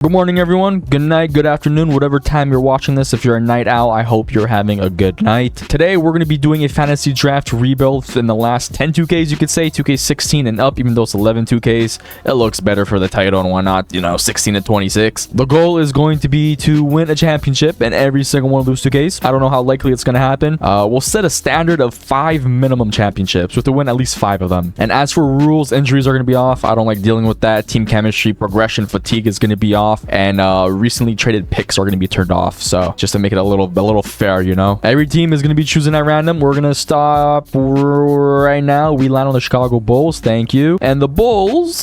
Good morning, everyone. Good night, good afternoon, whatever time you're watching this. If you're a night owl, I hope you're having a good night. Today, we're going to be doing a fantasy draft rebuild in the last 10 2Ks, you could say, 2K16 and up, even though it's 11 2Ks. It looks better for the title, and why not, 16 to 26. The goal is going to be to win a championship in every single one of those 2Ks. I don't know how likely it's going to happen. We'll set a standard of 5 minimum championships. We have to win at least 5 of them. And as for rules, injuries are going to be off. I don't like dealing with that. Team chemistry, progression, fatigue is going to be off. And recently traded picks are going to be turned off, so just to make it a little fair, every team is going to be choosing at random. We're going to stop right now. We land on the Chicago Bulls, thank you. And the Bulls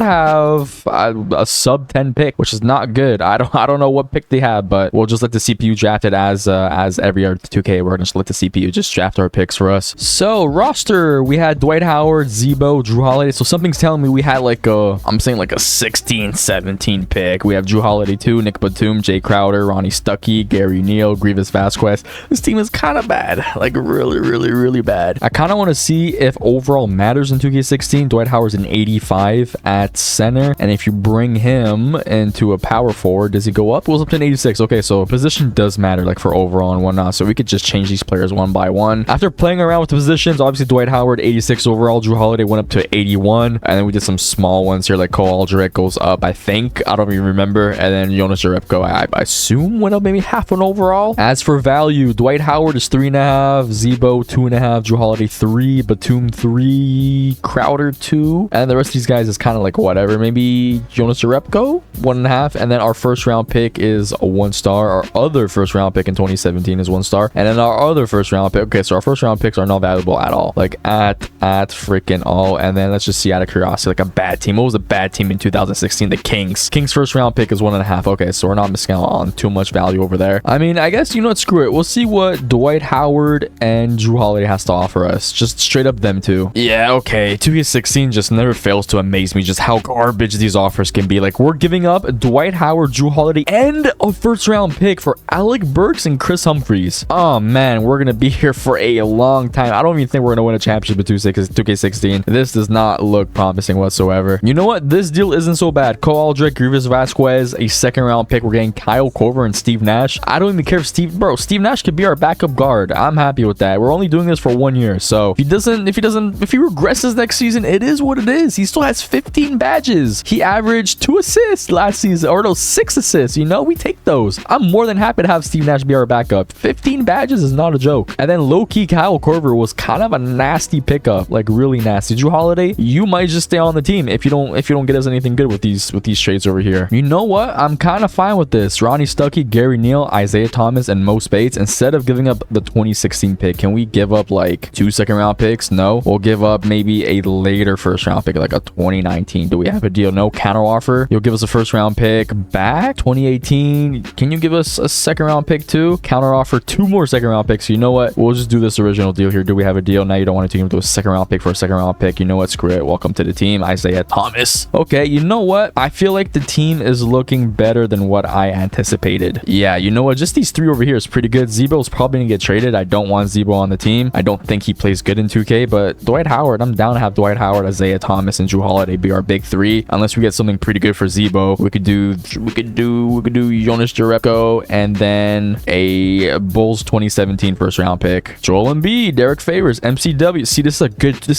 have a sub 10 pick, which is not good. I don't know what pick they have, but we'll just let the CPU draft it as every other 2K. We're going to let the CPU just draft our picks for us. So roster, we had Dwight Howard, Z-Bo, Jrue Holiday. So something's telling me we had I'm saying a 16 17 pick. We have Jrue Holiday 2, Nick Batum, Jay Crowder, Ronnie Stuckey, Gary Neal, Grievous Vasquez. This team is kind of bad, really bad. I kind of want to see if overall matters in 2K16. Dwight Howard's an 85 at center, and if you bring him into a power forward, does he go up? It goes up to an 86. Okay, so position does matter, for overall and whatnot, so we could just change these players one by one. After playing around with the positions, obviously Dwight Howard 86 overall, Jrue Holiday went up to 81, and then we did some small ones here, like Cole Aldrich goes up, I think, I don't even remember, and then Jonas Jerebko, I assume, went up maybe half an overall. As for value, Dwight Howard is 3.5, Z-Bo 2.5, Jrue Holiday 3, Batum 3, Crowder 2, and the rest of these guys is kind of whatever. Maybe Jonas Jerebko 1.5, and then our first round pick is a 1-star. Our other first round pick in 2017 is 1-star, and then our other first round pick. Okay, so our first round picks are not valuable at all, at freaking all. And then let's just see out of curiosity, a bad team. What was a bad team in 2016? The Kings. Kings first round pick is 1.5. Okay, so we're not missing out on too much value over there. I mean, I guess, what, screw it. We'll see what Dwight Howard and Jrue Holiday has to offer us. Just straight up them two. Yeah, okay. 2K16 just never fails to amaze me just how garbage these offers can be. We're giving up Dwight Howard, Jrue Holiday, and a first round pick for Alec Burks and Chris Humphries. Oh man, we're gonna be here for a long time. I don't even think we're gonna win a championship with 2K16. This does not look promising whatsoever. You know what? This deal isn't so bad. Cole Aldrich, Grievous Vasquez, a second round pick. We're getting Kyle Korver and Steve Nash. I don't even care if Steve Nash could be our backup guard. I'm happy with that. We're only doing this for 1 year, so if he regresses next season, it is what it is. He still has 15 badges. He averaged 2 assists last season, or no, 6 assists. We take those. I'm more than happy to have Steve Nash be our backup. 15 badges is not a joke. And then low-key Kyle Korver was kind of a nasty pickup, really nasty. Jrue Holiday, you might just stay on the team if you don't get us anything good with these trades over here. You know what? I'm kind of fine with this. Ronnie Stuckey, Gary Neal, Isaiah Thomas, and Mo Spates. Instead of giving up the 2016 pick, can we give up 2 second round picks? No. We'll give up maybe a later first round pick, a 2019. Do we have a deal? No. Counter offer. You'll give us a first round pick back 2018. Can you give us a second round pick too? Counter offer 2 more second round picks. You know what? We'll just do this original deal here. Do we have a deal? Now you don't want to do a second round pick for a second round pick. You know what? Screw it. Welcome to the team, Isaiah Thomas. Okay, you know what? I feel like the team is looking better than what I anticipated. Yeah, you know what? Just these 3 over here is pretty good. Z-Bo is probably gonna get traded. I don't want Z-Bo on the team. I don't think he plays good in 2K, but Dwight Howard, I'm down to have Dwight Howard, Isaiah Thomas, and Jrue Holiday be our big 3. Unless we get something pretty good for Z-Bo, we could do Jonas Jerebko and then a Bulls 2017 first round pick. Joel Embiid, Derek Favors, MCW. See, this is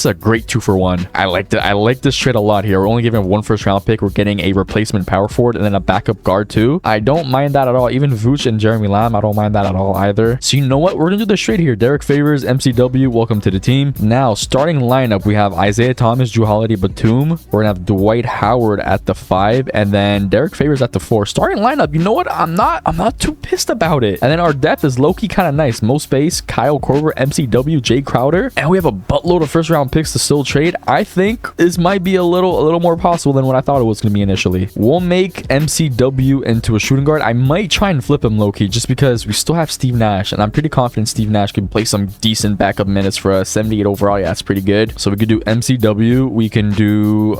a great 2-for-1. I like this trade a lot here. We're only giving 1 first round pick. We're getting a replacement power forward and then a backup guard too. I don't mind that at all. Even Vooch and Jeremy Lamb, I don't mind that at all either. So you know what? We're gonna do this trade here. Derek Favors, MCW, welcome to the team. Now, starting lineup, we have Isaiah Thomas, Jrue Holiday, Batum. We're gonna have Dwight Howard at the 5, and then Derek Favors at the 4. Starting lineup, you know what? I'm not too pissed about it. And then our depth is low-key kind of nice. Mo Space, Kyle Korver, MCW, Jay Crowder, and we have a buttload of first round picks to still trade. I think this might be a little more possible than what I thought it was gonna be initially. We'll make MCW into a shooting guard. I might try and flip him low-key just because we still have Steve Nash, and I'm pretty confident Steve Nash can play some decent backup minutes for us. 78 overall, yeah, that's pretty good. So we could do MCW. We can do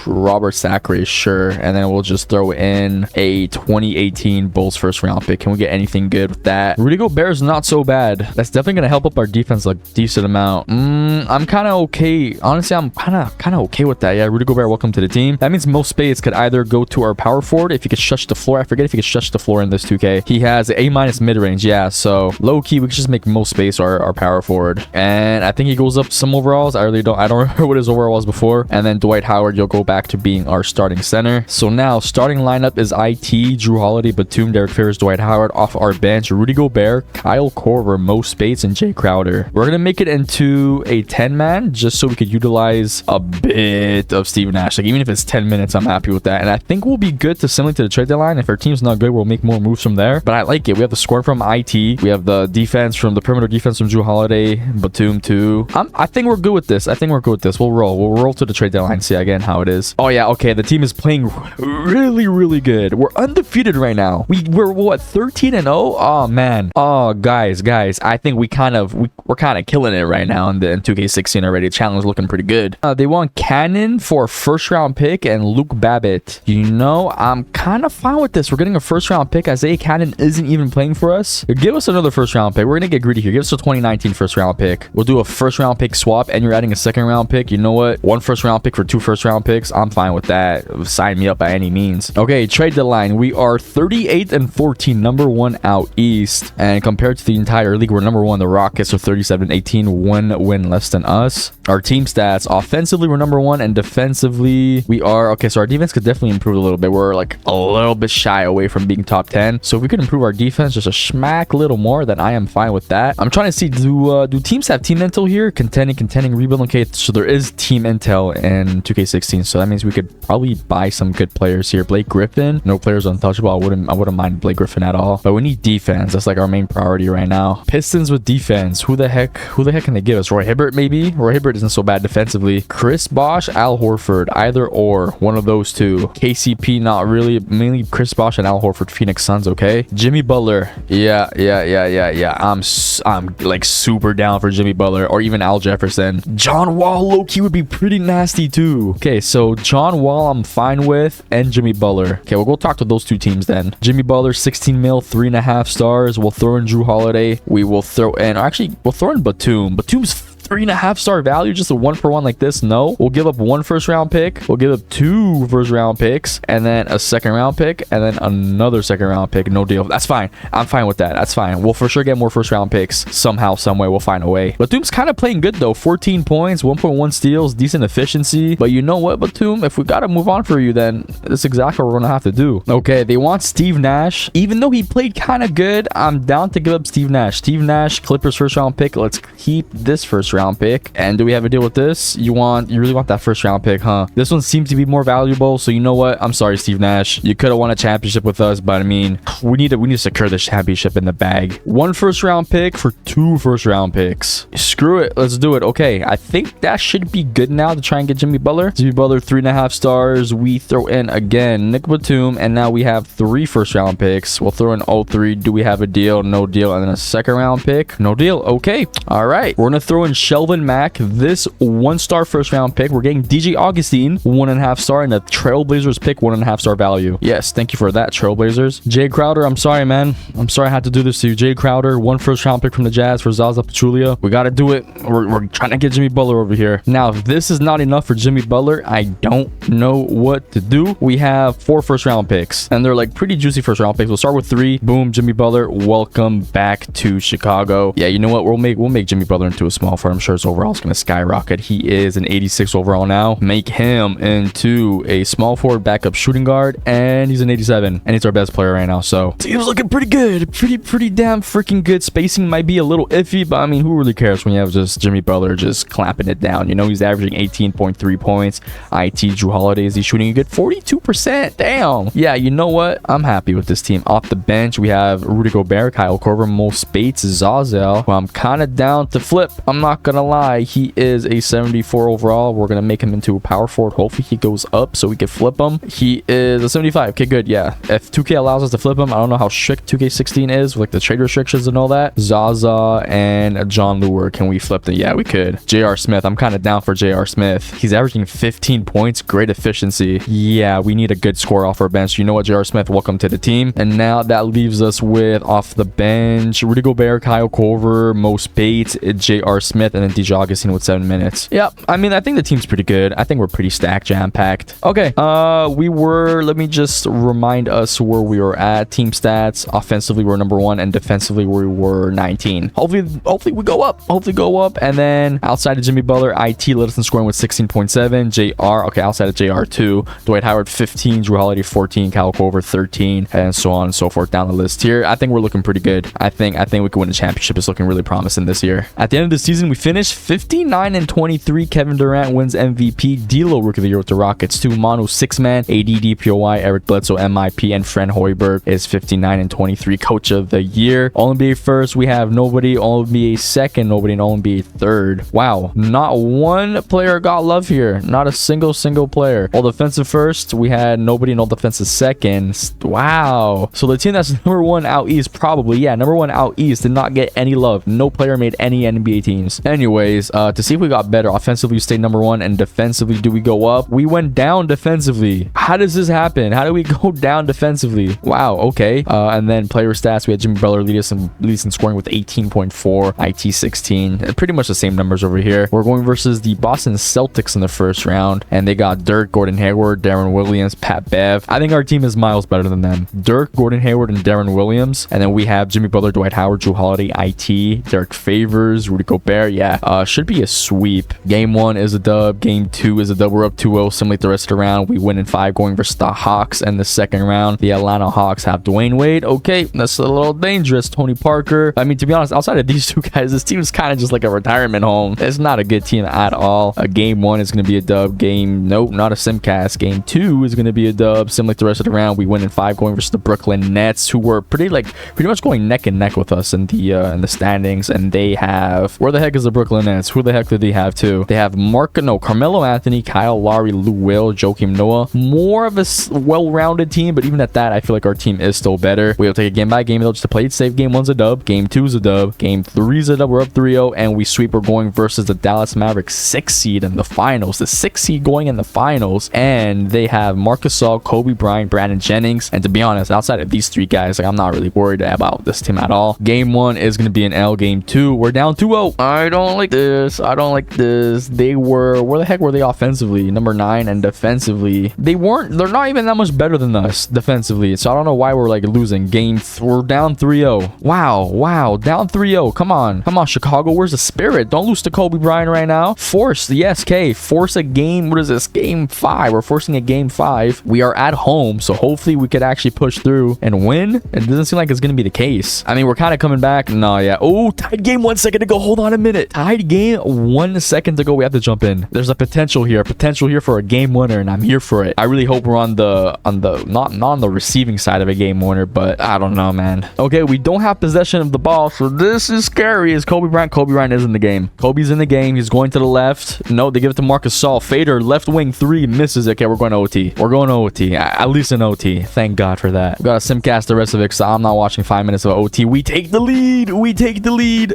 Robert Sacre, sure, and then we'll just throw in a 2018 Bulls first round pick. Can we get anything good with that? Rudy Gobert is not so bad. That's definitely gonna help up our defense a decent amount. I'm kind of okay. Honestly, I'm kind of okay with that. Yeah, Rudy Gobert, welcome to the team. That means Mo Space Spates could either go to our power forward if he could shush the floor. I forget if he could shush the floor in this 2K. He has A- mid-range. Yeah, so low-key, we could just make Mo Spates our power forward. And I think he goes up some overalls. I don't remember what his overall was before. And then Dwight Howard, you'll go back to being our starting center. So now, starting lineup is IT, Drew Holiday, Batum, Derek Favors, Dwight Howard. Off our bench, Rudy Gobert, Kyle Korver, Mo Spates, and Jay Crowder. We're gonna make it into a 10-man just so we could utilize a bit of Steve Nash. Like, even if it's 10 minutes, I'm happy with that. And I think we'll be good to similar to the trade deadline. If our team's not good, we'll make more moves from there. But I like it. We have the score from IT. We have the defense from the perimeter defense from Drew Holiday, Batum too. I think we're good with this. We'll roll to the trade deadline. See again how it is. Oh yeah, okay. The team is playing really good. We're undefeated right now. We're what, 13-0? Oh man. Oh guys, I think we're kind of killing it right now in 2K16 already. Challenge looking pretty good. They want Cannon for a first round pick and Luke Babbitt. You know, I'm kind of fine with this. We're getting a first round pick. Isaiah Cannon isn't even playing for us. Give us another first round pick. We're gonna get greedy here. Give us a 2019 first round pick. We'll do a first round pick swap, and you're adding a second round pick. You know what? One first round pick for 2 first round picks. I'm fine with that. Sign me up by any means. Okay, trade deadline. We are 38-14, number 1 out east, and compared to the entire league, we're number 1. The Rockets are 37-18, 1 win less than us. Our team stats: offensively, we're number 1, and defensively, we are okay. So our defense could definitely improve a little bit. We're like a little bit shy away from being top 10. So if we could improve our defense just a smack little more, then I am fine with that. I'm trying to see, do teams have team intel here? Contending, rebuilding. Okay, so there is team intel in 2K16, so that means we could probably buy some good players here. Blake Griffin, no players untouchable. I wouldn't mind Blake Griffin at all, but we need defense. That's like our main priority right now. Pistons with defense. Who the heck can they give us? Roy Hibbert maybe? Roy Hibbert isn't so bad defensively. Chris Bosh, Al Horford, either or, one of those two. KCP, not really. Mainly Chris Bosh and Al Horford, Phoenix Suns. Okay, Jimmy Butler. Yeah. I'm like super down for Jimmy Butler, or even Al Jefferson. John Wall, low-key would be pretty nasty too. Okay, so John Wall I'm fine with, and Jimmy Butler. Okay, we'll go talk to those two teams then. Jimmy Butler, 16 mil, 3.5 stars. We'll throw in Drew Holiday. We'll throw in Batum. Batum's 3.5 star value, just a 1-for-1 like this? No. We'll give up 1 first round pick. We'll give up 2 first round picks, and then a second round pick, and then another second round pick. No deal. That's fine. I'm fine with that. That's fine. We'll for sure get more first round picks somehow, some way. We'll find a way. Batum's kind of playing good though. 14 points, 1.1 steals, decent efficiency. But you know what, Batum? If we gotta move on for you, then that's exactly what we're gonna have to do. Okay, they want Steve Nash. Even though he played kind of good, I'm down to give up Steve Nash. Steve Nash, Clippers first round pick. Let's keep this first round pick. And do we have a deal with this? You really want that first round pick, huh? This one seems to be more valuable, so you know what? I'm sorry, Steve Nash. You could have won a championship with us, but I mean, we need to secure this championship in the bag. 1 first round pick for 2 first round picks. Screw it. Let's do it. Okay, I think that should be good now to try and get Jimmy Butler. Jimmy Butler, 3.5 stars. We throw in again Nick Batum, and now we have 3 first round picks. We'll throw in 03. Do we have a deal? No deal. And then a second round pick. No deal. Okay. All right. We're gonna throw in Shelvin Mack, this 1-star first round pick. We're getting DJ Augustine, 1.5 star, and a Trailblazers pick, 1.5 star value. Yes, thank you for that, Trailblazers. Jay Crowder, I'm sorry, man. I'm sorry I had to do this to you. Jay Crowder, 1 first round pick from the Jazz for Zaza Pachulia. We gotta do it. We're trying to get Jimmy Butler over here. Now, if this is not enough for Jimmy Butler, I don't know what to do. We have 4 first round picks, and they're like pretty juicy first round picks. We'll start with 3. Boom, Jimmy Butler. Welcome back to Chicago. Yeah, you know what? We'll make Jimmy Butler into a small forward. I'm sure his overall is going to skyrocket. He is an 86 overall now. Make him into a small forward backup shooting guard, and he's an 87, and he's our best player right now. So team's looking pretty good. Pretty damn freaking good. Spacing might be a little iffy, but I mean, who really cares when you have just Jimmy Butler just clamping it down? You know, he's averaging 18.3 points. IT Drew Holiday, is he shooting a good 42%? Damn. Yeah, you know what? I'm happy with this team. Off the bench, we have Rudy Gobert, Kyle Korver, Mo Spates, Zazel, who I'm kind of down to flip. I'm not gonna lie, he is a 74 overall. We're gonna make him into a power forward. Hopefully he goes up so we can flip him. He is a 75. Okay, good. Yeah, if 2K allows us to flip him, I don't know how strict 2K16 is with like the trade restrictions and all that. Zaza and John Lure, can we flip them? Yeah, we could. J.R. Smith, I'm kind of down for J.R. Smith. He's averaging 15 points, great efficiency. Yeah, we need a good score off our bench. You know what, J.R. Smith, welcome to the team. And now that leaves us with off the bench Rudy Gobert, Kyle Korver, Mo Spates, J.R. Smith. Smith, and then DJ Augustine with 7 minutes. Yep. I mean, I think the team's pretty good. I think we're pretty stacked, jam-packed. Okay. Let me just remind us where we were at. Team stats. Offensively, we're number 1, and defensively, we were 19. Hopefully we go up. And then outside of Jimmy Butler, IT led us in scoring with 16.7. JR, okay, outside of JR 2. Dwight Howard 15, Drew Holiday 14, Kyle Korver 13, and so on and so forth down the list here. I think we're looking pretty good. I think we could win the championship. It's looking really promising this year. At the end of the season, we finished 59-23. Kevin Durant wins MVP. D'Lo Rookie of the Year with the Rockets 2. Manu 6-man. AD DPOY. Eric Bledsoe MIP, and Fred Hoiberg is 59-23 Coach of the Year. All NBA first, we have nobody. All NBA second, nobody, and All NBA third. Wow, not one player got love here. Not a single player. All defensive first, we had nobody, and all defensive second. Wow. So the team that's number 1 out east, probably, yeah, number 1 out east, did not get any love. No player made any NBA teams. Anyways, to see if we got better, offensively we stayed number 1, and defensively, do we go up? We went down defensively. How does this happen? How do we go down defensively? Wow, okay. And then player stats, we had Jimmy Butler lead us in scoring with 18.4, IT 16. Pretty much the same numbers over here. We're going versus the Boston Celtics in the first round, and they got Dirk, Gordon Hayward, Darren Williams, Pat Bev. I think our team is miles better than them. Dirk, Gordon Hayward, and Darren Williams. And then we have Jimmy Butler, Dwight Howard, Drew Holiday, IT, Derek Favors, Rudy Gobert. Yeah, should be a sweep. Game 1 is a dub. Game 2 is a dub. We're up 2-0. Similar to the rest of the round. We win in 5 going versus the Hawks. And the second round, the Atlanta Hawks have Dwayne Wade. Okay, that's a little dangerous. Tony Parker. I mean, to be honest, outside of these two guys, this team is kind of just like a retirement home. It's not a good team at all. Game 1 is going to be a dub. Nope, not a simcast. Game 2 is going to be a dub. Similar to the rest of the round, we win in 5 going versus the Brooklyn Nets, who were pretty much going neck and neck with us in the standings. And they have, where the heck is the Brooklyn Nets? Who the heck did they have too? They have Carmelo Anthony, Kyle Lowry, Lou Will, Joakim Noah. More of a well-rounded team, but even at that, I feel like our team is still better. We'll take it game by game though, just to play it safe. Game 1's a dub. Game 2's a dub. Game 3's a dub. We're up 3-0, and we sweep. We're going versus the Dallas Mavericks 6 seed in the finals. The 6 seed going in the finals, and they have Marc Gasol, Kobe Bryant, Brandon Jennings. And to be honest, outside of these 3 guys, I'm not really worried about this team at all. Game 1 is going to be an L. Game 2, we're down 2-0. I don't like this. Where the heck were they offensively? Number 9, and defensively, they're not even that much better than us defensively. So I don't know why we're losing. We're down 3-0. Wow, down 3-0. Come on, Chicago. Where's the spirit? Don't lose to Kobe Bryant right now. Force the SK. Force a game. What is this? Game 5. We're forcing a game 5. We are at home, so hopefully we could actually push through and win. It doesn't seem like it's going to be the case. I mean, we're kind of coming back. No, yeah. Oh, tied game 1 second to go. Hold on a minute. Tied game 1 second to go. We have to jump in. There's a potential here for a game winner, and I'm here for it. I really hope we're on the not on the receiving side of a game winner, but I don't know, man. Okay, we don't have possession of the ball, so this is scary. Is Kobe Bryant? Kobe Bryant is in the game. Kobe's in the game. He's going to the left. No, they give it to Marc Gasol. Fader, left wing 3, misses it. Okay, we're going to OT. At least an OT. Thank God for that. We got to simcast the rest of it, so I'm not watching 5 minutes of OT. We take the lead.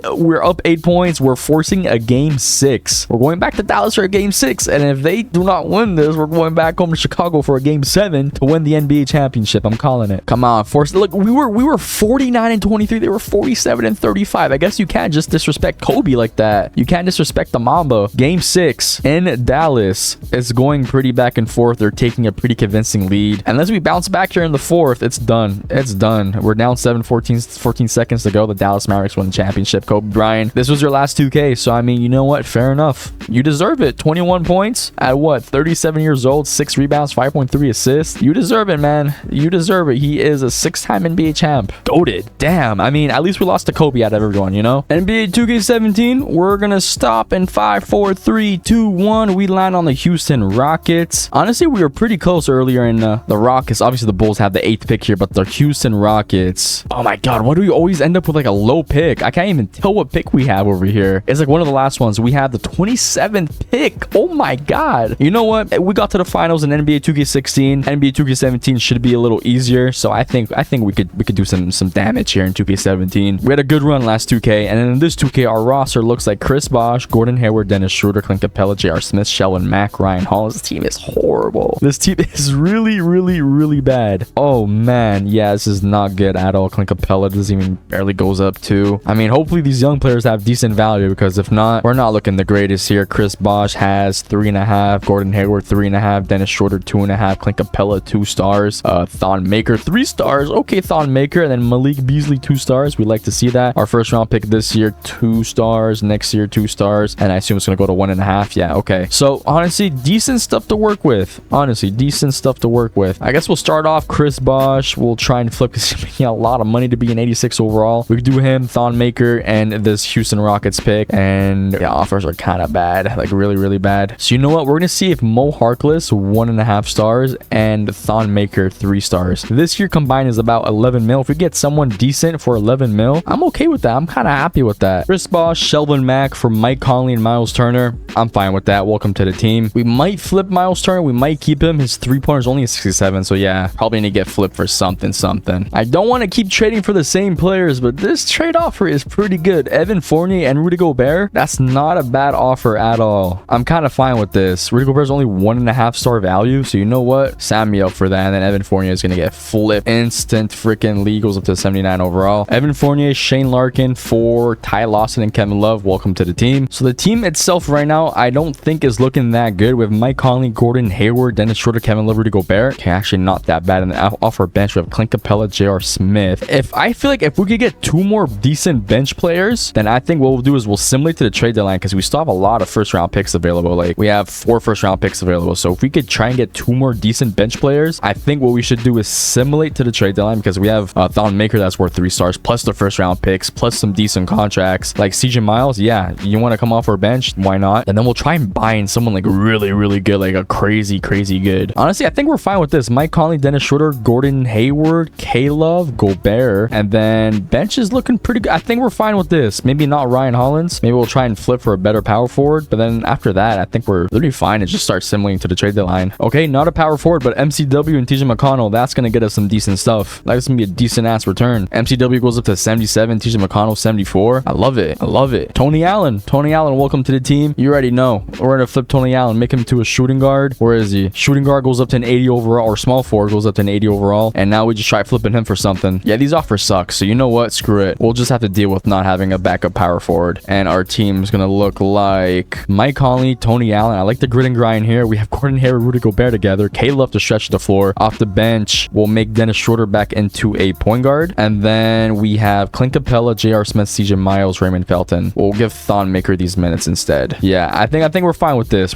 We're up 8 points. We're forcing a game 6. We're going back to Dallas for a game 6, and if they do not win this, we're going back home to Chicago for a game 7 to win the NBA championship. I'm calling it. Come on, force. Look, we were 49-23. They were 47-35. I guess you can't just disrespect Kobe like that. You can't disrespect the Mamba. Game 6 in Dallas. It's going pretty back and forth. They're taking a pretty convincing lead. Unless we bounce back here in the 4th, it's done. We're down 14 seconds to go. The Dallas Mavericks won the championship. Kobe Bryant, this was your last 2K, so I mean, you know what? Fair enough. You deserve it. 21 points at what? 37 years old, 6 rebounds, 5.3 assists. You deserve it, man. You deserve it. He is a 6-time NBA champ. Goated. Damn. I mean, at least we lost to Kobe out of everyone, you know? NBA 2K17, we're gonna stop in 5, 4, 3, 2, 1. We land on the Houston Rockets. Honestly, we were pretty close earlier in the Rockets. Obviously, the Bulls have the 8th pick here, but the Houston Rockets. Oh my God, why do we always end up with a low pick? I can't even tell what pick we have over here. It's one of the last ones. We have the 27th pick. Oh my God. You know what? We got to the finals in NBA 2K16. NBA 2K17 should be a little easier. So I think we could do some damage here in 2K17. We had a good run last 2K, and then in this 2K, our roster looks like Chris Bosh, Gordon Hayward, Dennis Schroeder, Clint Capella, J.R. Smith, Sheldon Mack, Ryan Hall. This team is horrible. This team is really bad. Oh man, yeah, this is not good at all. Clint Capella doesn't even barely goes up to. I mean, hopefully these young players have decent value. value, because if not, we're not looking the greatest here. Chris Bosh has 3.5, Gordon Hayward 3.5, Dennis Schroeder 2.5, Clint Capella 2 stars, Thon Maker 3 stars. Okay, Thon Maker, and then Malik Beasley 2 stars. We like to see that. Our first round pick this year 2 stars, next year 2 stars, and I assume it's gonna go to 1.5. Yeah, okay. So honestly, decent stuff to work with. Honestly, decent stuff to work with. I guess we'll start off Chris Bosh. We'll try and flip because he's making a lot of money to be an 86 overall. We could do him, Thon Maker, and this Houston Rockets pick. And yeah, offers are kind of bad, like really, really bad. So you know what? We're gonna see if Mo Harkless 1.5 stars and Thon Maker 3 stars. This year combined is about 11 mil. If we get someone decent for 11 mil, I'm okay with that. I'm kind of happy with that. Chris Bosh, Shelvin Mack for Mike Conley and Miles Turner. I'm fine with that. Welcome to the team. We might flip Miles Turner. We might keep him. His 3-pointer is only a 67. So yeah, probably need to get flipped for something. I don't want to keep trading for the same players, but this trade offer is pretty good. Evan Fournier and Rudy Gobert. That's not a bad offer at all. I'm kind of fine with this. Rudy Gobert is only 1.5 star value. So you know what? Sign me up for that. And then Evan Fournier is going to get flipped. Instant freaking league goes up to 79 overall. Evan Fournier, Shane Larkin for Ty Lawson and Kevin Love. Welcome to the team. So the team itself right now, I don't think is looking that good with Mike Conley, Gordon Hayward, Dennis Schroeder, Kevin Love, Rudy Gobert. Okay, actually not that bad. And then off our bench, we have Clint Capella, J.R. Smith. I feel like if we could get 2 more decent bench players, then I think what we'll do is we'll simulate to the trade deadline, because we still have a lot of first round picks available. Like we have 4 first round picks available. So if we could try and get 2 more decent bench players, I think what we should do is simulate to the trade deadline, because we have Thon Maker that's worth 3 stars plus the first round picks plus some decent contracts like CJ Miles. Yeah, you want to come off our bench? Why not? And then we'll try and buy in someone like really, really good, like a crazy good. Honestly, I think we're fine with this. Mike Conley, Dennis Schroeder, Gordon Hayward, K-Love, Gobert, and then bench is looking pretty good. I think we're fine with this. Maybe not Ryan Hollins. Maybe we'll try and flip for a better power forward, but then after that, I think we're literally fine and just start simulating to the trade deadline. Okay, not a power forward, but MCW and TJ McConnell, that's gonna get us some decent stuff. That's gonna be a decent ass return. MCW goes up to 77, TJ McConnell 74. I love it. Tony Allen, welcome to the team. You already know we're gonna flip Tony Allen, make him to a shooting guard. Where is he? Shooting guard goes up to an 80 overall, or small forward goes up to an 80 overall, and now we just try flipping him for something. Yeah, these offers suck, so you know what, screw it. We'll just have to deal with not having a backup power forward, and our team's gonna look like Mike Conley, Tony Allen. I like the grit and grind here. We have Gordon Hayward, Rudy Gobert together. K-Love to stretch the floor. Off the bench, we'll make Dennis Schroeder back into a point guard, and then we have Clint Capella, J.R. Smith, CJ Miles, Raymond Felton. We'll give Thon Maker these minutes instead. Yeah, I think we're fine with this.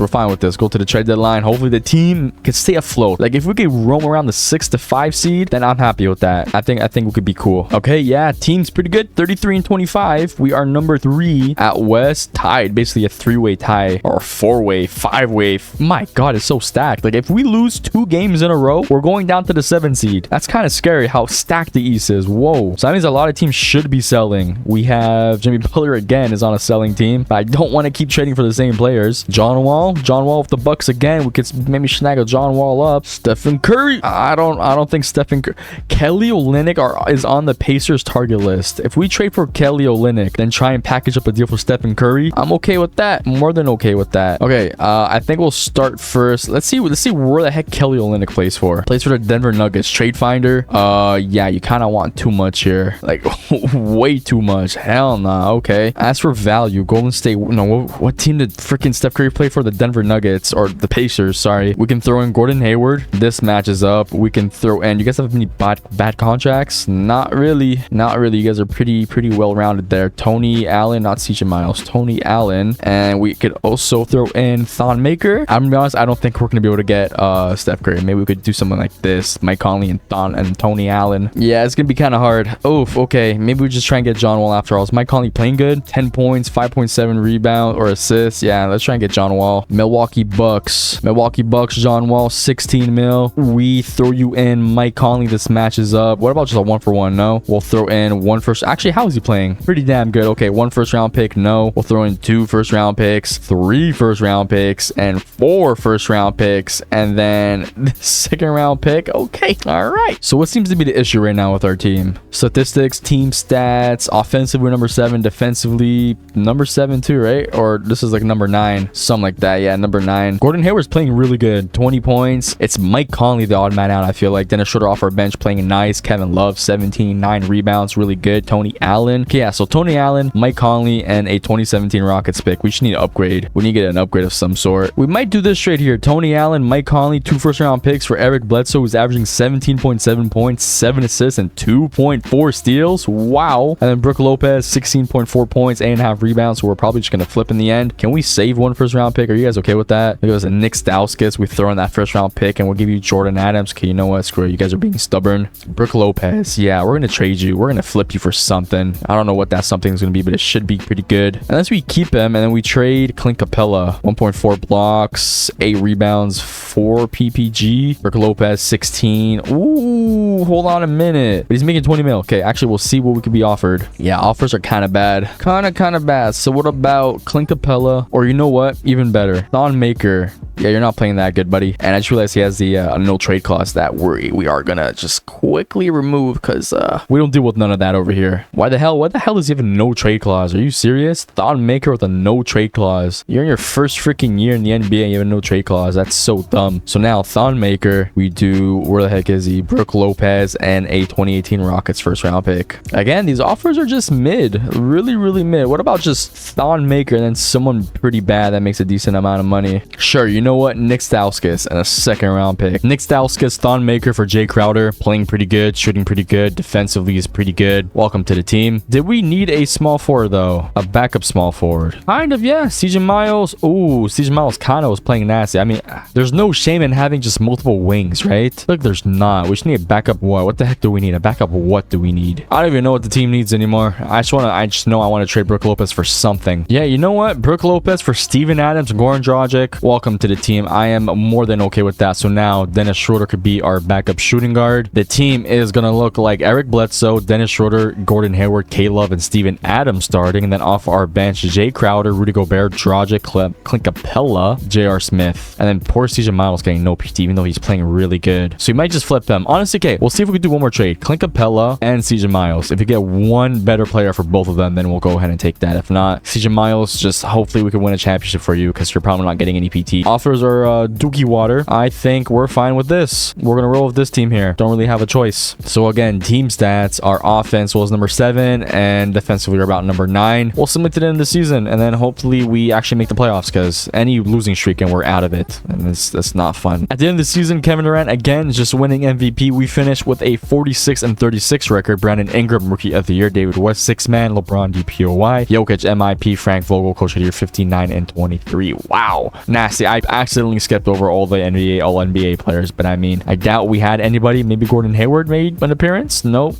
Go to the trade deadline. Hopefully the team can stay afloat. Like if we could roam around the 6 to 5 seed, then I'm happy with that. I think we could be cool. Okay, yeah, team's pretty good. 33 and 25. We are number 3 at West, tied, basically a 3-way tie, or 4-way, 5-way. My God, it's so stacked. Like if we lose 2 games in a row, we're going down to the 7 seed. That's kind of scary how stacked the East is. Whoa. So that means a lot of teams should be selling. We have Jimmy Butler again is on a selling team, but I don't want to keep trading for the same players. John Wall with the Bucks again. We could maybe snag a John Wall up. Stephen Curry. I don't think Stephen Curry. Kelly Olynyk is on the Pacers target list. If we trade for Kelly Olynyk, then try and package up a deal for Stephen Curry, I'm okay with that. More than okay with that. Okay, I think we'll start first. Let's see where the heck Kelly Olynyk plays for. Plays for the Denver Nuggets. Trade finder. Yeah, you kind of want too much here. Like way too much. Hell nah. Okay. As for value, Golden State. No, what team did freaking Steph Curry play for? The Denver Nuggets or the Pacers? Sorry. We can throw in Gordon Hayward. This matches up. We can throw in. You guys have any bad contracts? Not really. You guys are pretty well rounded there. Tony Allen, not CJ Miles. Tony Allen, and we could also throw in Thon Maker. I'm gonna be honest. I don't think we're gonna be able to get Steph Curry. Maybe we could do something like this. Mike Conley and Tony Allen. Yeah, it's gonna be kind of hard. Oof. Okay. Maybe we just try and get John Wall after all. Is Mike Conley playing good? 10 points, 5.7 rebound or assists. Yeah, let's try and get John Wall. Milwaukee Bucks, John Wall, 16 mil. We throw you in Mike Conley. This matches up. What about just a 1-for-1? No. We'll throw in 1 first. Actually, how is he playing? Pretty damn good. Okay, 1 first round pick. No. We'll throw in 2 first round picks, 3 first round picks, and 4 first round picks, and then the 2nd round pick. Okay. All right. So what seems to be the issue right now with our team? Statistics, team stats. Offensively, number 7. Defensively, number 7 too, right? Or this is like number 9. Something like that. Yeah, number 9. Gordon Hayward's playing really good. 20 points. It's Mike Conley, the odd man out, I feel like. Dennis Schroeder off our bench playing nice. Kevin Love, 17, 9 rebounds. Really good. Tony Allen. Okay, yeah, so Tony Allen, Mike Conley, Conley, and a 2017 Rockets pick. We just need to upgrade. We need to get an upgrade of some sort. We might do this trade here. Tony Allen, Mike Conley, 2 first-round picks for Eric Bledsoe, who's averaging 17.7 points, 7 assists, and 2.4 steals. Wow. And then Brook Lopez, 16.4 points, 8.5 rebounds. So we're probably just going to flip in the end. Can we save 1 first-round pick? Are you guys okay with that? Look at this, Nick Stauskas. We throw in that first-round pick, and we'll give you Jordan Adams. Okay, you know what? Screw it. You guys are being stubborn. Brook Lopez. Yeah, we're going to trade you. We're going to flip you for something. I don't know what that something is going to be, but it should be pretty good. Unless we keep him, and then we trade Clint Capella. 1.4 blocks, 8 rebounds, 4 PPG. Brook Lopez, 16. Ooh, hold on a minute. But he's making 20 mil. Okay, actually, we'll see what we could be offered. Yeah, offers are kind of bad. Kind of bad. So what about Clint Capella? Or you know what? Even better. Thon Maker. Yeah, you're not playing that good, buddy. And I just realized he has the no trade clause that we are gonna just quickly remove because we don't deal with none of that over here. Why the hell is he having no trade clause? Are you serious? Thon Maker with a no trade clause. You're in your first freaking year in the NBA and you have a no trade clause. That's so dumb. So now Thon Maker, we do, where the heck is he? Brook Lopez and a 2018 Rockets first round pick. Again, these offers are just mid. Really mid. What about just Thon Maker and then someone pretty bad that makes a decent amount of money? Sure, you know what? Nick Stauskas and a second round pick. Nick Stauskas, Thon Maker for Jay Crowder. Playing pretty good, shooting pretty good, defensively is pretty good. Welcome to the team. Did we need a small forward though? A backup small forward? Kind of, yeah. CJ Miles. Ooh, CJ Miles kind of was playing nasty. I mean, there's no shame in having just multiple wings, right? Look, there's not. We just need a backup what? What the heck do we need? A backup what do we need? I don't even know what the team needs anymore. I just know I want to trade Brook Lopez for something. Yeah, you know what? Brook Lopez for Steven Adams and Goran Dragic. Welcome to the team. I am more than okay with that. So now Dennis Schroeder could be our backup shooting guard. The team is going to look like Eric Bledsoe, Dennis Schroeder, Gordon Hayward, K-Love, and Steven Adams starting. And then off our bench, Jay Crowder, Rudy Gobert, Dragic, Clint Capella, J.R. Smith. And then poor CJ Miles getting no PT, even though he's playing really good. So you might just flip them. Honestly, okay, we'll see if we can do one more trade. Clint Capella and CJ Miles. If you get one better player for both of them, then we'll go ahead and take that. If not, CJ Miles, just hopefully we can win a championship for you because you're probably not getting any PT. Offers are Dookie Water. I think we're fine with this. We're going to roll with this team here. Don't really have a choice. So again, team stats, our offense was number 7 and defensively we're about number 9. We'll submit it to the end of the season and then hopefully we actually make the playoffs because any losing streak and we're out of it. And that's not fun. At the end of the season, Kevin Durant again just winning MVP. We finished with a 46-36 record. Brandon Ingram, Rookie of the Year. David West, 6th man. LeBron DPOY. Jokic, MIP. Frank Vogel, Coach of the Year, 59-23. Wow. Nasty. I accidentally skipped over all the All-NBA players, but I mean, I doubt we had anybody. Maybe Gordon Hayward made an appearance. No.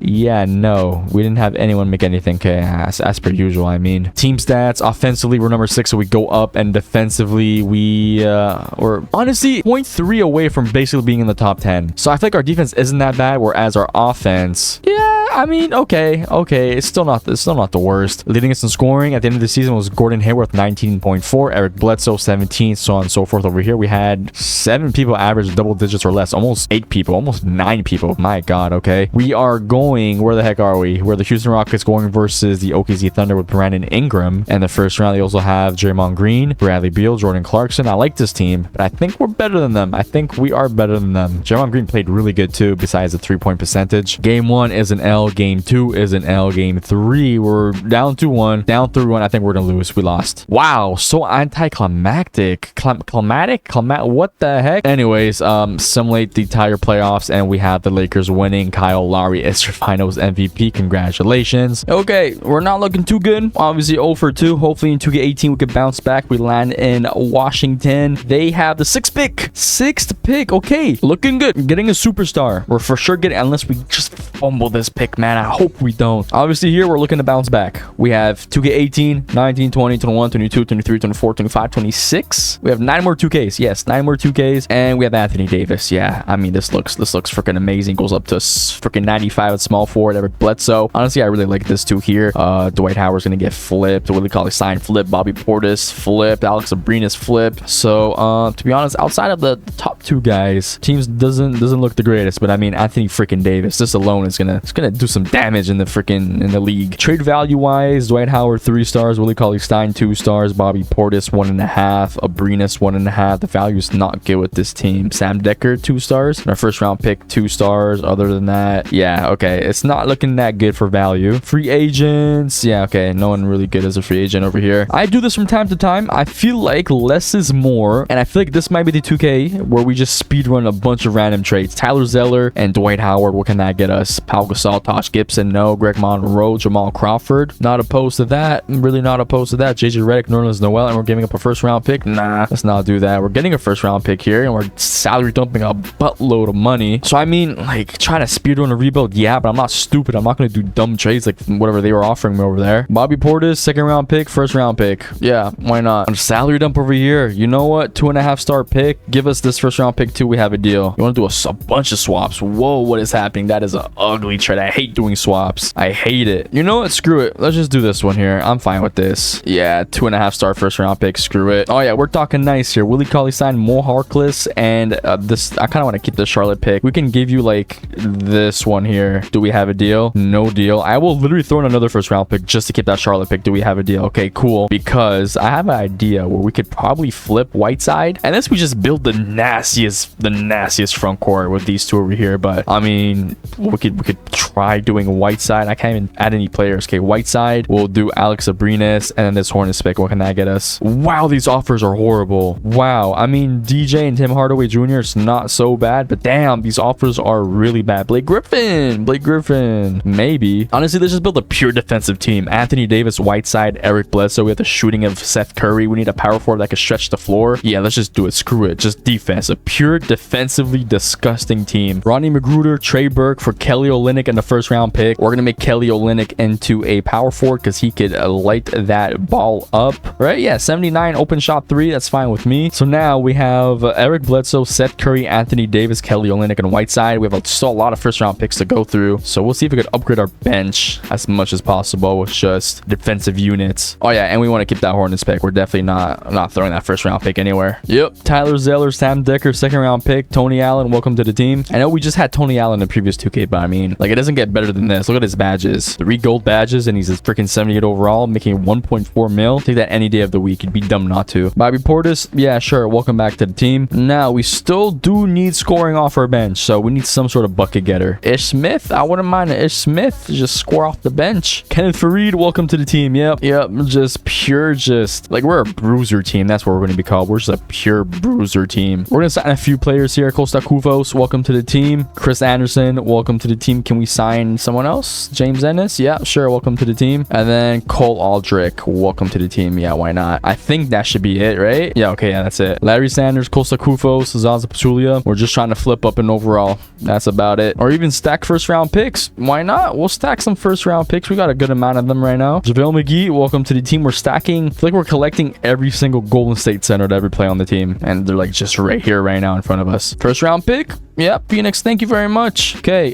Yeah, no. We didn't have anyone make anything. Okay, as per usual, I mean. Team stats, offensively, we're number 6, so we go up, and defensively, we're honestly 0.3 away from basically being in the top 10. So I feel like our defense isn't that bad, whereas our offense, yeah, I mean, okay. It's still not the worst. Leading us in scoring at the end of the season was Gordon Hayward, 19.4, Eric Bledsoe, 17, so on and so forth. Over here, we had 7 people average double digits or less, almost 8 people, almost 9 people. My God, okay. We are going, where the heck are we? We're the Houston Rockets going versus the OKC Thunder with Brandon Ingram. And the first round, they also have Draymond Green, Bradley Beal, Jordan Clarkson. I like this team, but I think we're better than them. I think we are better than them. Draymond Green played really good too, besides the 3-point percentage. Game 1 is an L. Game 2 is an L. Game 3, we're down 2-1. Down 3-1. I think we're gonna lose. We lost. Wow, so anticlimactic. Climatic? What the heck? Anyways, simulate the entire playoffs, and we have the Lakers winning. Kyle Lowry is your finals MVP. Congratulations. Okay, we're not looking too good. Obviously 0 for 2. Hopefully in 2K18 we can bounce back. We land in Washington. They have the 6th pick. 6th pick. Okay, looking good. Getting a superstar. We're for sure getting, unless we just fumble this pick, man. I hope we don't. Obviously here we're looking to bounce back. We have 2K18, 19, 20, 21, 22, 23, 24, 25, 26. We have 9 more 2Ks. Yes, 9 more 2Ks. And we have Anthony Davis. Yeah, I mean, this looks freaking amazing. Goes up to freaking 95 at small forward. Eric Bledsoe. Honestly, I really like this too here. Dwight Howard's gonna get flipped. Willie Cauley-Stein flipped. Bobby Portis flipped. Alex Abrines flipped. So to be honest, outside of the top 2 guys, teams doesn't look the greatest. But I mean, Anthony freaking Davis, this alone is gonna do some damage in the league. Trade value wise, Dwight Howard 3 stars, Willie Cauley-Stein 2 stars, Bobby Portis 1.5, Abrinas 1.5. The value is not good with this team. Sam Decker 2 stars, and our first round pick 2 stars. Other than that, yeah, okay, it's not looking that good for value. Free agents, yeah, okay, no one really good as a free agent over here. I do this from time to time. I feel like less is more, and I feel like this might be the 2K where we just speed run a bunch of random trades. Tyler Zeller and Dwight Howard, what can that get us? Pau Gasol, Tosh Gibson, no. Greg Monroe, Jamal Crawford, not opposed to that. I'm really not opposed to that. JJ Redick, Nerlens Noel, and we're giving up a first round pick. Nah, let's not do that. We're getting a first round pick here, and we're salary dumping a buttload of money. So I mean, like, trying to speed run a rebuild, yeah, but I'm not stupid. I'm not going to do dumb trades like whatever they were offering me over there. Bobby Portis, second round pick, first round pick. Yeah, why not? Salary dump over here. You know what? 2.5 star pick. Give us this first round pick too. We have a deal. You want to do a bunch of swaps? Whoa, what is happening? That is an ugly trade. I hate doing swaps. I hate it. You know what? Screw it. Let's just do this one here. I'm fine with this. Yeah, 2.5 star first round pick. Screw it. Oh yeah, we're talking nice here. Willie Cauley-Stein, Mo Harkless, and this. I kind of want to keep the Charlotte pick. We can give you like this one here. Do we have a deal? No deal. I will literally throw in another first round pick just to keep that Charlotte pick. Do we have a deal? Okay, cool. Because I have an idea where we could probably flip Whiteside, and this we just build the nastiest front court with these two over here. But I mean, we could try doing Whiteside. I can't even add any players. Okay, Whiteside. We'll do Alex Abrinas, and then this Hornets pick. What can that get us? Wow, these offers are horrible. Wow. I mean, DJ and Tim Hardaway Jr. is not so bad, but damn, these offers are really bad. Blake Griffin. Maybe. Honestly, let's just build a pure defensive team. Anthony Davis, Whiteside, Eric Bledsoe. We have the shooting of Seth Curry. We need a power forward that can stretch the floor. Yeah, let's just do it. Screw it. Just defense. A pure defensively disgusting team. Rodney Magruder, Trey Burke for Kelly Olynyk in the first round pick. We're gonna make Kelly Olynyk into a power forward because he could light that ball up, right? Yeah, 79 open shot 3. That's fine with me. So now we have Eric Bledsoe, Seth Curry, Anthony Davis, Kelly Olynyk, and Whiteside. We have still a lot of first round picks to go through, so we'll see if we could upgrade our bench as much as possible with just defensive units. Oh yeah, and we want to keep that Hornets pick. We're definitely not throwing that first round pick anywhere. Yep. Tyler Zeller, Sam Decker, second round pick. Tony Allen, welcome to the team. I know we just had Tony Allen in the previous 2K, but I mean, like, it doesn't get better than this. Look at his badges. 3 gold badges, and he's a freaking 78 overall, making 1.4 mil. Take that any day of the week. You'd be dumb not to. Bobby Portis, yeah, sure. Welcome back to the team. Now, we still do need scoring off our bench, so we need some sort of bucket getter. Ish Smith, I wouldn't mind Ish Smith. Just score off the bench. Kenneth Faried, welcome to the team. Yep. Just pure, like, we're a bruiser team. That's what we're going to be called. We're just a pure bruiser team. We're going to sign a few players here. Costa Kuvos, welcome to the team. Chris Anderson, welcome to the team. Can we sign someone else? James Ennis, yeah, sure. Welcome to the team. And then Cole Aldrich, welcome to the team. Yeah, why not? I think that should be it, right? Yeah, okay, yeah, that's it. Larry Sanders, Costa Kufos, Zaza Pachulia. We're just trying to flip up an overall. That's about it. Or even stack first round picks. Why not? We'll stack some first round picks. We got a good amount of them right now. JaVale McGee, welcome to the team. We're stacking. I feel like we're collecting every single Golden State center to ever play on the team, and they're like just right here right now in front of us. First round pick. Yep, Phoenix, thank you very much. Okay,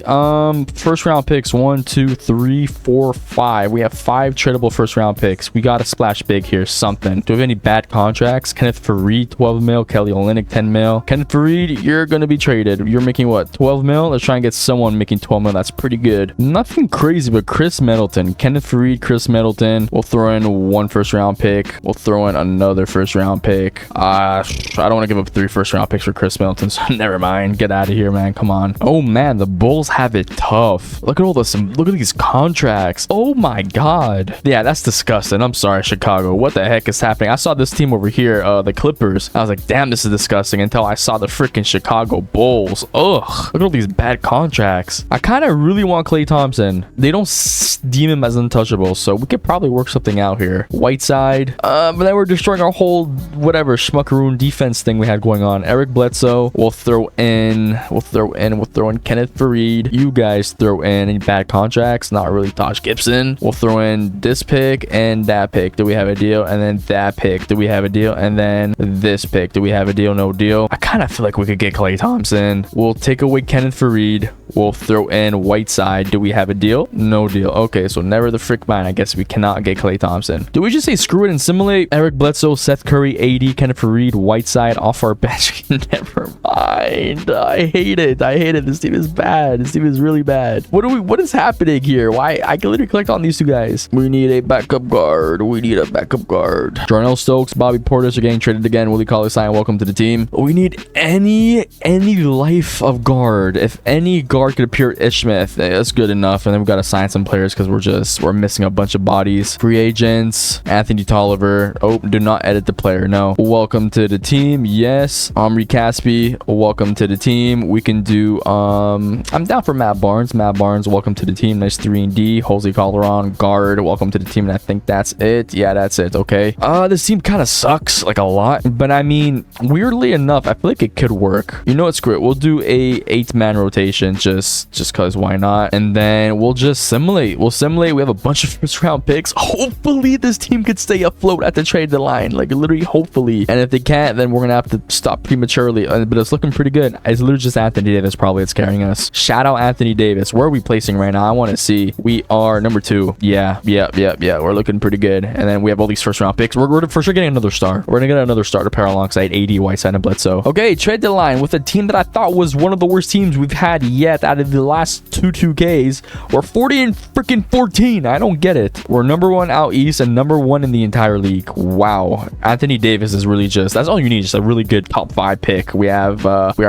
first round picks 1, 2, 3, 4, 5. We have 5 tradable first round picks. We got to splash big here, something. Do we have any bad contracts? Kenneth Faried, 12 mil. Kelly Olynyk, 10 mil. Kenneth Faried, you're gonna be traded. You're making what, 12 mil? Let's try and get someone making 12 mil. That's pretty good. Nothing crazy, but Chris Middleton. Kenneth Faried, Chris Middleton. We'll throw in 1 first round pick. We'll throw in another first round pick. I don't want to give up 3 first round picks for Chris Middleton, so never mind. Get out of here, man. Come on. Oh man, the Bulls have it tough. Look at all this. Look at these contracts. Oh my god. Yeah, that's disgusting. I'm sorry, Chicago. What the heck is happening? I saw this team over here, the Clippers. I was like, damn, this is disgusting, until I saw the freaking Chicago Bulls. Ugh. Look at all these bad contracts. I kind of really want Klay Thompson. They don't deem him as untouchable, so we could probably work something out here. Whiteside. But then we're destroying our whole whatever schmuckaroon defense thing we had going on. Eric Bledsoe. We'll throw in Kenneth Faried. You guys throw in any bad contracts. Not really. Tosh Gibson. We'll throw in this pick and that pick. Do we have a deal? And then that pick. Do we have a deal? And then this pick. Do we have a deal? No deal. I kind of feel like we could get Klay Thompson. We'll take away Kenneth Faried. We'll throw in Whiteside. Do we have a deal? No deal. Okay, so never the frick mind. I guess we cannot get Klay Thompson. Do we just say screw it and simulate Eric Bledsoe, Seth Curry, AD, Kenneth Faried, Whiteside off our bench? Never mind. I hate it. I hate it. This team is bad. This team is really bad. What is happening here? Why? I can literally collect on these two guys. We need a backup guard. We need a backup guard. Jarnell Stokes, Bobby Portis are getting traded again. Willie Cauley-Stein, welcome to the team. We need any life of guard. If any guard could appear at Ishmith, that's good enough. And then we got to sign some players because we're missing a bunch of bodies. Free agents, Anthony Tolliver. Oh, do not edit the player. No. Welcome to the team. Yes. Omri Caspi, welcome to the team. We can do I'm down for Matt Barnes. Matt Barnes, welcome to the team. Nice 3-and-D. Jose Calderon, guard, welcome to the team. And I think that's it. Yeah, that's it. Okay. This team kind of sucks like a lot, but I mean, weirdly enough, I feel like it could work. You know what? Screw it. We'll do a 8-man rotation just because why not? And then we'll just simulate. We'll simulate. We have a bunch of first round picks. Hopefully this team could stay afloat at the trade deadline. Like literally, hopefully. And if they can't, then we're gonna have to stop prematurely. But it's looking pretty good. It's literally just Anthony Davis probably that's carrying us. Shout out Anthony Davis. Where are we placing right now? I want to see. We are number 2. Yeah. We're looking pretty good. And then we have all these first round picks. We're for sure getting another star. We're gonna get another star to pair alongside AD, Whiteside, and Bledsoe. Okay, trade deadline with a team that I thought was one of the worst teams we've had yet out of the last 2Ks. We're 40 and freaking 14. I don't get it. We're number 1 out east and number 1 in the entire league. Wow. Anthony Davis is really that's all you need. Just a really good top 5 pick. We are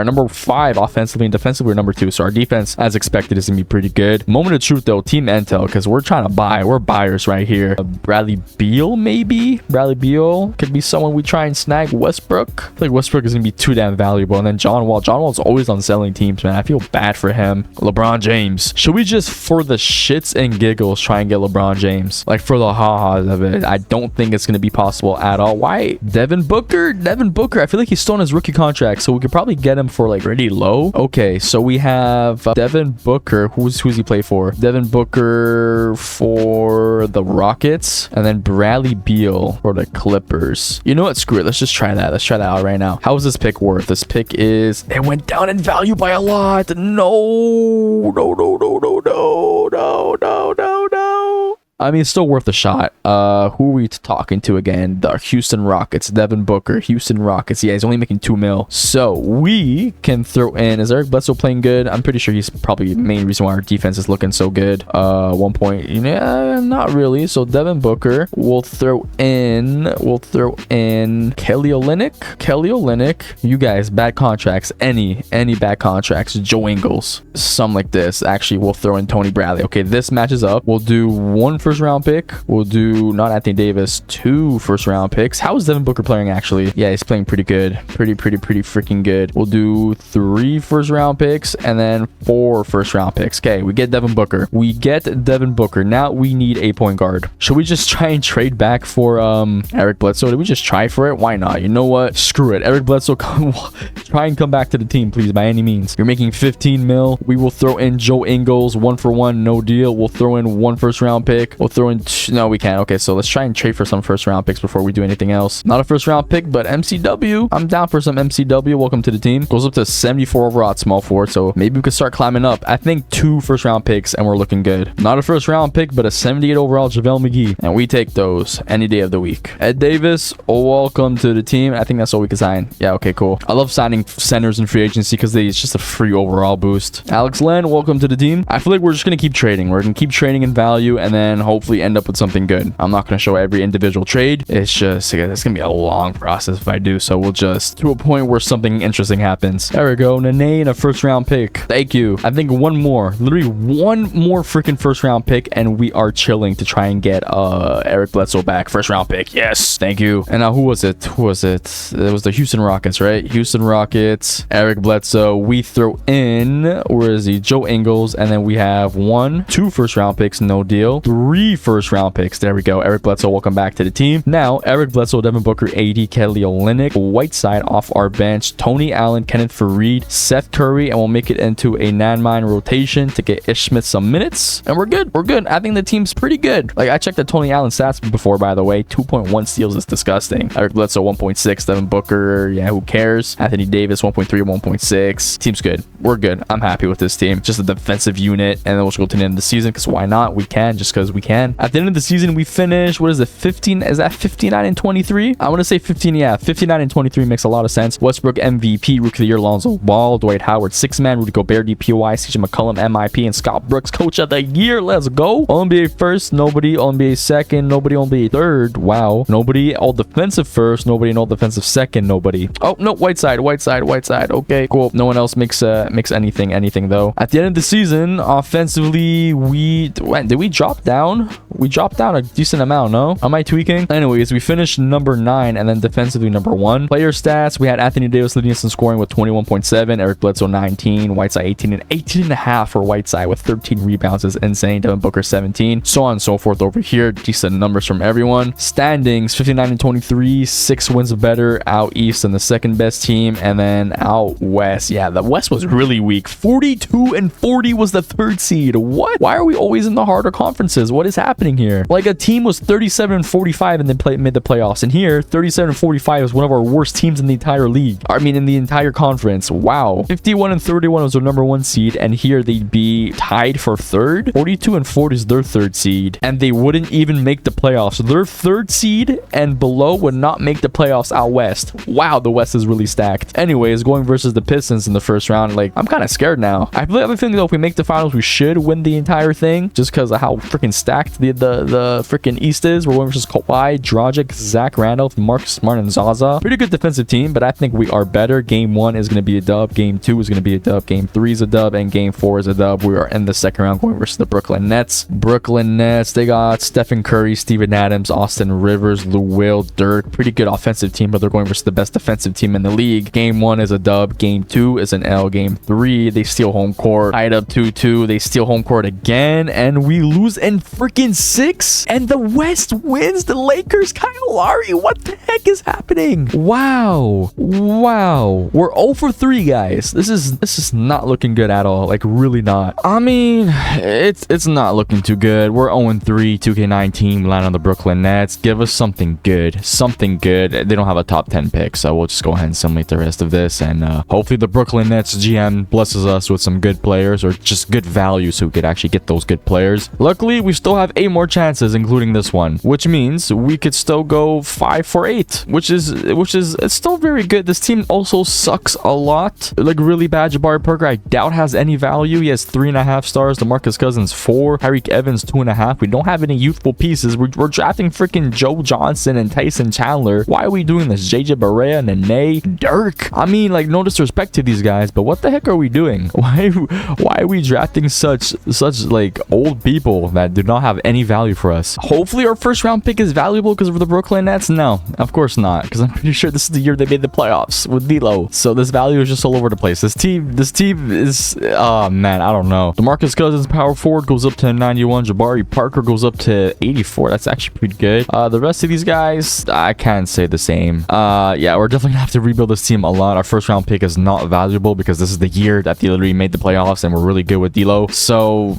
number 5 offensively and defensively. We're number 2. So our defense, as expected, is gonna be pretty good. Moment of truth though, team intel, because we're trying to buy. We're buyers right here. Bradley Beal, maybe. Bradley Beal could be someone we try and snag. Westbrook. I feel like Westbrook is gonna be too damn valuable. And then John Wall. John Wall's always on selling teams, man. I feel bad for him. LeBron James. Should we just, for the shits and giggles, try and get LeBron James? Like for the ha-has of it. I don't think it's gonna be possible at all. Why? Devin Booker. I feel like he's still on his rookie contract, so we could probably get him for like pretty low. Okay, so we have Devin Booker. Who's he play for? Devin Booker for the Rockets, and then Bradley Beal for the Clippers. You know what? Screw it. Let's just try that. Let's try that out right now. How is this pick worth? This pick it went down in value by a lot. No. I mean, it's still worth a shot. Who are we talking to again? The Houston Rockets. Devin Booker. Houston Rockets. Yeah, he's only making $2 million. So we can throw in. Is Eric Bledsoe playing good? I'm pretty sure he's probably the main reason why our defense is looking so good. 1 point. Yeah, not really. So Devin Booker. We'll throw in Kelly Olynyk. You guys, bad contracts. Any bad contracts. Joe Ingles. Something like this. Actually, we'll throw in Tony Bradley. Okay, this matches up. We'll do 1 first round pick. We'll do not Anthony Davis, 2 first round picks. How is Devin Booker playing actually? Yeah, he's playing pretty good. Pretty freaking good. We'll do 3 first round picks and then 4 first round picks. Okay, we get Devin Booker. Now we need a point guard. Should we just try and trade back for Eric Bledsoe? Did we just try for it? Why not? You know what? Screw it. Eric Bledsoe, try and come back to the team, please, by any means. You're making 15 mil. We will throw in Joe Ingles, 1 for 1, no deal. We'll throw in 1 first round pick. We'll throw in no, we can't. Okay, so let's try and trade for some first round picks before we do anything else. Not a first round pick, but MCW. I'm down for some MCW. Welcome to the team. Goes up to 74 overall at small forward, so maybe we could start climbing up. I think 2 first round picks and we're looking good. Not a first round pick, but a 78 overall JaVale McGee, and we take those any day of the week. Ed Davis, welcome to the team. I think that's all we can sign. Yeah, okay, cool. I love signing centers in free agency because it's just a free overall boost. Alex Len, welcome to the team. I feel like we're just gonna keep trading. We're gonna keep trading in value and then hopefully end up with something good. I'm not going to show every individual trade. It's going to be a long process if I do. So we'll just to a point where something interesting happens. There we go. Nene and a first round pick. Thank you. I think literally one more freaking first round pick and we are chilling to try and get Eric Bledsoe back. First round pick. Yes. Thank you. And now who was it? It was the Houston Rockets, right? Houston Rockets. Eric Bledsoe. We throw in, where is he? Joe Ingles. And then we have 2 first round picks. No deal. 3 3 first-round picks. There we go. Eric Bledsoe, welcome back to the team. Now, Eric Bledsoe, Devin Booker, AD, Kelly Olynyk, Whiteside off our bench, Tony Allen, Kenneth Faried, Seth Curry, and we'll make it into a 9-man rotation to get Ish Smith some minutes. And we're good. We're good. I think the team's pretty good. Like, I checked the Tony Allen stats before, by the way. 2.1 steals is disgusting. Eric Bledsoe, 1.6. Devin Booker, yeah, who cares? Anthony Davis, 1.3, 1.6. Team's good. We're good. I'm happy with this team. Just a defensive unit. And then we'll just go to the end of the season, because why not? We can, just because we can. At the end of the season, we finish, what is it, 15? Is that 59 and 23? I want to say 15, yeah. 59 and 23 makes a lot of sense. Westbrook, MVP, Rookie of the Year, Lonzo Ball, Dwight Howard, 6-man, Rudy Gobert, DPOY, CJ McCollum, MIP, and Scott Brooks, Coach of the Year. Let's go. All-NBA first, nobody. All-NBA second, nobody. All-NBA third, wow. Nobody. All-defensive first, nobody. And all-defensive second, nobody. Oh, no, Whiteside. Okay, cool. No one else makes anything, though. At the end of the season, offensively, did we drop down? We dropped down a decent amount, no? Am I tweaking? Anyways, we finished number 9, and then defensively number 1. Player stats, we had Anthony Davis leading us in scoring with 21.7, Eric Bledsoe 19, Whiteside 18, and 18.5 for Whiteside with 13 rebounds is insane. Devin Booker 17, so on and so forth over here. Decent numbers from everyone. Standings, 59 and 23, 6 wins better out east than the second best team, and then out west. Yeah, the west was really weak. 42 and 40 was the 3rd seed. What? Why are we always in the harder conferences? What is happening here? Like, a team was 37 and 45 and then made the playoffs, and here 37 and 45 is one of our worst teams in the entire league. I mean, in the entire conference. Wow. 51 and 31 was their number 1 seed, and here they'd be tied for 3rd. 42 and 40 is their 3rd seed, and they wouldn't even make the playoffs. Their 3rd seed and below would not make the playoffs out west. Wow, the west is really stacked. Anyways, going versus the Pistons in the first round, like, I'm kind of scared now. I have a feeling though, if we make the finals, we should win the entire thing, just because of how freaking stacked the freaking East is. We're going versus Kawhi, Dragic, Zach Randolph, Marcus Smart, and Zaza. Pretty good defensive team, but I think we are better. Game 1 is going to be a dub. Game 2 is going to be a dub. Game 3 is a dub, and Game 4 is a dub. We are in the second round going versus the Brooklyn Nets. They got Stephen Curry, Steven Adams, Austin Rivers, Lou Will, Dirk. Pretty good offensive team, but they're going versus the best defensive team in the league. Game 1 is a dub. Game 2 is an L. Game 3, they steal home court. Tied up 2-2. They steal home court again, and we lose in freaking 6. And the West wins. The Lakers, Kyle Lowry. What the heck is happening? Wow. We're 0 for 3, guys. This is not looking good at all. Like, really not. I mean, it's not looking too good. We're 0-3. 2K19 land on the Brooklyn Nets. Give us something good. They don't have a top 10 pick, so we'll just go ahead and simulate the rest of this, and hopefully the Brooklyn Nets GM blesses us with some good players, or just good value, so we could actually get those good players. Luckily, we still have 8 more chances, including this one, which means we could still go 5 for 8, which is it's still very good. This team also sucks a lot. Like, really bad. Jabari Parker, I doubt has any value. He has 3.5 stars. DeMarcus Cousins 4. Tyreek Evans 2.5. We don't have any youthful pieces. We're drafting freaking Joe Johnson and Tyson Chandler. Why are we doing this? JJ Barea, Nene, Dirk. I mean, like, no disrespect to these guys, but what the heck are we doing? Why are we drafting such like old people that do not have any value for us? Hopefully our first round pick is valuable because of the Brooklyn Nets. No, of course not, because I'm pretty sure this is the year they made the playoffs with D'Lo. So this value is just all over the place. This team is, oh man, I don't know. DeMarcus Cousins, power forward, goes up to 91. Jabari Parker goes up to 84. That's actually pretty good. The rest of these guys, I can't say the same. Yeah, we're definitely gonna have to rebuild this team a lot. Our first round pick is not valuable because this is the year that they literally made the playoffs and we're really good with D'Lo. So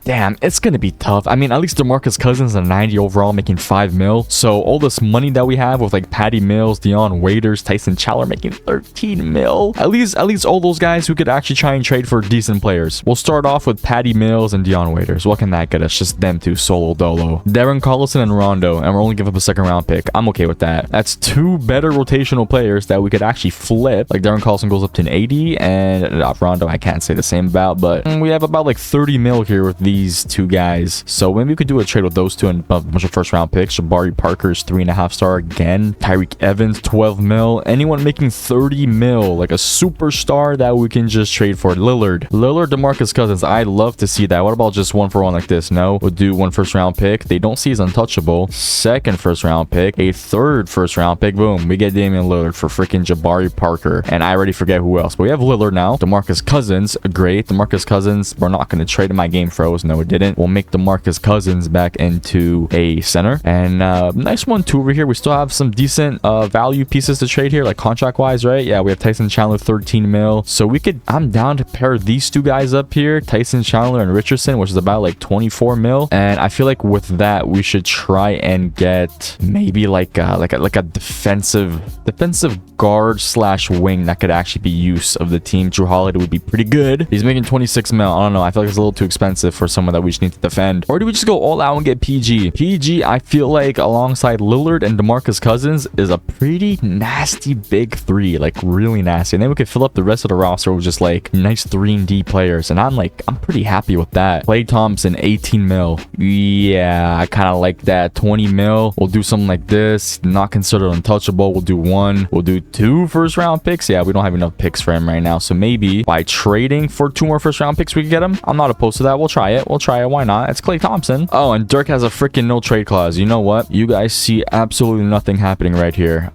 damn, it's gonna be tough. I mean, at least DeMarcus Cousins a 90 overall, making 5 mil. So all this money that we have with like Patty Mills, Dion Waiters, Tyson Chandler making 13 mil. At least all those guys who could actually try and trade for decent players. We'll start off with Patty Mills and Dion Waiters. What can that get us? Just them two solo dolo. Darren Collison and Rondo, and we're only giving up a second round pick. I'm okay with that. That's 2 better rotational players that we could actually flip. Like Darren Collison goes up to an 80, and Rondo I can't say the same about, but we have about like 30 mil here with these 2 guys. So maybe we could do a trade with those 2 and a bunch of first round picks. Jabari Parker's 3.5 star again. Tyreek Evans 12 mil. Anyone making 30 mil, like a superstar that we can just trade for. Lillard, DeMarcus Cousins. I'd love to see that. What about just 1 for 1 like this? No, we'll do 1 first round pick. They don't see as untouchable. 2nd first round pick, a 3rd first round pick. Boom, we get Damian Lillard for freaking Jabari Parker, and I already forget who else, but we have Lillard now. DeMarcus Cousins, great. DeMarcus Cousins, we're not going to trade him. My game froze. No, it didn't. We'll make DeMarcus DeMarcus Cousins back into a center. And nice 1-2 over here. We still have some decent value pieces to trade here, like contract wise, right? Yeah, we have Tyson Chandler, 13 mil. So we could, I'm down to pair these two guys up here, Tyson Chandler and Richardson, which is about like 24 mil. And I feel like with that, we should try and get maybe like a defensive guard slash wing that could actually be use of the team. Drew Holiday would be pretty good. He's making 26 mil. I don't know. I feel like it's a little too expensive for someone that we just need to defend. Or do we just go all out and get PG? PG, I feel like alongside Lillard and DeMarcus Cousins is a pretty nasty big three, like really nasty. And then we could fill up the rest of the roster with just like nice 3-and-D players. And I'm pretty happy with that. Klay Thompson, 18 mil. Yeah, I kind of like that. 20 mil. We'll do something like this. Not considered untouchable. We'll do 1. We'll do 2 first-round picks. Yeah, we don't have enough picks for him right now. So maybe by trading for 2 more first-round picks, we can get him. I'm not opposed to that. We'll try it. Why not? It's Klay Thompson. Oh, and Dirk has a freaking no trade clause. You know what? You guys see absolutely nothing happening right here.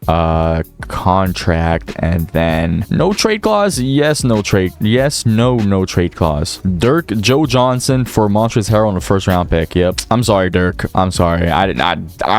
Contract and then no trade clause. Yes, no trade. Yes, no trade clause. Dirk, Joe Johnson for Montrezl Harrell in a first-round pick. Yep. I'm sorry, Dirk. I'm sorry. I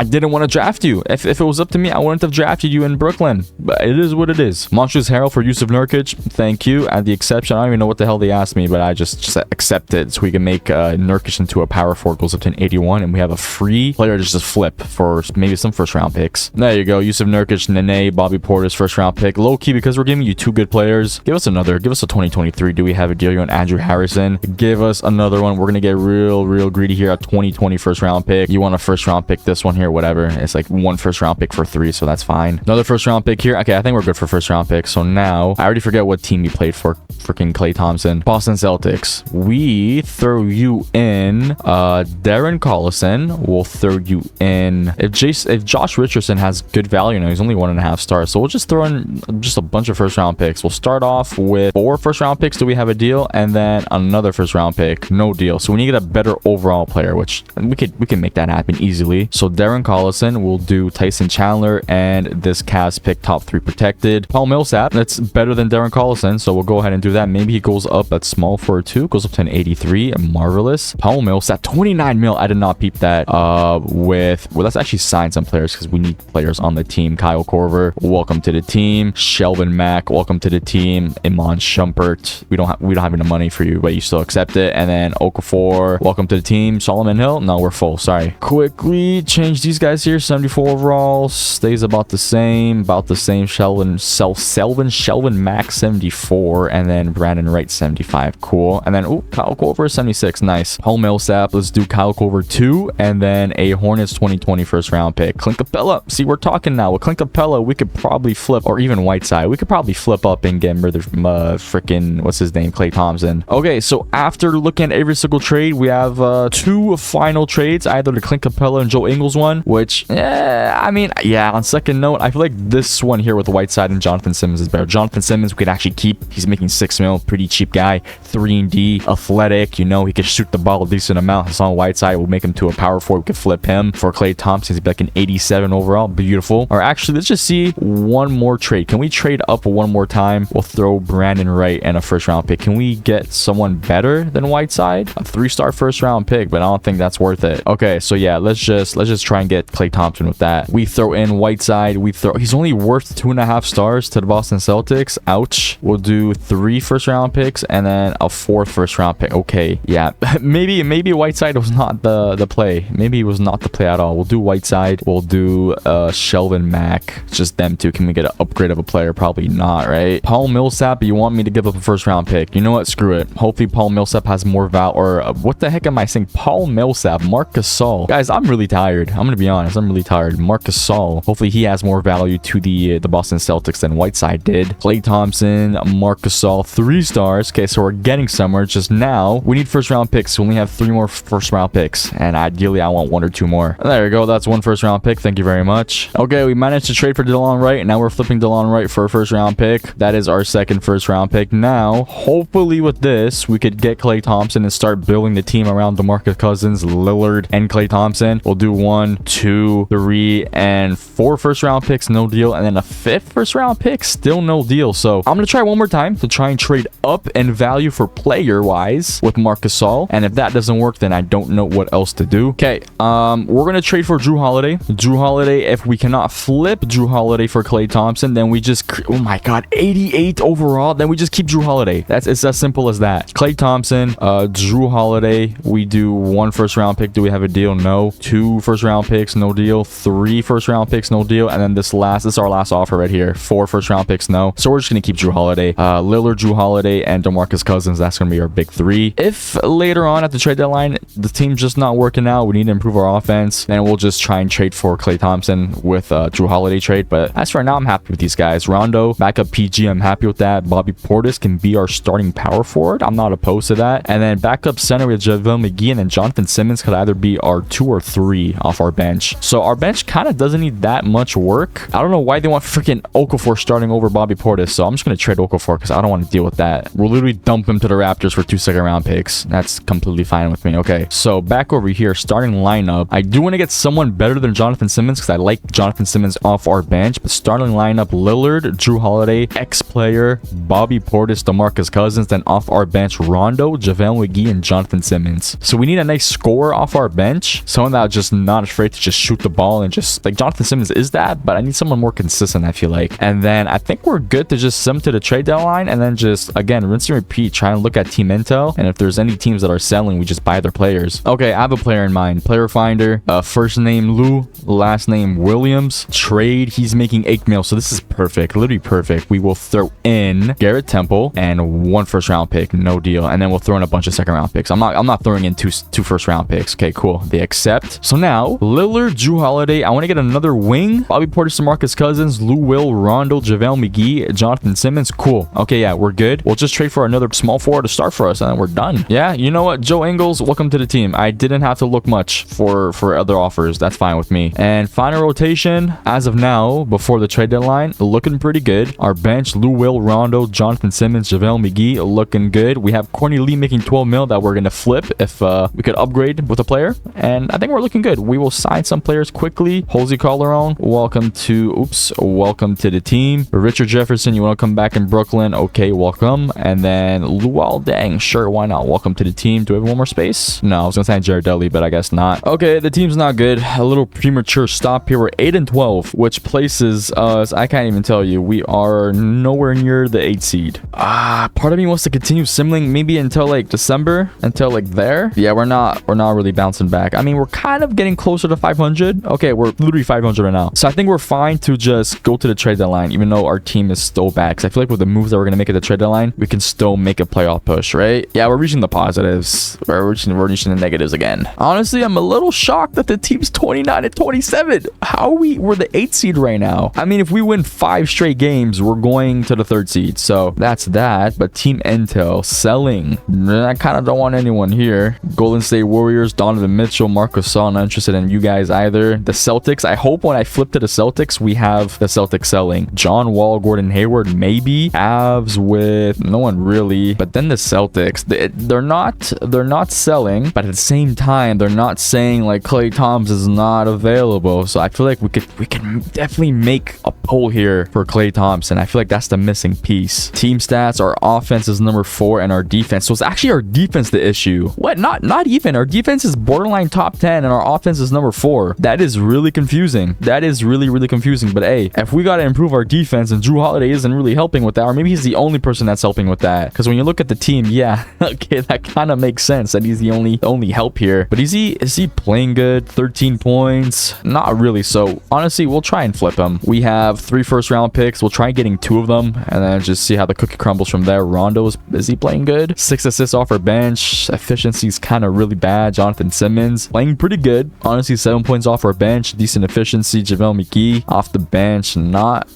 didn't want to draft you. If it was up to me, I wouldn't have drafted you in Brooklyn. But it is what it is. Montrezl Harrell for Yusuf Nurkic. Thank you. At the exception, I don't even know what the hell they asked me, but I just accept it so we can make Nurkic into a power forward. Goes up to an 81, and we have a free player to just flip for maybe some first-round picks. There you go. Yusuf Nurkic, Nene, Bobby Portis first-round pick. Low-key, because we're giving you 2 good players. Give us a 2023. Do we have a deal on Andrew Harrison? Give us another one. We're going to get real greedy here. A 2020 first-round pick. You want a first-round pick? This one here, whatever. It's like 1 first-round pick for 3, so that's fine. Another first-round pick here. Okay, I think we're good for first-round pick. So now, I already forget what team you played for. Freaking Klay Thompson. Boston Celtics. We throw you in Darren Collison. We'll throw you in if Josh Richardson has good value now, he's only 1.5 stars, so we'll just throw in just a bunch of first-round picks. We'll start off with 4 first-round picks. Do we have a deal? And then another first-round pick. No deal. So we need to get a better overall player, which we can make that happen easily. So Darren Collison, we'll do Tyson Chandler, and this Cavs pick top 3 protected. Paul Millsap, that's better than Darren Collison, so we'll go ahead and do that. Maybe he goes up at small for a 2, goes up to an 83. Marvelous. Paul Millsap, 29 mil. I did not peep that. Well, let's actually sign some players because we need players on the team. Kyle Korver, welcome to the team. Shelvin Mack, welcome to the team. Iman Shumpert, we don't have enough money for you, but you still accept it. And then Okafor, welcome to the team. Solomon Hill, no, we're full. Sorry. Quickly change these guys here. 74 overall, stays about the same. Shelvin Mack, 74, and then Brandon Wright, 75. Cool. And then Kyle Korver, 76. Nice. Paul Millsap, let's do Kyle Korver 2, and then a Hornets 2020 first-round pick. Clint Capella. See, we're talking now. With Clint Capella, we could probably flip, or even Whiteside. We could probably flip up and get rid of freaking, what's his name, Klay Thompson. Okay, so after looking at every single trade, we have 2 final trades, either the Clint Capella and Joe Ingles one, which, on second note, I feel like this one here with Whiteside and Jonathan Simmons is better. Jonathan Simmons, we could actually keep. He's making 6 mil, pretty cheap guy, 3-and-D, athletic, he could shoot the ball a decent amount. Hassan Whiteside will make him to a power forward. We could flip him for Klay Thompson. He'd be like an 87 overall. Beautiful. Or actually, let's just see one more trade. Can we trade up one more time? We'll throw Brandon Wright and a first-round pick. Can we get someone better than Whiteside? A 3-star first-round pick, but I don't think that's worth it. Okay, so yeah, let's just try and get Klay Thompson with that. We throw in Whiteside. He's only worth 2.5 stars to the Boston Celtics. Ouch. We'll do 3 first-round picks and then a 4th first-round pick. Okay, yeah. maybe Whiteside was not the play. Maybe it was not the play at all. We'll do Whiteside. We'll do Shelvin Mack. Just them two. Can we get an upgrade of a player? Probably not, right? Paul Millsap, you want me to give up a first-round pick? You know what? Screw it. Hopefully Paul Millsap has more value. Or what the heck am I saying? Paul Millsap, Marc Gasol. Guys, I'm really tired. I'm gonna be honest. I'm really tired. Marc Gasol. Hopefully he has more value to the Boston Celtics than Whiteside did. Klay Thompson, Marc Gasol, 3 stars. Okay, so we're getting somewhere. Just now, we need first-round picks. We only have 3 more first-round picks, and ideally, I want 1 or 2 more. There you go. That's 1 first-round pick. Thank you very much. Okay, we managed to trade for DeLon Wright, and now we're flipping DeLon Wright for a first-round pick. That is our 2nd first-round pick. Now, hopefully with this, we could get Klay Thompson and start building the team around DeMarcus Cousins, Lillard, and Klay Thompson. We'll do 1, 2, 3, and 4 first-round picks, no deal, and then a 5th first-round pick, still no deal. So I'm gonna try one more time to try and trade up in value for player-wise with Marc Gasol, and if that doesn't work, then Thompson. I don't know what else to do. Okay, we're gonna trade for Drew Holiday. Drew Holiday, if we cannot flip Drew Holiday for Klay Thompson, then we just, oh my god, 88 overall, then we just keep Drew Holiday. It's as simple as that. Klay Thompson, Drew Holiday, we do 1 first-round pick. Do we have a deal? No. 2 first-round picks, no deal. 3 first-round picks, no deal. And then this is our last offer right here. 4 first-round picks, no. So we're just gonna keep Drew Holiday. Lillard, Drew Holiday, and DeMarcus Cousins. That's gonna be our big 3. If later on at the trade deadline the team's just not working out, we need to improve our offense, then we'll just try and trade for Klay Thompson with Drew Holiday trade. But as for now, I'm happy with these guys. Rondo, backup PG, I'm happy with that. Bobby Portis can be our starting power forward. I'm not opposed to that. And then backup center with JaVale McGee, and then Jonathan Simmons could either be our 2 or 3 off our bench. So our bench kind of doesn't need that much work. I don't know why they want freaking Okafor starting over Bobby Portis, so I'm just gonna trade Okafor because I don't want to deal with that. We'll literally dump him to the Raptors for 2 second-round picks. That's completely fine with me. Okay, so back over here, starting lineup. I do want to get someone better than Jonathan Simmons because I like Jonathan Simmons off our bench, but starting lineup, Lillard, Drew Holiday, ex-player, Bobby Portis, DeMarcus Cousins, then off our bench, Rondo, JaVale McGee, and Jonathan Simmons. So we need a nice scorer off our bench, someone that's just not afraid to just shoot the ball and just, like, Jonathan Simmons is that, but I need someone more consistent, I feel like. And then I think we're good to just send to the trade deadline and then just, again, rinse and repeat, try and look at team intel, and if there's any teams that are selling, we just buy their players. Okay, I have a player in mind. Player finder, first name Lou, last name Williams. Trade, he's making 8 mil, so this is perfect, literally perfect. We will throw in Garrett Temple and 1 first-round pick, no deal, and then we'll throw in a bunch of second-round picks. I'm not throwing in two first-round picks. Okay, cool. They accept. So now Lillard, Drew Holiday. I want to get another wing. Bobby Portis, DeMarcus Cousins, Lou Will, Rondo, JaVale McGee, Jonathan Simmons. Cool. Okay, yeah, we're good. We'll just trade for another small forward to start for us, and then we're done. Yeah, you know what, Joe Ingles, welcome to the team. I didn't have to look much for other offers. That's fine with me. And final rotation, as of now, before the trade deadline, looking pretty good. Our bench, Lou Will, Rondo, Jonathan Simmons, JaVale McGee, looking good. We have Courtney Lee making 12 mil that we're gonna flip if we could upgrade with a player, and I think we're looking good. We will sign some players quickly. Jose Calderon, welcome to the team. Richard Jefferson, you want to come back in Brooklyn? Okay, welcome. And then Luol Deng, sure, why not? Welcome to the team. Do we have one more space? No, I was gonna sign Jared Dudley, but I guess not. Okay, the team's not good. A little premature stop here. We're 8-12, which places us, I can't even tell you, we are nowhere near the 8 seed. Part of me wants to continue simming maybe until like December, until like there. Yeah, we're not really bouncing back. I mean, we're kind of getting closer to 500. Okay, we're literally 500 right now, so I think we're fine to just go to the trade deadline, even though our team is still bad, because I feel like with the moves that we're gonna make at the trade deadline, we can still make a playoff push, right? Yeah, we're reaching the positives. We're reaching the negatives again. Honestly, I'm a little shocked that the team's 29-27. How we're the 8th seed right now. I mean, if we win 5 straight games, we're going to the 3rd seed. So that's that. But team intel selling, I kind of don't want anyone here. Golden State Warriors, Donovan Mitchell, Marcus Gasol, not interested in you guys either. The Celtics, I hope when I flip to the Celtics, we have the Celtics selling. John Wall, Gordon Hayward, maybe. Avs with no one really. But then the Celtics, they're not selling, but at the same time, they're not saying like Klay Thompson is not available. So I feel like we can definitely make a pull here for Klay Thompson. I feel like that's the missing piece. Team stats, our offense is number 4 and our defense. So it's actually our defense the issue. What? Not even. Our defense is borderline top 10 and our offense is number 4. That is really confusing. That is really, really confusing. But hey, if we got to improve our defense and Drew Holiday isn't really helping with that, or maybe he's the only person that's helping with that. Because when you look at the team, yeah, okay, that kind of makes sense that he's the only help here. But is he playing good? 13 points? Not really. So honestly, we'll try and flip him. We have 3 first-round picks. We'll try getting 2 of them and then just see how the cookie crumbles from there. Rondo, is he playing good? 6 assists off our bench. Efficiency's kind of really bad. Jonathan Simmons playing pretty good. Honestly, 7 points off our bench. Decent efficiency. JaVale McGee off the bench. Not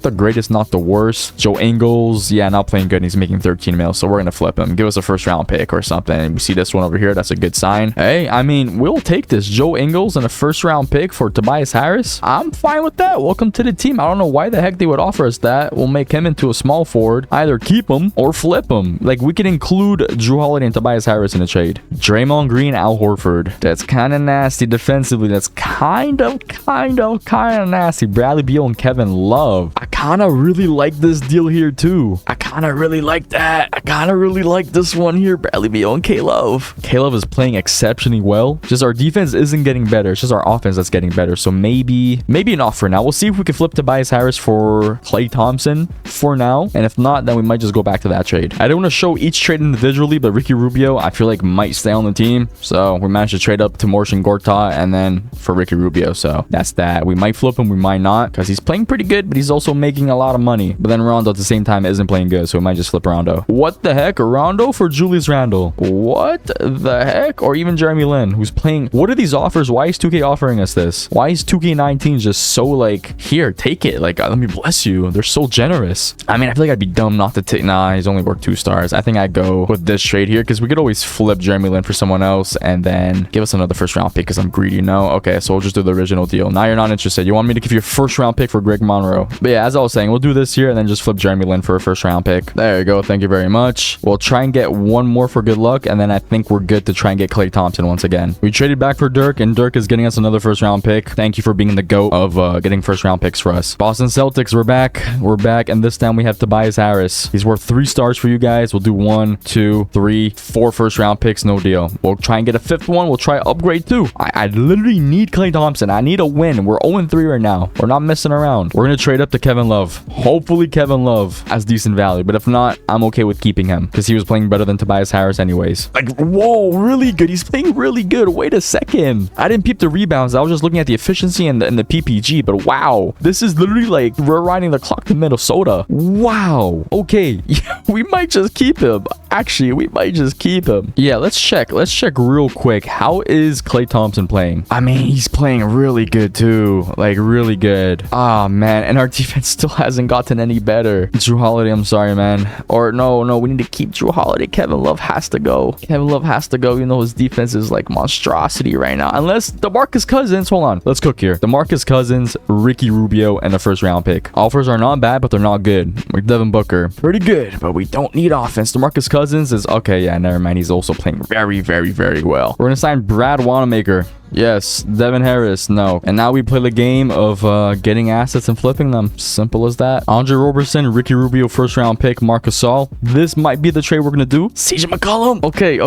the greatest, not the worst. Joe Ingles, yeah, not playing good. He's making 13 mil, so we're gonna flip him. Give us a first-round pick or something. And we see this one over here. That's a good sign. Hey, I mean, we'll take this. Joe Ingles and a first-round pick for Tobias Harris. I'm fine with that. Welcome to the team. I don't know why the heck they would offer us that. We'll make him into a small forward. Either keep him or flip him. Like, we can include Drew Holiday and Tobias Harris in a trade. Draymond Green, Al Horford. That's kind of nasty defensively. That's kind of nasty. Bradley Beal and Kevin Love. I kind of really like this deal here too. I kind kind of really like that. I kind of really like this one here. Bradley Beal and K-Love. K-Love is playing exceptionally well. Just our defense isn't getting better. It's just our offense that's getting better. So maybe an offer now. We'll see if we can flip Tobias Harris for Klay Thompson for now. And if not, then we might just go back to that trade. I don't want to show each trade individually, but Ricky Rubio, I feel like might stay on the team. So we managed to trade up to Marcin Gortat and then for Ricky Rubio. So that's that. We might flip him. We might not because he's playing pretty good, but he's also making a lot of money. But then Rondo at the same time isn't playing good. So we might just flip Rondo. What the heck? Rondo for Julius Randle. What the heck? Or even Jeremy Lin, who's playing. What are these offers? Why is 2K offering us this? Why is 2K19 just so like, here, take it. Like, let me bless you. They're so generous. I mean, I feel like I'd be dumb not to take. Nah, he's only worth 2 stars. I think I'd go with this trade here because we could always flip Jeremy Lin for someone else and then give us another first round pick because I'm greedy, no? Okay, so we'll just do the original deal. Now you're not interested. You want me to give you a first round pick for Greg Monroe. But yeah, as I was saying, we'll do this here and then just flip Jeremy Lin for a first round pick. There you go. Thank you very much. We'll try and get one more for good luck and then I think we're good to try and get Klay Thompson once again. We traded back for Dirk and Dirk is getting us another first round pick. Thank you for being the GOAT of getting first round picks for us. Boston Celtics, we're back and this time we have Tobias Harris. He's worth 3 stars for you guys. We'll do 1, 2, 3, 4 first round picks, no deal. We'll try and get a 5th one. We'll try upgrade too. I literally need Klay Thompson. I need a win. We're 0-3 right now. We're not messing around. We're gonna trade up to Kevin Love. Hopefully Kevin Love has decent value, but if not, I'm okay with keeping him because he was playing better than Tobias Harris anyways. Like, whoa, really good. He's playing really good. Wait a second. I didn't peep the rebounds. I was just looking at the efficiency and the PPG, but wow, this is literally like we're riding the clock to Minnesota. Wow. Okay. We might just keep him. Actually, we might just keep him. Yeah, let's check real quick. How is Klay Thompson playing? I mean, he's playing really good too. Like, really good. Ah, man. And our defense still hasn't gotten any better. Drew Holiday, I'm sorry, man. Or no, we need to keep Drew Holiday. Kevin Love has to go. Kevin Love has to go. You know, his defense is like monstrosity right now. Unless DeMarcus Cousins. Hold on. Let's cook here. DeMarcus Cousins, Ricky Rubio, and a first round pick. Offers are not bad, but they're not good. Like Devin Booker. Pretty good, but we don't need offense. DeMarcus Cousins is okay. Yeah, never mind. He's also playing very, very, very well. We're gonna sign Brad Wanamaker. Yes. Devin Harris, no. And now we play the game of getting assets and flipping them. Simple as that. Andre Roberson, Ricky Rubio, first round pick, Marc Gasol. This might be the trade we're gonna do. CJ McCollum. Okay.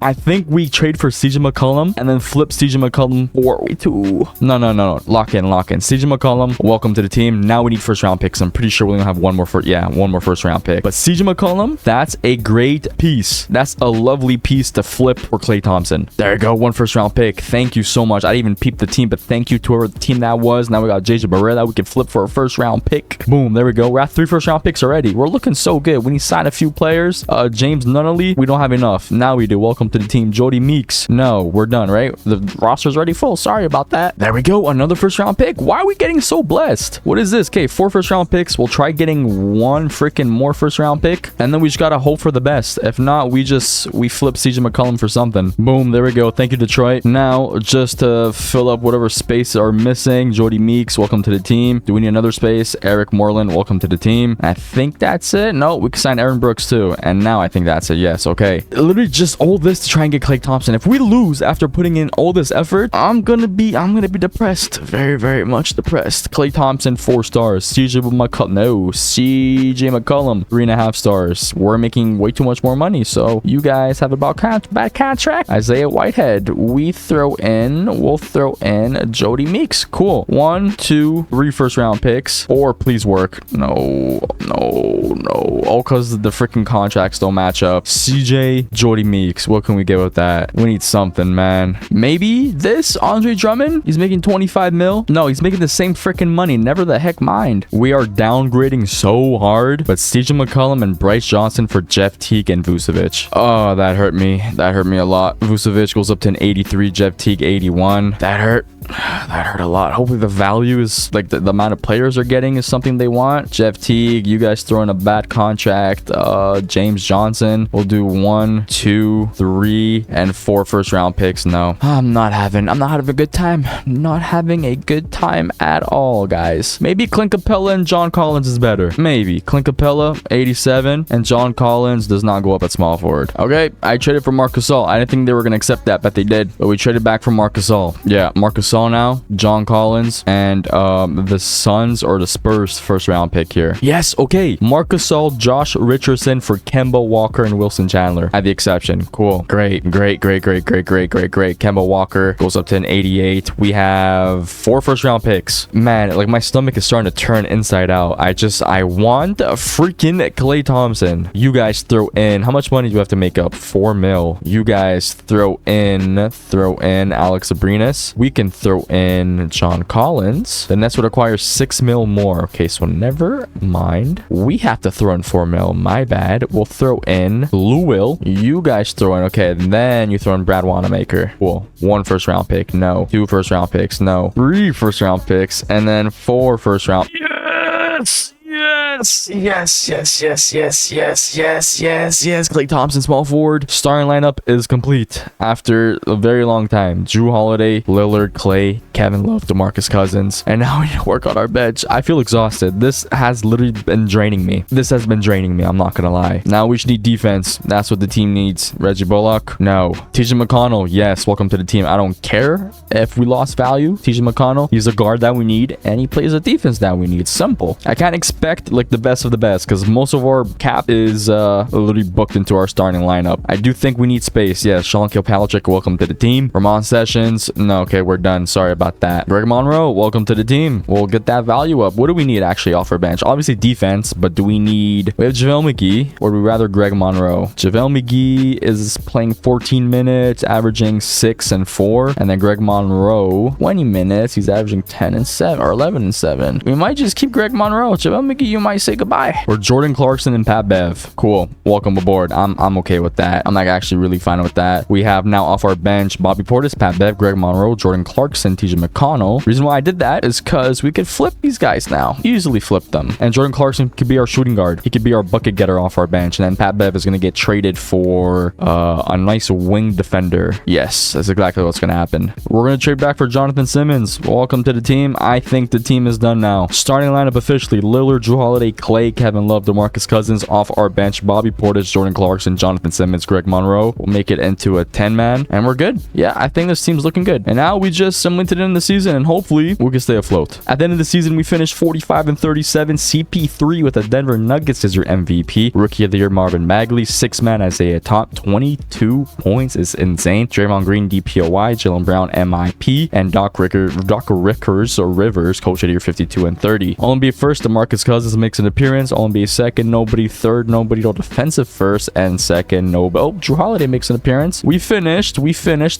I think we trade for CJ McCollum and then flip CJ McCollum for No. Lock in. CJ McCollum, welcome to the team. Now we need first round picks. I'm pretty sure we're gonna have one more first round pick. But CJ McCollum, that's a great piece. That's a lovely piece to flip for Klay Thompson. There you go. 1 first round pick. Thank you so much. I didn't even peep the team, but thank you to whoever the team that was. Now we got JJ Barea that we can flip for a first round pick. Boom, there we go. We're at 3 first round picks already. We're looking so good. We need to sign a few players. James Nunnally, we don't have enough. Now we do. Welcome to the team. Jody Meeks. No, we're done, right? The roster's already full. Sorry about that. There we go. Another first round pick. Why are we getting so blessed? What is this? Okay, 4 first round picks. We'll try getting 1 freaking more first round pick, and then we just gotta hope for the best. If not, we flip CJ McCollum for something. Boom, there we go. Thank you, Detroit. Now, just to fill up whatever spaces are missing, Jody Meeks, welcome to the team. Do we need another space? Eric Moreland, welcome to the team. I think that's it. No, we can sign Aaron Brooks too. And now I think that's it. Yes, okay. Literally just all this to try and get Klay Thompson. If we lose after putting in all this effort, I'm gonna be depressed. Very, very much depressed. Klay Thompson, 4 stars. CJ McCollum, 3.5 stars. We're making way too much more money, so you guys have a bad contract. Isaiah Whitehead, we'll throw in Jody Meeks. Cool. 1, 2, 3 first round picks. Or please work. No. All because the freaking contracts don't match up. CJ, Jody Meeks. What can we get with that? We need something, man. Maybe this Andre Drummond? He's making 25 mil. No, he's making the same freaking money. Never the heck mind. We are downgrading so hard. But CJ McCollum and Bryce Johnson for Jeff Teague and Vucevic. Oh, that hurt me. That hurt me a lot. Vucevic goes up to an 83. Jeff Teague 81. That hurt. That hurt a lot. Hopefully the value is like the amount of players are getting is something they want. Jeff Teague, you guys throw in a bad contract. James Johnson, we'll do 1, 2, 3, and 4 first round picks. No, I'm not having a good time. Not having a good time at all, guys. Maybe Clint Capella and John Collins is better. Maybe Clint Capella 87 and John Collins does not go up at small forward. Okay, I traded for Marc Gasol. I didn't think they were gonna accept that, but they did. But we traded back for Marc Gasol. Yeah, Marc Gasol now, John Collins, and the Suns or the Spurs first round pick here. Yes, okay. Marc Gasol, Josh Richardson for Kemba Walker and Wilson Chandler at the exception. Cool. Great. Kemba Walker goes up to an 88. We have 4 first round picks. Man, like my stomach is starting to turn inside out. I want a freaking Klay Thompson. You guys throw in, how much money do you have to make up? 4 mil. You guys throw in Alex Abrinas. We can throw in John Collins. The Nets would acquire 6 mil more. Okay, so never mind. We have to throw in 4 mil. My bad. We'll throw in Lou Will. You guys throw in, okay, then you throw in Brad Wanamaker. Cool. 1 first round pick. No. 2 first round picks. No. 3 first round picks. And then 4 first round. Yes. Klay Thompson, small forward. Starting lineup is complete after a very long time. Jrue Holiday, Lillard, Klay, Kevin Love, DeMarcus Cousins. And now we need to work on our bench. I feel exhausted. This has literally been draining me. I'm not gonna lie. Now we should need defense. That's what the team needs. Reggie Bullock? No. TJ McConnell? Yes. Welcome to the team. I don't care if we lost value. TJ McConnell, he's a guard that we need, and he plays a defense that we need. Simple. I can't expect like the best of the best because most of our cap is literally booked into our starting lineup. I do think we need space. Yes, Sean Kilpatrick, welcome to the team. Ramon Sessions, no, okay, we're done. Sorry about that. Greg Monroe, welcome to the team. We'll get that value up. What do we need actually off our bench? Obviously defense, but do we have JaVale McGee, or would we rather Greg Monroe? JaVale McGee is playing 14 minutes, averaging 6 and 4, and then Greg Monroe 20 minutes, he's averaging 10 and 7 or 11 and 7. We might just keep Greg Monroe. JaVale McGee, you might say goodbye. Or Jordan Clarkson and Pat Bev. Cool. Welcome aboard. I'm okay with that. I'm like actually really fine with that. We have now off our bench Bobby Portis, Pat Bev, Greg Monroe, Jordan Clarkson, TJ McConnell. Reason why I did that is because we could flip these guys now. Easily flip them. And Jordan Clarkson could be our shooting guard. He could be our bucket getter off our bench. And then Pat Bev is going to get traded for a nice wing defender. Yes, that's exactly what's going to happen. We're going to trade back for Jonathan Simmons. Welcome to the team. I think the team is done now. Starting lineup officially: Lillard, Jrue Holiday, Klay, Kevin Love, DeMarcus Cousins. Off our bench: Bobby Portis, Jordan Clarkson, Jonathan Simmons, Greg Monroe. We'll make it into a 10-man, and we're good. Yeah, I think this team's looking good. And now we just cemented in the season, and hopefully we can stay afloat. At the end of the season, we finished 45-37. CP3 with the Denver Nuggets is your MVP. Rookie of the Year Marvin Bagley. 6-man Isaiah Top, 22 points is insane. Draymond Green DPOY, Jaylen Brown MIP, and Doc Rivers, Coach of the Year 52 and 30. All-NBA first, DeMarcus Cousins makes an appearance. All-NBA second, nobody. Third, nobody. No defensive first, and second, nobody. Oh, Jrue Holiday makes an appearance. We finished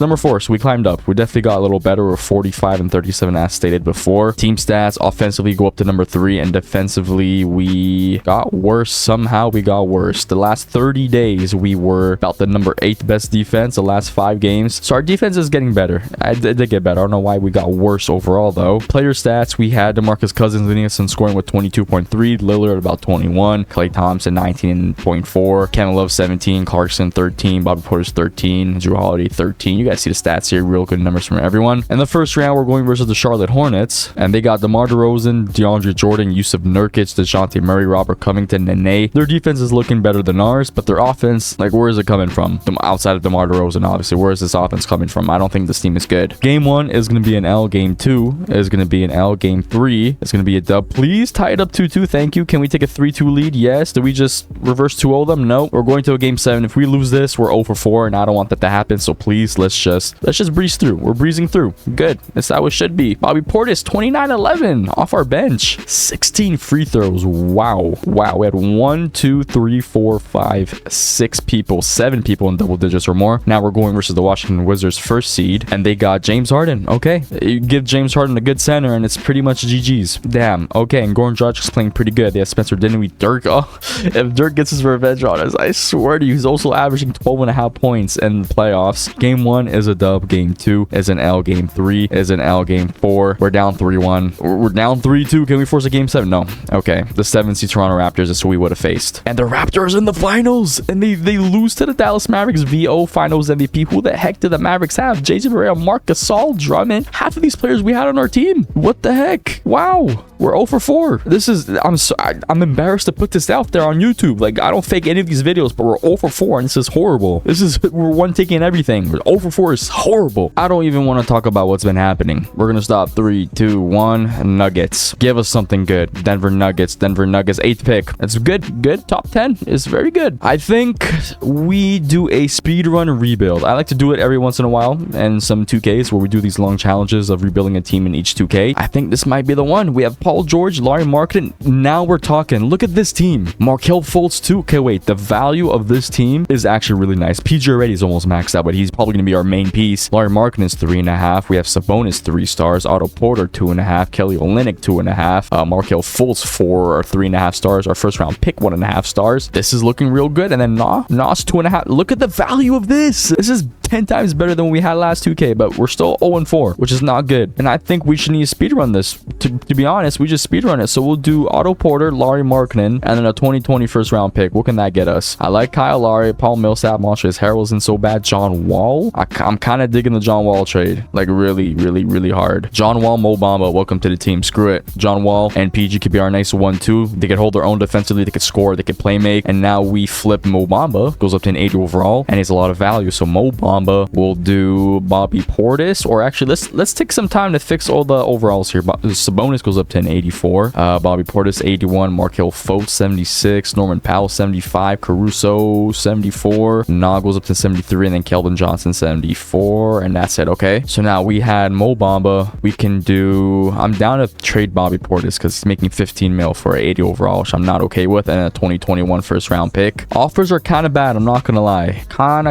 number 4, so we climbed up. We definitely got a little better. We're 45-37 as stated before. Team stats: offensively go up to number 3, and defensively we got worse. Somehow we got worse. The last 30 days we were about the number 8 best defense. The last 5 games, so our defense is getting better. It did get better. I don't know why we got worse overall though. Player stats: we had DeMarcus Cousins leading us in scoring with 22.3, Lillard about 21, Klay Thompson 19.4, Kevin Love 17, Clarkson 13, Bobby Portis 13, Jrue Holiday 13. You guys see the stats here, real good numbers from everyone. In the first round, we're going versus the Charlotte Hornets, and they got DeMar DeRozan, DeAndre Jordan, Yusuf Nurkic, DeJounte Murray, Robert Covington, Nene. Their defense is looking better than ours, but their offense, like, where is it coming from? Outside of DeMar DeRozan, obviously, where is this offense coming from? I don't think this team is good. Game 1 is going to be an L. Game 2 is going to be an L. Game 3 is going to be a dub. Please tie it up 2-2. Thank you. Can we take a 3-2 lead? Yes. Do we just reverse 2-0 them? No. We're going to a game 7. If we lose this, we're 0-4, and I don't want that to happen. So please, let's just breeze through. We're breezing through. Good. That's how it should be. Bobby Portis 29-11 off our bench. 16 free throws. Wow. We had 1, 2, 3, 4, 5, 6 people, 7 people in double digits or more. Now we're going versus the Washington Wizards first seed, and they got James Harden. Okay, you give James Harden a good center, and it's pretty much GG's. Damn. Okay, and Goran Dragic is playing pretty good. They have Spencer Dinwiddie, Dirk. Oh, if Dirk gets his revenge on us, I swear to you, he's also averaging 12.5 points in the playoffs. Game 1 is a dub. Game 2 is an L. Game 3 is an L. Game 4, we're down 3-1. We're down 3-2. Can we force a game 7? No. Okay, the 7 seed Toronto Raptors is who we would have faced, and the Raptors in the finals, and they lose to the Dallas Mavericks. VO Finals MVP. Who the heck did the Mavericks have? JJ Barea, Marc Gasol, Drummond. Half of these players we had on our team. What the heck? Wow. We're 0 for 4. This is, I'm embarrassed to put this out there on YouTube. Like, I don't fake any of these videos, but we're 0 for 4, and this is horrible. We're one taking everything. 0 for 4 is horrible. I don't even want to talk about what's been happening. We're gonna stop. 3, 2, 1. Nuggets. Give us something good. Denver Nuggets. 8th pick. That's good. Top 10 is very good. I think we do a speedrun rebuild. I like to do it every once in a while, and some 2Ks where we do these long challenges of rebuilding a team in each 2K. I think this might be the one. We have Paul George, Lauri Markkanen. Now we're talking. Look at this team. Markelle Fultz too. Okay, wait. The value of this team is actually really nice. PG already is almost maxed out, but he's probably going to be our main piece. Lauri Markkanen is 3.5. We have Sabonis 3 stars. Otto Porter 2.5. Kelly Olynyk 2.5. Markelle Fultz 4 or 3.5 stars. Our first round pick 1.5 stars. This is looking real good. And then Nas 2.5. Look at the value of this. This is 10 times better than what we had last 2K, but we're still 0-4, which is not good. And I think we should need to speedrun this. To be honest, we just speedrun it. So we'll do Otto Porter, Lauri Markkanen, and then a 2020 first round pick. What can that get us? I like Kyle Lowry, Paul Millsap, Montrezl Harrell isn't so bad. John Wall. I'm kind of digging the John Wall trade. Like really hard. John Wall, Mo Bamba, welcome to the team. Screw it. John Wall and PG could be our nice 1-2. They could hold their own defensively. They could score. They could play make. And now we flip Mo Bamba. Goes up to an 80 overall. And he's a lot of value. So Mo Bamba, we'll do Bobby Portis. Or actually, let's take some time to fix all the overalls here. Sabonis goes up to an 84. Bobby Portis 81. Markelle Fultz 76. Norman Powell 75. Caruso 74. Nah goes up to 73. And then Keldon Johnson 74. And that's it. Okay. So now we had Mo Bamba. We can do, I'm down to trade Bobby Portis because he's making 15 mil for an 80 overall, which I'm not okay with. And a 2021 first round pick. Offers are kind of bad. I'm not going to lie. Kind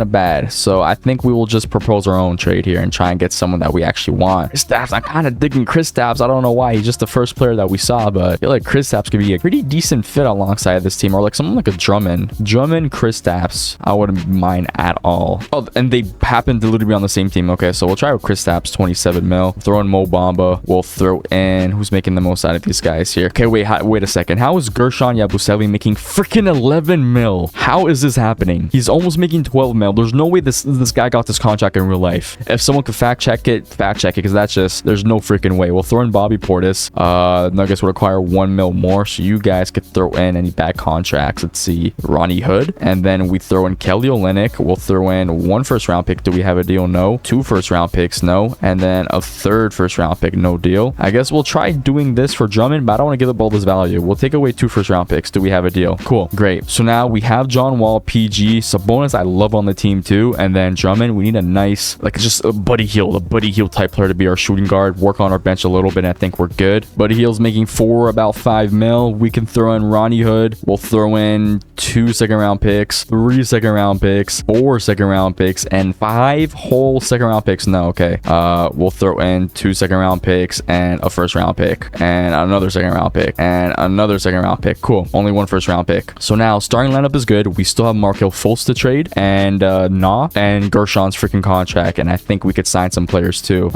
of bad. So I think we will just propose our own trade here and try and get someone that we actually want. Kristaps, I'm kind of digging Kristaps. I don't know why. He's just the first player that we saw, but I feel like Kristaps could be a pretty decent fit alongside this team, or like someone like a Drummond. Kristaps, I wouldn't mind at all. Oh, and they happen to literally be on the same team. Okay, so we'll try with Kristaps, 27 mil. Throw in Mo Bamba. We'll throw in, who's making the most out of these guys here? Okay, wait a second. How is Gershon Yabusele making freaking 11 mil? How is this happening? He's almost making 12 mil. There's no way this guy got this contract in real life. If someone could fact check it, because that's just, there's no freaking way. We'll throw in Bobby Portis. Nuggets would require 1 mil more, so you guys could throw in any bad contracts. Let's see, Ronnie Hood, and then we throw in Kelly Olynyk. We'll throw in 1 first round pick. Do we have a deal? No. 2 first round picks? No. And then a 3rd first round pick? No deal. I guess we'll try doing this for Drummond, but I don't want to give up all this value. We'll take away 2 first round picks. Do we have a deal? Cool, great. So now we have John Wall, PG, Sabonis I love on the team too, and then Drummond, we need a nice, like just a Buddy Hield type player to be our shooting guard, work on our bench a little bit, and I think we're good. Buddy Hield's making about 5 mil. We can throw in Ronnie Hood. We'll throw in 2 second round picks, 3 second round picks, 4 second round picks, and 5 whole second round picks. No, okay. We'll throw in 2 second round picks and a first round pick and another second round pick and another second round pick. Cool. Only 1 first round pick. So now starting lineup is good. We still have Markelle Fultz to trade and and Gershon's freaking contract, and I think we could sign some players too.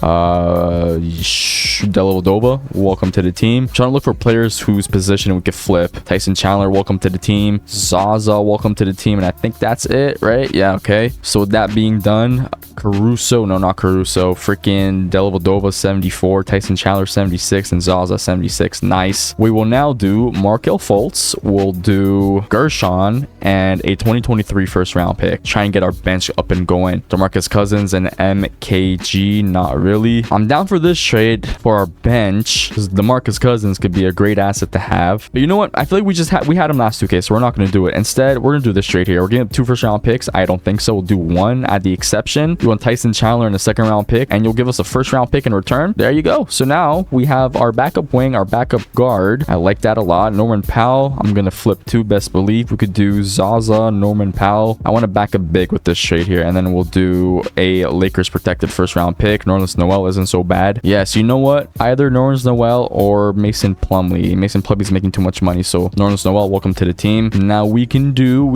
Dellavedova, welcome to the team. Trying to look for players whose position we could flip. Tyson Chandler, welcome to the team. Zaza, welcome to the team, and I think that's it, right? Yeah, okay. So with that being done, Caruso, no, not Caruso, freaking Dellavedova 74, Tyson Chandler 76, and Zaza 76. Nice. We will now do Markelle Fultz. We'll do Gershon and a 2023 first round pick. Try and get our bench up and going. DeMarcus Cousins and MKG, not really. I'm down for this trade for our bench because DeMarcus Cousins could be a great asset to have. But you know what? I feel like we had him last 2K, so we're not going to do it. Instead, we're going to do this trade here. We're getting 2 first round picks. I don't think so. We'll do 1 at the exception. You want Tyson Chandler in a second round pick, and you'll give us a first round pick in return. There you go. So now we have our backup wing, our backup guard. I like that a lot. Norman Powell, I'm going to flip 2, best believe. We could do Zaza, Norman Powell. I want to back up big with this trade here, and then we'll do a Lakers protected first round pick. Nerlens Noel isn't so bad. Yes, you know what? Either Nerlens Noel or Mason Plumlee. Mason Plumlee's making too much money, so Nerlens Noel, welcome to the team. Now we can do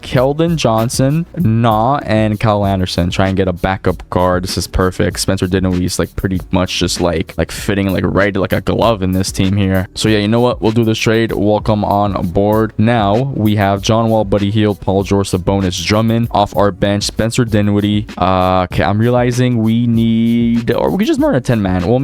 Keldon Johnson, and Kyle Anderson. Try and get a backup guard. This is perfect. Spencer Dinwiddie's like pretty much just like fitting like right like a glove in this team here. So yeah, you know what? We'll do this trade. Welcome on board. Now we have John Wall, Buddy Hield, Paul George, Sabonis, George, Drummond off our bench, Spencer Dinwiddie. Okay, I'm realizing we need, or we could just run a 10-man. We'll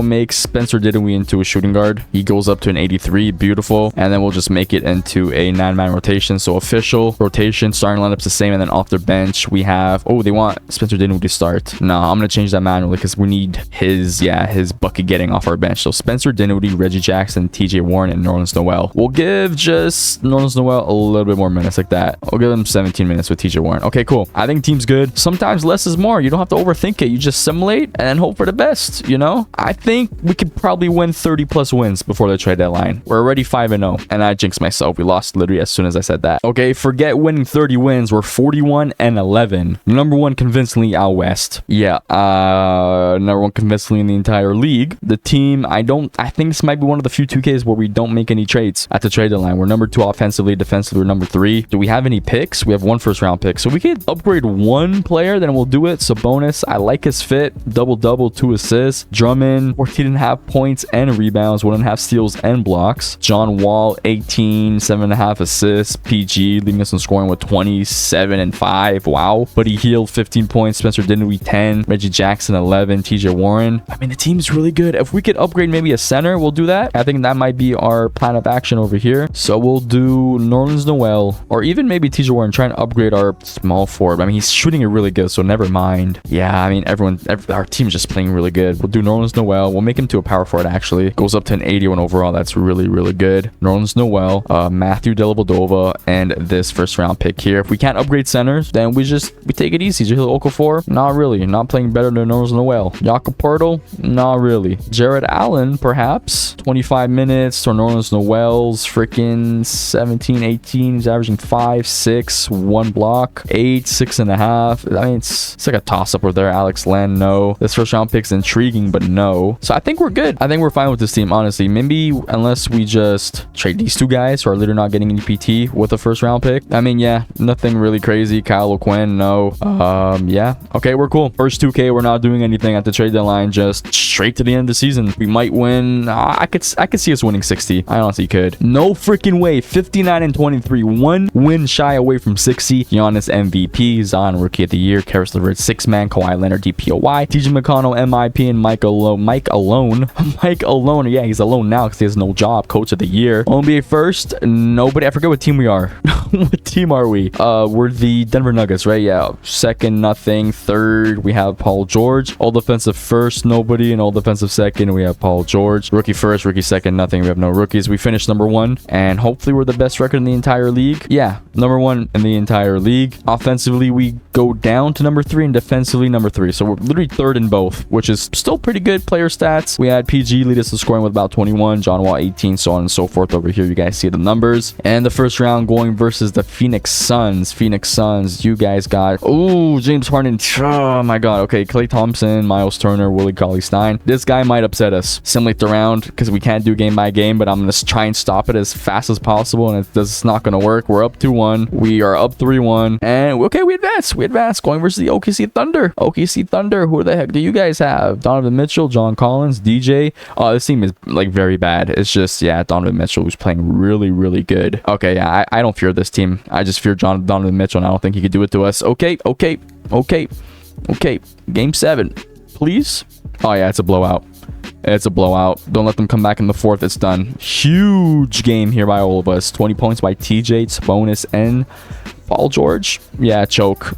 make Spencer Dinwiddie into a shooting guard. He goes up to an 83. Beautiful. And then we'll just make it into a 9-man rotation. So official rotation, starting lineup's the same, and then off their bench we have, oh, they want Spencer Dinwiddie to start. No, I'm gonna change that manually because we need his bucket getting off our bench. So Spencer Dinwiddie, Reggie Jackson, TJ Warren, and Nerlens Noel. We'll give just Nerlens Noel a little bit more minutes like that. I'll give him 17 minutes with TJ Warren. Okay, cool. I think team's good. Sometimes less is more. You don't have to overthink it. You just simulate and hope for the best, you know? I think we could probably win 30 plus wins before the trade deadline. We're already 5-0, and I jinxed myself. We lost literally as soon as I said that. Okay, forget winning 30 wins. We're 41-11. Number one convincingly out west. Yeah, number one convincingly in the entire league. The team, I think this might be one of the few 2Ks where we don't make any trades at the trade deadline. We're number 2 offensively, defensively we're number 3. Do we have any picks? We have 1 first round pick. So we could upgrade 1 player, then we'll do it. Sabonis, I like his fit. Double-double, 2 assists. Drummond, 14.5 points and rebounds, 1.5 steals and blocks. John Wall, 18, 7.5 assists. PG, leading us in scoring with 27 and 5. Wow. Buddy Hield, 15 points. Spencer Dinwiddie, 10. Reggie Jackson, 11. TJ Warren. I mean, the team's really good. If we could upgrade maybe a center, we'll do that. I think that might be our plan of action over here. So we'll do Nerlens Noel, or even maybe TJ Warren, trying to upgrade our small forward. I mean, he's shooting it really good, so never mind. Yeah, I mean, our team's just playing really good. We'll do Nerlens Noel. We'll make him to a power forward, actually. Goes up to an 81 overall. That's really, really good. Nerlens Noel, Matthew Dellavedova, and this first round pick here. If we can't upgrade centers, then we take it easy. Jahlil Okafor, not really. Not playing better than Nerlens Noel. Jakob Poeltl, not really. Jared Allen, perhaps. 25 minutes. So Nerlens Noel's freaking 17, 18. He's averaging 5, 6, 1 block, 8, 6.5. I mean, it's like a toss-up over there. Alex Len, no. This first round pick's intriguing, but no. So I think we're good. I think we're fine with this team, honestly. Maybe unless we just trade these 2 guys who are literally not getting any PT with a first round pick. I mean, yeah, nothing really crazy. Kyle O'Quinn, no. Yeah. Okay, we're cool. First 2K, we're not doing anything at the trade deadline. Just straight to the end of the season. We might win. I could see us winning 60. I honestly could. No freaking way. 59-23. 1 win shy away from 60. Giannis MVP, Zion Rookie of the Year, Karis LeVert 6-man, Kawhi Leonard DPOY, TJ McConnell MIP, and Mike Alone. Yeah, he's alone now because he has no job. Coach of the Year. NBA first. Nobody. I forget what team we are. What team are we? We're the Denver Nuggets, right? Yeah. Second, nothing. Third, we have Paul George. All defensive first, nobody. And all defensive second, we have Paul George. Rookie first, rookie second, nothing. We have no rookies. We finished number 1, and hopefully we're the best record in the entire league. Yeah, number 1 in the entire league. Offensively, we go down to number 3, and defensively number 3. So we're literally 3rd in both, which is still pretty good player stats. We had PG lead us in scoring with about 21, John Wall 18, so on and so forth. Over here, you guys see the numbers. And the first round going versus the Phoenix Suns. You guys got, oh, James Harden. Oh my god. Okay, Klay Thompson, Miles Turner, Willie Cauley-Stein. This guy might upset us. Simulate the round because we can't do game by game, but I'm gonna try and stop it as fast as possible, and it's not gonna work. We're up 2-1. We are up 3-1, and okay, we advance. Going versus the OKC Thunder. Who the heck do you guys have? Donovan Mitchell, John Collins, DJ. Oh, this team is like very bad. It's just, yeah, Donovan Mitchell, who's playing really, really good. Okay, yeah, I don't fear this team. I just fear Donovan Mitchell, and I don't think he could do it to us. Okay. Game 7, please. Oh yeah, it's a blowout. Don't let them come back in the 4th. It's done. Huge game here by all of us. 20 points by TJ, Sabonis, and Paul George. Yeah, choke.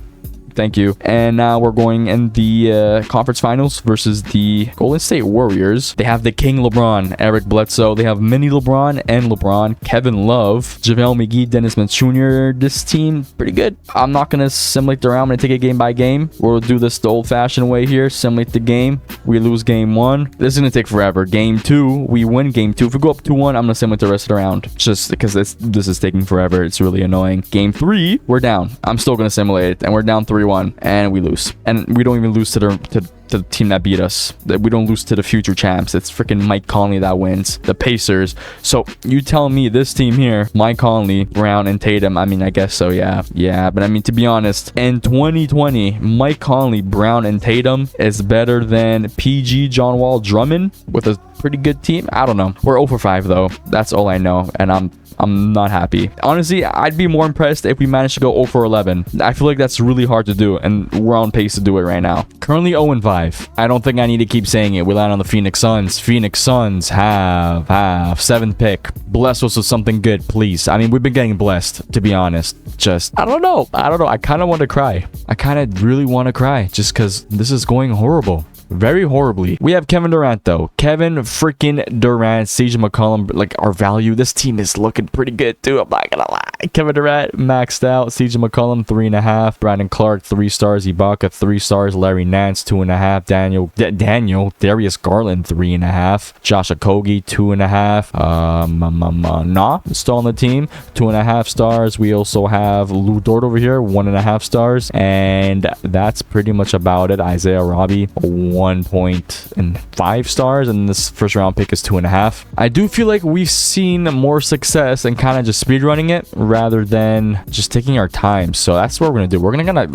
Thank you. And now we're going in the conference finals versus the Golden State Warriors. They have the King LeBron, Eric Bledsoe. They have mini LeBron and LeBron, Kevin Love, JaVale McGee, Dennis Smith Jr. This team, pretty good. I'm not going to simulate the round. I'm going to take it game by game. We'll do this the old-fashioned way here. Simulate the game. We lose game 1. This is going to take forever. Game 2, we win game 2. If we go up 2-1, I'm going to simulate the rest of the round. Just because this is taking forever. It's really annoying. Game 3, we're down. I'm still going to simulate it. And we're down 3-1. And we lose. And we don't even lose to the team that beat us. We don't lose to the future champs. It's freaking Mike Conley that wins. The Pacers. So you tell me this team here, Mike Conley, Brown, and Tatum. I mean, I guess so, yeah. Yeah, but I mean, to be honest, in 2020, Mike Conley, Brown, and Tatum is better than PG, John Wall, Drummond with a pretty good team. I don't know. We're 0 for 5 though. That's all I know. And I'm I'm not happy. Honestly, I'd be more impressed if we managed to go 0 for 11. I feel like that's really hard to do, and we're on pace to do it right now. Currently 0 and 5. I don't think I need to keep saying it. We land on the Phoenix Suns. Phoenix Suns have 7th pick. Bless us with something good, please. I mean, we've been getting blessed, to be honest. Just, I don't know. I kind of want to cry. I kind of really want to cry just because this is going horrible. Very horribly. We have Kevin Durant, though. Kevin freaking Durant, CJ McCollum, like our value. This team is looking pretty good, too. I'm not gonna lie. Kevin Durant maxed out. CJ McCollum 3.5. Brandon Clark 3 stars. Ibaka 3 stars. Larry Nance 2.5. Darius Garland 3.5. Josh Okogie 2.5. Nah, still on the team 2.5 stars. We also have Lou Dort over here 1.5 stars, and that's pretty much about it. Isaiah Robbie 1.5 stars, and this first round pick is 2.5. I do feel like we've seen more success and kind of just speedrunning it rather than just taking our time. So that's what we're gonna do. We're gonna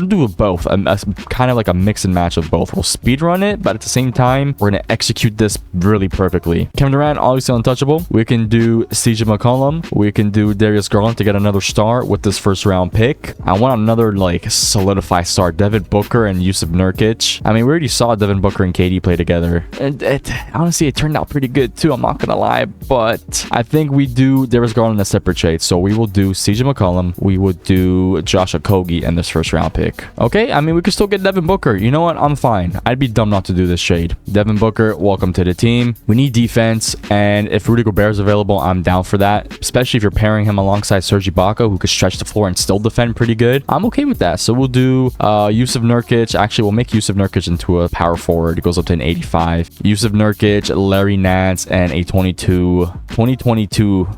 do both, kind of like a mix and match of both. We'll speedrun it, but at the same time, we're gonna execute this really perfectly. Kevin Durant, obviously untouchable. We can do CJ McCollum. We can do Darius Garland to get another star with this first round pick. I want another like solidified star. Devin Booker and Yusuf Nurkic. I mean, we already saw Devin Booker and KD play together, and honestly it turned out pretty good too. I'm not gonna lie, but I think we do Darius Garland in a separate trade. So we will do CJ McCollum. We would do Josh Okogie in this first round pick. Okay, I mean, we could still get Devin Booker. You know what? I'm fine. I'd be dumb not to do this trade. Devin Booker, welcome to the team. We need defense, and if Rudy Gobert is available, I'm down for that. Especially if you're pairing him alongside Serge Ibaka, who could stretch the floor and still defend pretty good. I'm okay with that. So we'll do Yusuf Nurkic. Actually, we'll make Yusuf Nurkic into a power forward. It goes up to an 85. Yusuf Nurkic, Larry Nance, and a 2022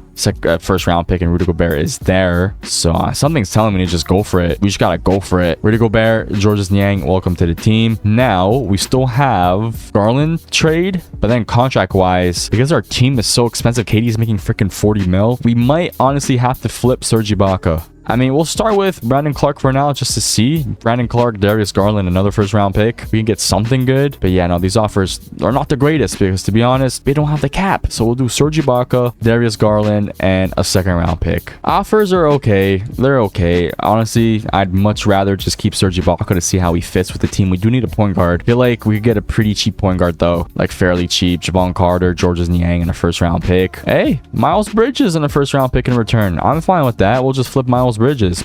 first round pick, and Rudy Gobert is there. So something's telling me to just go for it. We just gotta go for it. Rudy Gobert, Georges Niang, welcome to the team. Now we still have Garland trade, but then contract wise, because our team is so expensive, KD's making freaking 40 mil, we might honestly have to flip Serge Ibaka. I mean, we'll start with Brandon Clark for now just to see. Brandon Clark, Darius Garland, another first round pick. We can get something good. But yeah, no, these offers are not the greatest because, to be honest, they don't have the cap. So we'll do Serge Ibaka, Darius Garland, and a second round pick. Offers are okay. They're okay. Honestly, I'd much rather just keep Serge Ibaka to see how he fits with the team. We do need a point guard. I feel like we could get a pretty cheap point guard, though. Like, fairly cheap. Javon Carter, Georges Niang, and a first round pick. Hey, Miles Bridges and a first round pick in return. I'm fine with that. We'll just flip Miles Bridges,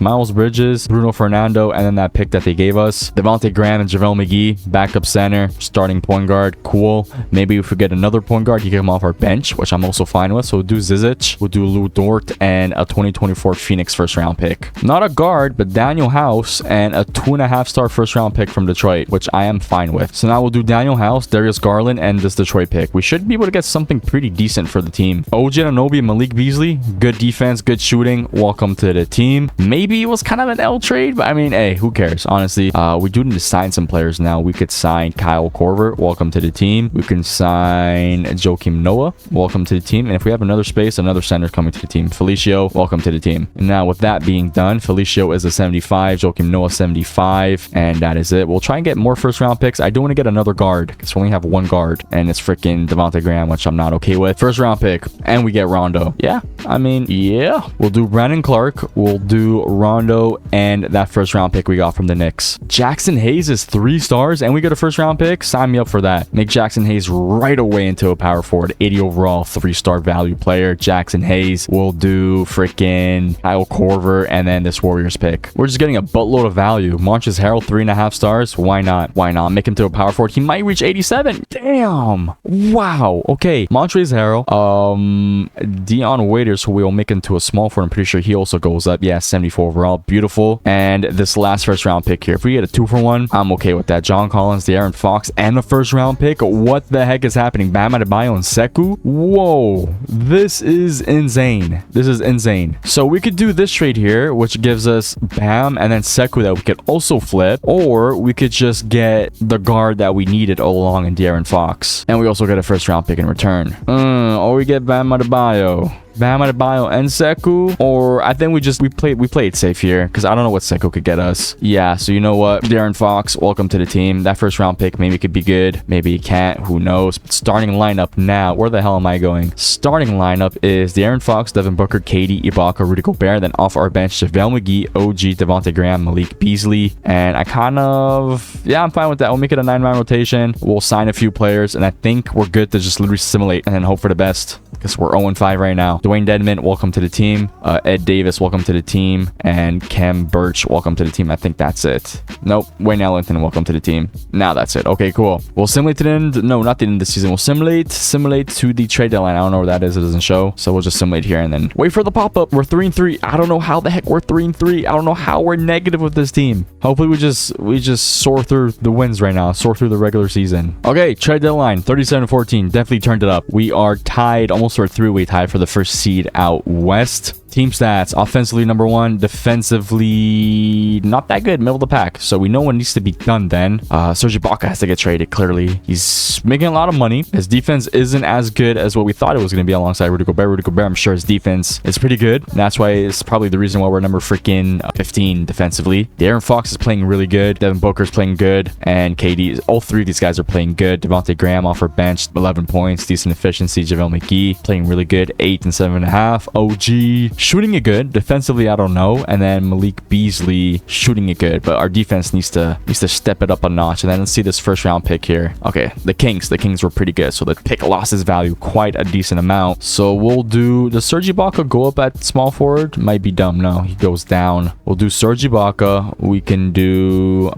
Bruno Fernando, and then that pick that they gave us. Devontae Graham and JaVale McGee, backup center, starting point guard. Cool. Maybe if we get another point guard, you get him off our bench, which I'm also fine with. So we'll do Zizic, we'll do Lou Dort, and a 2024 Phoenix first round pick. Not a guard, but Daniel House and a 2.5 star first round pick from Detroit, which I am fine with. So now we'll do Daniel House, Darius Garland, and this Detroit pick. We should be able to get something pretty decent for the team. OG Anunoby and Malik Beasley, good defense, good shooting. Welcome to the team. Maybe it was kind of an L trade, but I mean, hey, who cares? Honestly, we do need to sign some players now. We could sign Kyle Korver. Welcome to the team. We can sign Joakim Noah. Welcome to the team. And if we have another space, another center coming to the team. Felicio, welcome to the team. And now with that being done, Felicio is a 75, Joakim Noah 75, and that is it. We'll try and get more first round picks. I do want to get another guard because we only have one guard, and it's freaking Devontae Graham, which I'm not okay with. First round pick, and we get Rondo. Yeah, I mean, yeah. We'll do Brandon Clark. We'll do Rondo and that first round pick we got from the Knicks. Jackson Hayes is 3 stars and we get a first round pick. Sign me up for that. Make Jackson Hayes right away into a power forward. 80 overall, 3-star value player. Jackson Hayes. We'll do freaking Kyle Korver and then this Warriors pick. We're just getting a buttload of value. Montrezl Harrell, 3.5 stars. Why not? Why not? Make him to a power forward. He might reach 87. Damn. Wow. Okay. Montrezl Harrell. Dion Waiters, who we'll make into a small forward. I'm pretty sure he also goes up. Yeah, 74 overall. Beautiful. And this last first round pick here, if we get a 2-for-1, I'm okay with that. John Collins, De'Aaron Fox, and the first round pick. What the heck is happening? Bam Adebayo and Sekou? Whoa, this is insane. This is insane. So we could do this trade here, which gives us Bam and then Sekou that we could also flip, or we could just get the guard that we needed all along in De'Aaron Fox, and we also get a first round pick in return. Or we get Bam Adebayo. Bam Adebayo and Sekou, or I think we played safe here because I don't know what Sekou could get us. Yeah, so you know what? De'Aaron Fox, welcome to the team. That first round pick maybe could be good. Maybe it can't. Who knows? But starting lineup now. Where the hell am I going? Starting lineup is De'Aaron Fox, Devin Booker, KD, Ibaka, Rudy Gobert. Then off our bench, JaVale McGee, OG, Devontae Graham, Malik Beasley. And I I'm fine with that. We'll make it a 9-man rotation. We'll sign a few players, and I think we're good to just literally simulate and then hope for the best because we're 0-5 right now. Dwayne Dedmon, welcome to the team. Ed Davis, welcome to the team. And Kem Birch, welcome to the team. I think that's it. Nope. Wayne Ellington, welcome to the team. Now that's it. Okay, cool. We'll simulate to the end. No, not the end of the season. We'll simulate to the trade deadline. I don't know where that is. It doesn't show. So we'll just simulate here and then wait for the pop-up. We're 3-3. I don't know how the heck we're 3-3. I don't know how we're negative with this team. Hopefully we just soar through the wins right now. Soar through the regular season. Okay, trade deadline. 37-14. Definitely turned it up. We are tied, almost for a 3-way tie for the first seed out west. Team stats, offensively number 1, defensively not that good, middle of the pack. So we know what needs to be done then. Serge Ibaka has to get traded, clearly. He's making a lot of money. His defense isn't as good as what we thought it was going to be alongside Rudy Gobert. Rudy Gobert, I'm sure his defense is pretty good. And that's why it's probably the reason why we're number freaking 15 defensively. De'Aaron Fox is playing really good. Devin Booker's playing good. And KD, all three of these guys are playing good. Devontae Graham off our bench, 11 points, decent efficiency. JaVale McGee playing really good, 8 and 7.5. OG shooting it good. Defensively, I don't know. And then Malik Beasley shooting it good. But our defense needs to step it up a notch. And then let's see this first round pick here. Okay, the Kings were pretty good. So the pick lost its value quite a decent amount. So we'll do, does Serge Ibaka go up at small forward? Might be dumb. No, he goes down. We'll do Serge Ibaka. We can do,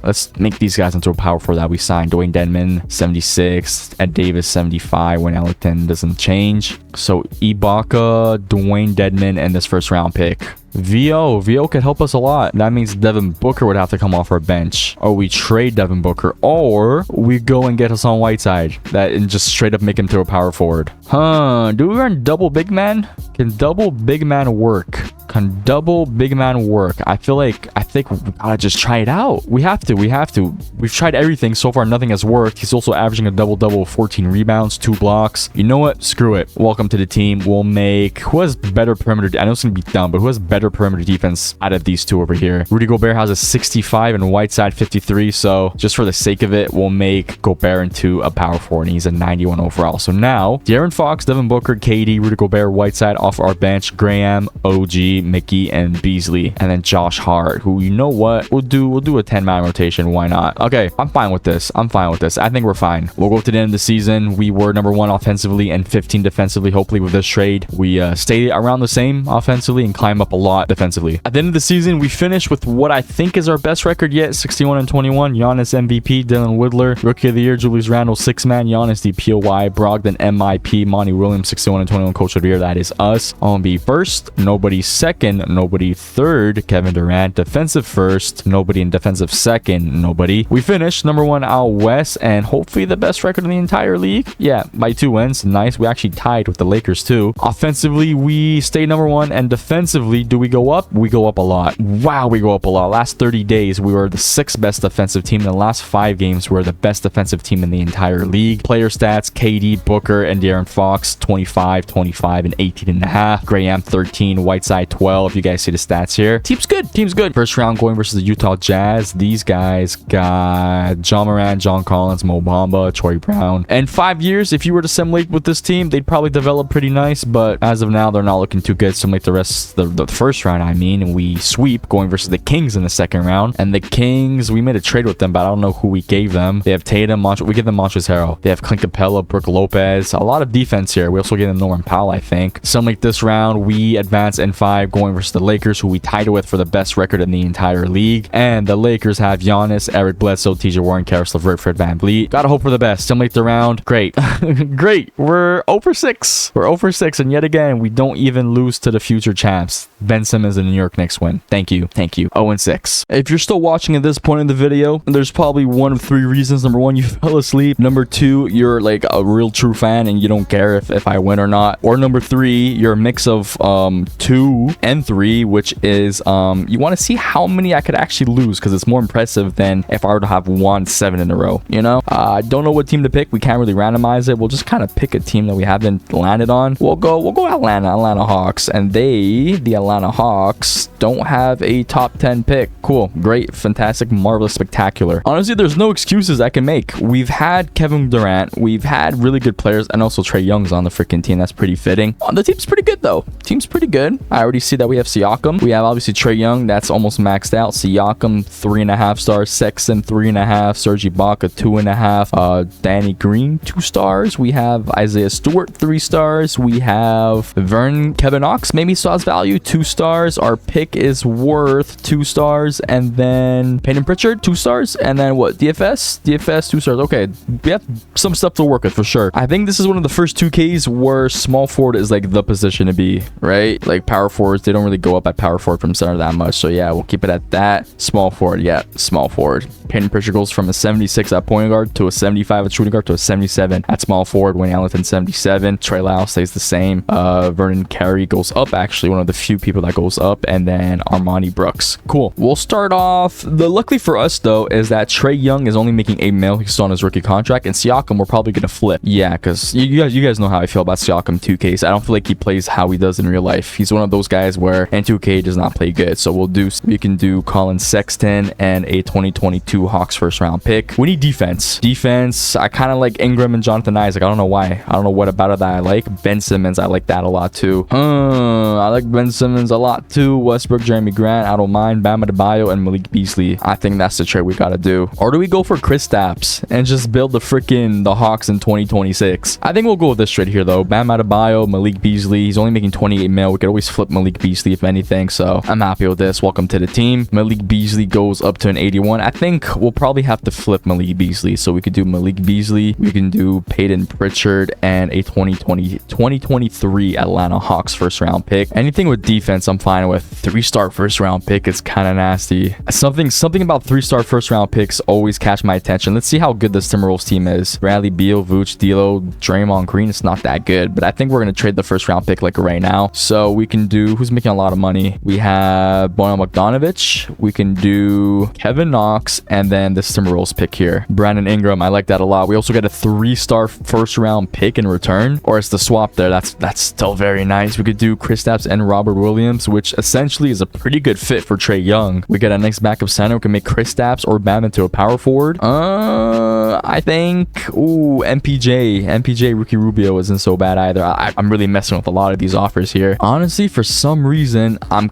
let's make these guys into a power forward that we signed. Dwayne Dedmon, 76. Ed Davis, 75. Wayne Ellington doesn't change. So Ibaka, Dwayne Dedmon, and this first round pick. VO could help us a lot. That means Devin Booker would have to come off our bench, or we trade Devin Booker, or we go and get Hassan Whiteside that and just straight up make him throw a power forward. Do we run double big man? Can double big man work? Can double big man work? I think we gotta just try it out. We have to. We've tried everything so far. Nothing has worked. He's also averaging a double, 14 rebounds, 2 blocks. You know what? Screw it. Welcome to the team. We'll make, who has better perimeter? I know it's gonna be dumb, but who has better perimeter defense out of these two over here? Rudy Gobert has a 65 and Whiteside 53. So just for the sake of it, we'll make Gobert into a power forward, and he's a 91 overall. So now De'Aaron Fox, Devin Booker, KD, Rudy Gobert, Whiteside off our bench, Graham, OG, Mickey, and Beasley, and then Josh Hart, who, you know what, we'll do a 10-man rotation. Why not? Okay, I'm fine with this. I think we're fine. We'll go to the end of the season. We were number 1 offensively and 15 defensively. Hopefully with this trade, we stay around the same offensively and climb up a lot defensively. At the end of the season, we finished with what I think is our best record yet, 61-21. Giannis MVP, Dylan Whittler, Rookie of the Year, Julius Randle, 6-man, Giannis the POY, Brogdon MIP, Monty Williams, 61-21 Coach of the Year. That is us. OMB first, nobody second, nobody third. Kevin Durant defensive first, nobody in defensive second, nobody. We finished number 1 out west, and hopefully the best record in the entire league. Yeah, by 2 wins. Nice. We actually tied with the Lakers too. Offensively, we stay number 1, and defensively, do we go up? We go up a lot. Wow, we go up a lot. Last 30 days, we were the 6th best defensive team. In the last 5 games, we're the best defensive team in the entire league. Player stats, KD, Booker, and De'Aaron Fox, 25, 25, and 18.5. Graham, 13. Whiteside, 12. You guys see the stats here. Team's good. First round going versus the Utah Jazz. These guys got John Moran, John Collins, Mo Bamba, Troy Brown. And 5 years, if you were to simulate with this team, they'd probably develop pretty nice, but as of now, they're not looking too good. Simulate the first round, and we sweep going versus the Kings in the second round. And the Kings, we made a trade with them, but I don't know who we gave them. They have Tatum, we give them Montrezl Harrell. They have Clint Capella, Brook Lopez. A lot of defense here. We also gave them Norman Powell, I think. Simulate this round, we advance in 5 going versus the Lakers, who we tied with for the best record in the entire league. And the Lakers have Giannis, Eric Bledsoe, TJ Warren, Karis LeVert, Fred VanVleet. Gotta hope for the best. Simulate the round. Great. Great. We're 0-6. We're 0-6, and yet again, we don't even lose to the future champs. Ben Simmons and the New York Knicks win. Thank you. 0-6. If you're still watching at this point in the video, there's probably 1 of 3 reasons. Number 1, you fell asleep. Number 2, you're like a real true fan and you don't care if I win or not. Or number 3, you're a mix of 2, N3, which is you want to see how many I could actually lose, because it's more impressive than if I were to have won 7 in a row, you know. I don't know what team to pick. We can't really randomize it. We'll just kind of pick a team that we haven't landed on. We'll go Atlanta Hawks, and the Atlanta Hawks don't have a top 10 pick. Cool, great, fantastic, marvelous, spectacular. Honestly, there's no excuses I can make. We've had Kevin Durant, we've had really good players, and also Trae Young's on the freaking team. That's pretty fitting. The team's pretty good though. Team's pretty good. I already see that we have Siakam. We have obviously Trae Young, that's almost maxed out. Siakam 3.5 stars, Sexton 3.5, Serge Ibaka 2.5, Danny Green 2 stars. We have Isaiah Stewart 3 stars. We have Kevin Knox maybe saw his value 2 stars. Our pick is worth 2 stars, and then Peyton Pritchard 2 stars, and then what, DFS 2 stars. Okay, we have some stuff to work with for sure. I think this is one of the first 2Ks where small forward is like the position to be, right? Like power forwards, they don't really go up at power forward from center that much, so yeah, we'll keep it at that. Small forward, yeah, small forward. Peyton Pritchard goes from a 76 at point guard to a 75 at shooting guard to a 77 at small forward. Wayne Ellington 77. Trey Lyles stays the same. Vernon Carey goes up, actually one of the few people that goes up, and then Armani Brooks. Cool. We'll start off. Luckily for us though is that Trae Young is only making $8 million. He's still on his rookie contract, and Siakam we're probably gonna flip. Yeah, because you guys know how I feel about Siakam 2K. So I don't feel like he plays how he does in real life. He's one of those guys where in 2K does not play good. So we can do Colin Sexton and a 2022 Hawks first round pick. We need defense. I kind of like Ingram and Jonathan Isaac. I don't know why. I don't know what about it that I like. Ben Simmons, I like that a lot too. I like Ben Simmons a lot too. Westbrook, Jeremy Grant, I don't mind. Bam Adebayo and Malik Beasley. I think that's the trade we gotta do. Or do we go for Kristaps and just build the Hawks in 2026? I think we'll go with this trade here though. Bam Adebayo, Malik Beasley. He's only making 28 mil. We could always flip Malik Beasley if anything. So I'm happy with this. Welcome to the team. Malik Beasley goes up to an 81. I think we'll probably have to flip Malik Beasley. So we could do Malik Beasley. We can do Peyton Pritchard and a 2023 Atlanta Hawks first round pick. Anything with defense, I'm fine with. 3-star first round pick is kind of nasty. Something about 3-star first round picks always catch my attention. Let's see how good this Timberwolves team is. Bradley Beal, Vooch, D'Lo, Draymond Green. It's not that good, but I think we're gonna trade the first round pick like right now. So we can do, who's making a lot of money? We have Bojan Bogdanovic. We can do Kevin Knox, and then this Timberwolves pick here, Brandon Ingram. I like that a lot. We also get a 3-star first round pick in return, or it's the swap there. That's still very nice. We could do Kristaps and Robert Williams, which essentially is a pretty good fit for Trae Young. We get a nice backup center. We can make Kristaps or Bam into a power forward. I think MPJ Ricky Rubio isn't so bad either. I'm really messing with a lot of these offers here. Honestly, for some reason, I'm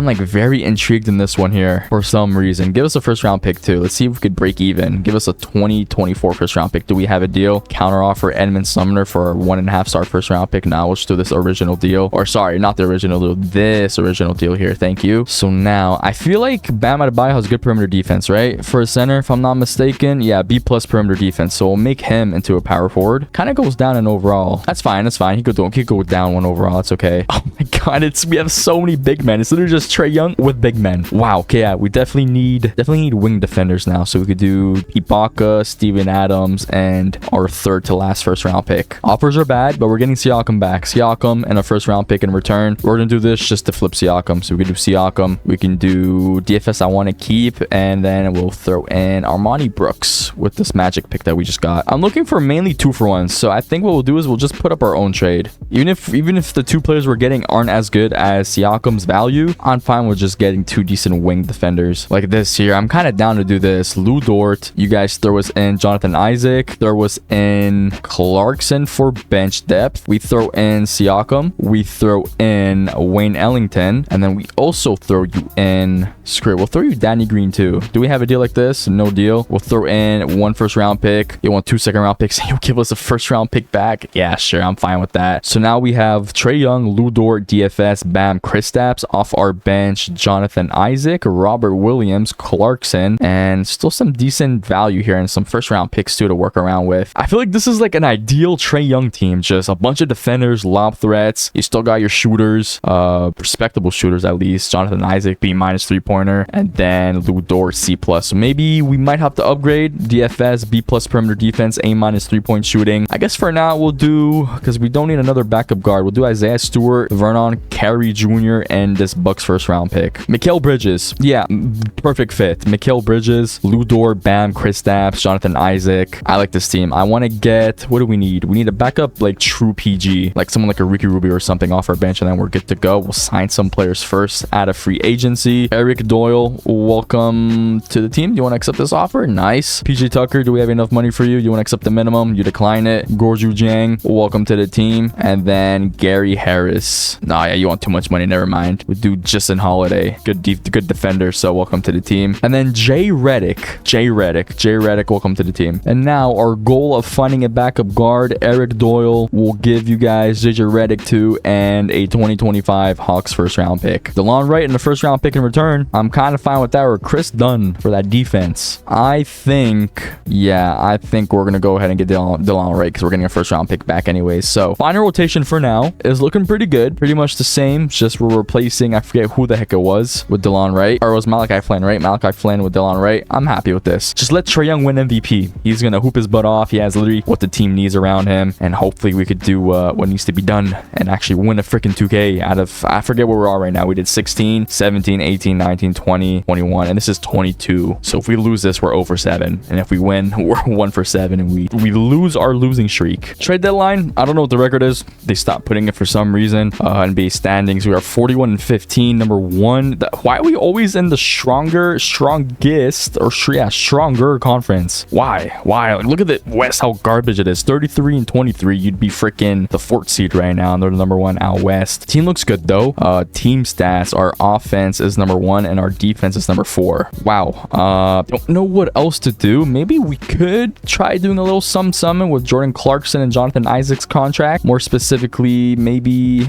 like very intrigued in this one here for some reason. Give us a first round pick too. Let's see if we could break even. Give us a 2024 first round pick. Do we have a deal? Counter offer Edmund Sumner for a 1.5-star first round pick. Now we'll just do this original deal. Or sorry, not the original deal. This original deal here. Thank you. So now I feel like Bam Adebayo has good perimeter defense, right? For a center, if I'm not mistaken. Yeah, B+ perimeter defense. So we'll make him into a power forward. Kind of goes down in overall. That's fine. That's fine. He could go down 1 overall. That's okay. Oh my god, we have so many big men. It's literally just Trae Young with big men. Wow. Okay, yeah, we definitely need wing defenders now. So we could do Ibaka, Steven Adams, and our third to last first round pick. Offers are bad, but we're getting Siakam back. Siakam and a first round pick in return. We're gonna do this just to flip Siakam. So we can do Siakam. We can do DFS I want to keep, and then we'll throw in Armani Brooks with this Magic pick that we just got. I'm looking for mainly 2-for-1s. So I think what we'll do is we'll just put up our own trade. Even if the 2 players we're getting aren't as good as Siakam's value, I'm fine with just getting 2 decent wing defenders like this here. I'm kind of down to do this. Lou Dort. You guys throw us in Jonathan Isaac. Throw us in Clarkson for bench depth. We throw in Siakam. We throw in Wayne Ellington. And then we also throw you in... Screw it. We'll throw you Danny Green too. Do we have a deal like this? No deal. We'll throw in 1 first round pick. You want 2 second round picks? You'll give us a first round pick back? Yeah, sure. I'm fine with that. So now we have Trae Young, Lou Dort, DFS, Bam, Kristaps. Off our bench, Jonathan Isaac, Robert Williams, Clarkson, and still some decent value here and some first round picks too to work around with. I feel like this is like an ideal Trae Young team. Just a bunch of defenders, lob threats. You still got your shooters, respectable shooters at least. Jonathan Isaac, B- 3-pointer, and then Lou Dort, C+. So maybe we might have to upgrade DFS, B+ perimeter defense, A- 3-point shooting. I guess for now we'll do, because we don't need another backup guard, we'll do Isaiah Stewart, Vernon Carey Jr., and this Bucks first round pick. Mikal Bridges. Yeah, perfect fit. Mikal Bridges, Lu Dort, Bam, Kristaps, Jonathan Isaac. I like this team. I want to get, what do we need? We need a backup like true PG, like someone like a Ricky Rubio or something off our bench, and then we're good to go. We'll sign some players first at a free agency. Eric Doyle, welcome to the team. Do you want to accept this offer? Nice. PJ Tucker, do we have enough money for you? You want to accept the minimum? You decline it. Gorju Jang, welcome to the team. And then Gary Harris. Nah, yeah, you want too much money. Never mind. We do Justin Holiday. Good defender, so welcome to the team. And then Jay Redick, welcome to the team. And now our goal of finding a backup guard, Eric Doyle will give you guys JJ Redick 2 and a 2025 Hawks first round pick. DeLon Wright and the first round pick in return. I'm kind of fine with that. Or Chris Dunn for that defense. I think we're gonna go ahead and get DeLon Wright because we're getting a first round pick back anyways. So final rotation for now is looking pretty good. Pretty much the same. Just we're replacing, I forget who the heck it was, with DeLon Wright. Or it was Malachi Flynn, right? Malachi Flynn with DeLon Wright. I'm happy with this. Just let Trae Young win MVP. He's gonna hoop his butt off. He has literally what the team needs around him, and hopefully we could do what needs to be done and actually win a freaking 2K out of, I forget where we are right now. We did 16, 17, 18, 19, 20, 21, and this is 22. So if we lose this, we're 0-7, and if we win, we're 1-7, and we lose our losing streak. Trade deadline, I don't know what the record is. They stopped putting it for some reason. NBA standings, we are 41-15, number one. Why are we always in the stronger conference? Why? Like, look at the West, how garbage it is. 33-23, you'd be freaking the 4th seed right now, and they're the number one out west. Team looks good though. Team stats, our offense is number 1 and our defense is number 4. Wow. Don't know what else to do. Maybe we could try doing a little summon with Jordan Clarkson and Jonathan Isaac's contract. More specifically, maybe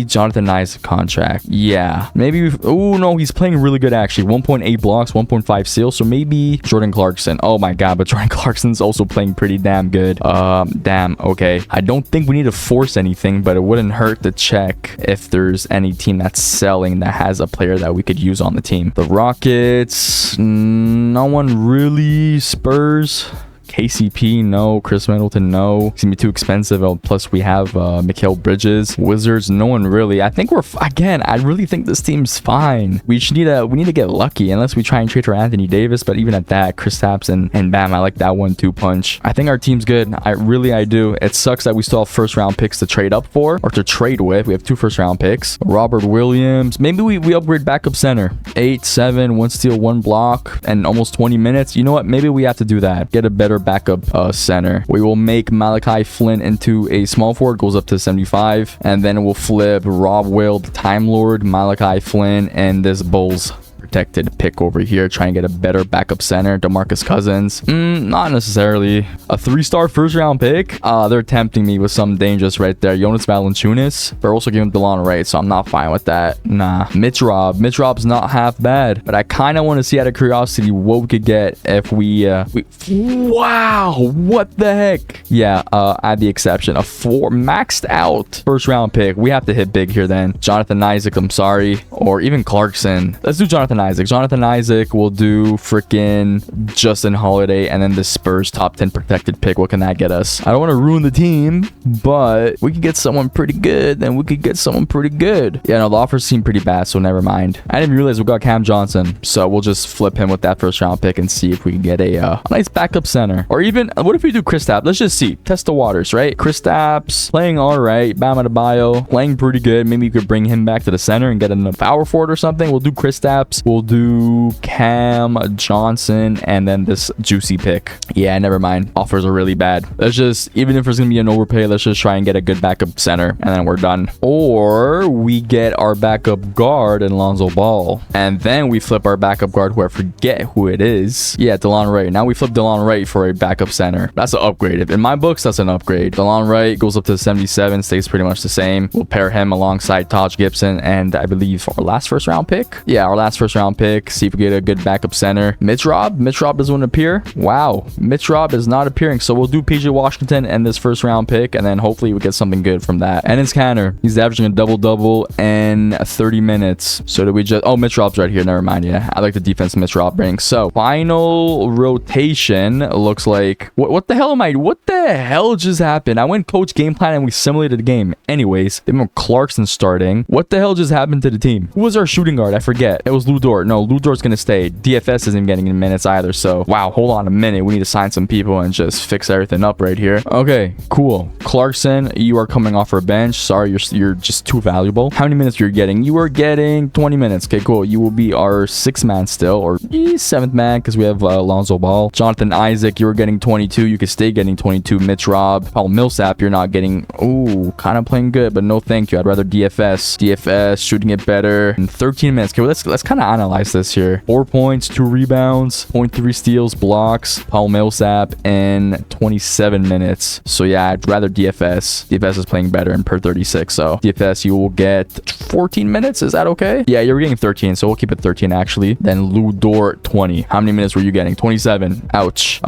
Jonathan Isaac contract. Yeah, maybe. Oh no, he's playing really good actually. 1.8 blocks, 1.5 steals. So maybe Jordan Clarkson. Oh my god, but Jordan Clarkson's also playing pretty damn good. Damn. Okay, I don't think we need to force anything, but it wouldn't hurt to check if there's any team that's selling that has a player that we could use on the team. The Rockets, no one really. Spurs, KCP, no. Chris Middleton, no. It's gonna be too expensive. Plus, we have Mikal Bridges. Wizards, no one really. I think I really think this team's fine. We need to get lucky unless we try and trade for Anthony Davis. But even at that, Kristaps and Bam, I like that 1-2 punch. I think our team's good. I do. It sucks that we still have first round picks to trade up for or to trade with. We have 2 first round picks. Robert Williams. Maybe we upgrade backup center. 8-7, 1 steal, 1 block, and almost 20 minutes. You know what? Maybe we have to do that. Get a better backup center. We will make Malachi Flynn into a small forward, goes up to 75, and then we'll flip Rob Will, the Time Lord, Malachi Flynn, and this Bulls protected pick over here. Try and get a better backup center. DeMarcus Cousins, not necessarily. A 3-star first round pick. They're tempting me with some dangerous right there. Jonas Valanciunas. They're also giving DeLon Wright, so I'm not fine with that. Nah. Mitch Rob's not half bad, but I kind of want to see out of curiosity what we could get if we wow, what the heck. Yeah, add the exception. A 4 maxed out first round pick. We have to hit big here then. Jonathan Isaac, I'm sorry, or even Clarkson. Let's do Jonathan Isaac will do freaking Justin Holiday, and then the Spurs top 10 protected pick. What can that get us? I don't want to ruin the team, but we could get someone pretty good. Yeah, no, the offers seem pretty bad, so never mind. I didn't realize we got Cam Johnson, so we'll just flip him with that first round pick and see if we can get a nice backup center. Or even, what if we do Kristaps? Let's just see. Test the waters, right? Kristaps playing all right. Bam Adebayo playing pretty good. Maybe you could bring him back to the center and get a power forward or something. We'll do Kristaps. We'll do Cam Johnson and then this juicy pick. Yeah, never mind. Offers are really bad. Let's just, even if there's gonna be an overpay, let's just try and get a good backup center and then we're done. Or we get our backup guard in Lonzo Ball, and then we flip our backup guard, who I forget who it is. Yeah, DeLon Wright. Now we flip DeLon Wright for a backup center. That's an upgrade. In my books, that's an upgrade. DeLon Wright goes up to 77, stays pretty much the same. We'll pair him alongside Taj Gibson and I believe our last first round pick. Yeah, our last first first round pick. See if we get a good backup center. Mitch Rob doesn't appear. Wow, Mitch Rob is not appearing. So we'll do PJ Washington and this first round pick, and then hopefully we get something good from that. Enes Kanter, he's averaging a double in 30 minutes. So do we just... Oh, Mitch Rob's right here. Never mind. Yeah, I like the defense Mitch Rob brings. So final rotation looks like... What the hell am I... What the hell just happened? I went coach game plan and we simulated the game. Anyways, they have Clarkson starting. What the hell just happened to the team? Who was our shooting guard? I forget. It was Lou Dort. No, Lou Dort's gonna stay. DFS isn't getting any minutes either. So wow, hold on a minute. We need to sign some people and just fix everything up right here. Okay, cool. Clarkson, you are coming off our bench. Sorry, you're just too valuable. How many minutes you're getting? You are getting 20 minutes. Okay, cool. You will be our 6th man still, or 7th man, because we have Lonzo Ball. Jonathan Isaac, you were getting 22. You could stay getting 22. Mitch Rob. Paul Millsap, you're not getting... Ooh, kind of playing good, but no thank you. I'd rather DFS. DFS, shooting it better. In 13 minutes. Okay, well, let's kind of analyze this here. 4 points, 2 rebounds, 0.3 steals, blocks. Paul Millsap in 27 minutes. So yeah, I'd rather DFS. DFS is playing better in per 36. So DFS, you will get 14 minutes. Is that okay? Yeah, you're getting 13. So we'll keep it 13 actually. Then Lou Dort, 20. How many minutes were you getting? 27. Ouch.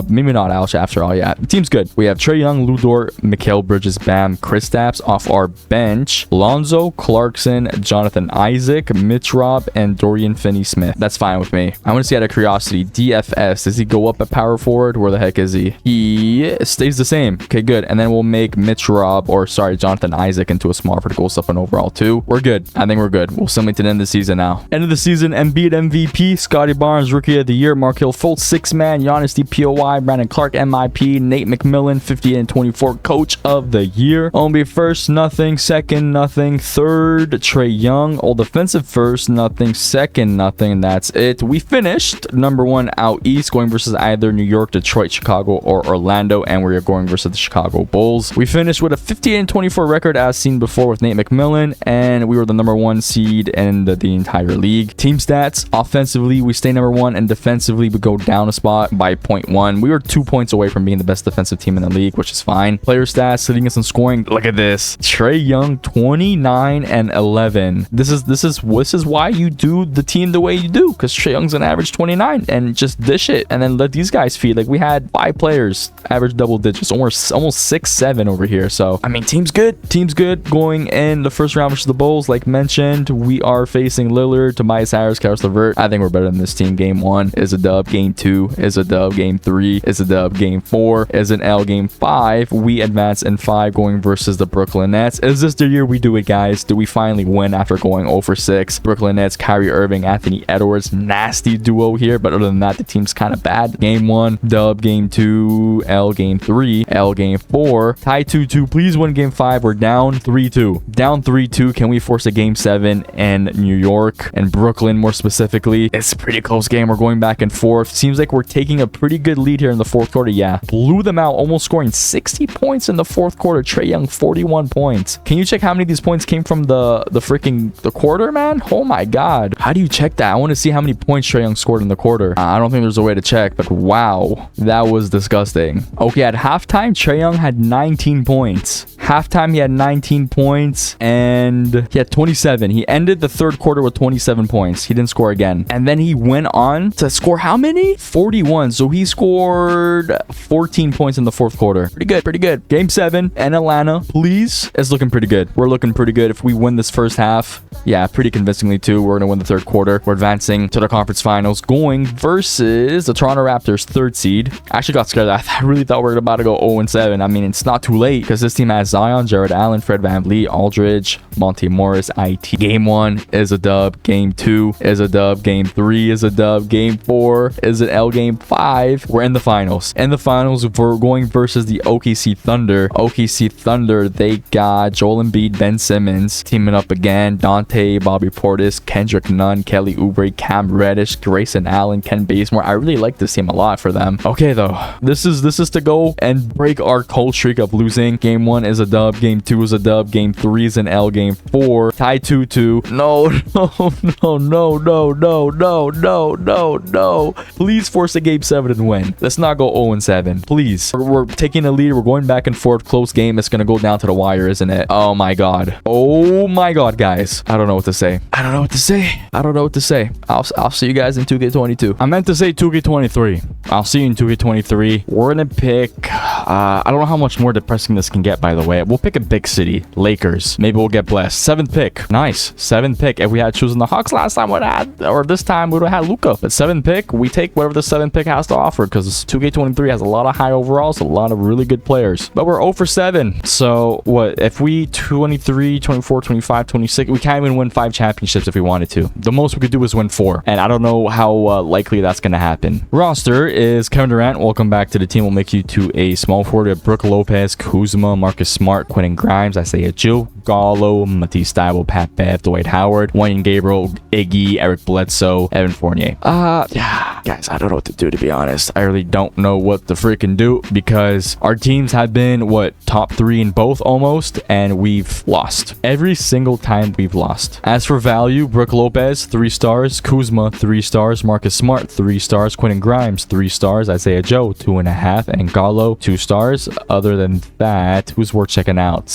Maybe not ouch after all. Yeah, the team's good. We have Trae Young, Lou Dort, Mikal Bridges, Bam, Kristaps off our bench. Lonzo, Clarkson, Jonathan Isaac, Mitch Rob, and Dorian Finney-Smith. That's fine with me. I want to see out of curiosity. DFS, does he go up at power forward? Where the heck is he? He stays the same. Okay, good. And then we'll make Mitch Rob, or sorry, Jonathan Isaac into a small for the goal stuff and overall too. We're good. I think we're good. We'll simulate to the end of the season now. End of the season, Embiid MVP, Scotty Barnes Rookie of the Year, Markelle Fultz 6th man, Giannis DPOY, Brandon Clark MIP, Nate McMillan 50 and 24 Coach of the Year. Ownby first, nothing. Second, nothing. Third, Trae Young. All defensive first, nothing. Second, nothing. And that's it. We finished number 1 out east, going versus either New York, Detroit, Chicago, or Orlando, and we are going versus the Chicago Bulls. We finished with a 58 and 24 record as seen before with Nate McMillan, and we were the number 1 seed in the entire league. Team stats, offensively, we stay number 1, and defensively, we go down a spot by 0.1. We were 2 points away from being the best defensive team in the league, which is fine. Player stats, leading us in scoring. Look at this. Trae Young, 29 and 11. This is why you do the team the way you do, because Trae Young's an average 29 and just dish it and then let these guys feed. Like, we had 5 players average double digits, almost 6-7 over here. So I mean, team's good going in the first round versus the Bulls. Like mentioned, we are facing Lillard, Tobias Harris, Caris LeVert. I think we're better than this team. Game 1 is a dub. Game 2 is a dub. Game 3 is a dub. Game 4 is an L. Game 5 we advance in 5, going versus the Brooklyn Nets. Is this the year we do it, guys? Do we finally win after going 0-6? Brooklyn Nets, Kyrie Irving, Anthony Edwards, nasty duo here, but other than that, the team's kind of bad. Game 1 dub. Game 2 L. Game 3 L. Game 4 tie 2-2. Please win Game 5. We're down 3-2. Down 3-2. Can we force a Game 7 in New York and Brooklyn more specifically? It's a pretty close game. We're going back and forth. Seems like we're taking a pretty good lead here in the 4th quarter. Yeah, blew them out, almost scoring 60 points in the 4th quarter. Trae Young 41 points. Can you check how many of these points came from the quarter, man? Oh my god, how do you check that? I want to see how many points Trae Young scored in the quarter. I don't think there's a way to check, but wow, that was disgusting. Okay, at halftime, Trae Young had 19 points. Halftime, he had 19 points and he had 27. He ended the 3rd quarter with 27 points. He didn't score again. And then he went on to score how many? 41. So he scored 14 points in the 4th quarter. Pretty good. Game 7 in Atlanta, please. It's looking pretty good. We're looking pretty good. If we win this first half, yeah, pretty convincingly too. We're going to win the 3rd quarter. We're advancing to the conference finals, going versus the Toronto Raptors, 3rd seed. I actually got scared. I really thought we were about to go 0-7. I mean, it's not too late because this team has Zion, Jared Allen, Fred VanVleet, Aldridge, Monte Morris, IT. Game 1 is a dub. Game 2 is a dub. Game 3 is a dub. Game 4 is an L. Game 5, we're in the finals. In the finals, we're going versus the OKC Thunder. OKC Thunder, they got Joel Embiid, Ben Simmons teaming up again. Dante, Bobby Portis, Kendrick Nunn, Kelly Oubre, Cam Reddish, Grayson Allen, Ken Bazemore. I really like this team a lot for them. Okay, though, this is to go and break our cold streak of losing. Game 1 is a a dub. Game 2 is a dub. Game 3 is an L. Game 4 tie 2-2. No, no. Please force a game 7 and win. Let's not go 0-7. Please. We're taking a lead. We're going back and forth. Close game. It's gonna go down to the wire, isn't it? Oh my god. Oh my god, guys. I don't know what to say. I'll see you guys in 2K22. I meant to say 2K23. I'll see you in 2K23. We're gonna pick I don't know how much more depressing this can get, by the way. We'll pick a big city. Lakers. Maybe we'll get blessed. 7th pick. Nice. 7th pick. If we had chosen the Hawks last time, or this time, we would have had Luka. But 7th pick, we take whatever the 7th pick has to offer, because 2K23 has a lot of high overalls, a lot of really good players. But we're 0-7. So what if we 23, 24, 25, 26, we can't even win 5 championships if we wanted to. The most we could do is win 4, and I don't know how likely that's gonna happen. Roster is Kevin Durant. Welcome back to the team. We'll make you to a small forward of Brook Lopez, Kuzma, Marcus Smart, Quentin Grimes, Isaiah Joe, Gallo, Matisse Thybulle, Pat Bev, Dwight Howard, Wayne Gabriel, Iggy, Eric Bledsoe, Evan Fournier. Yeah, guys, I don't know what to do, to be honest. I really don't know what to freaking do, because our teams have been top 3 in both almost, and we've lost every single time we've lost. As for value, Brook Lopez 3 stars, Kuzma 3 stars, Marcus Smart 3 stars, Quentin Grimes 3 stars, Isaiah Joe 2.5, and Gallo 2 stars. Other than that, who's worth checking out?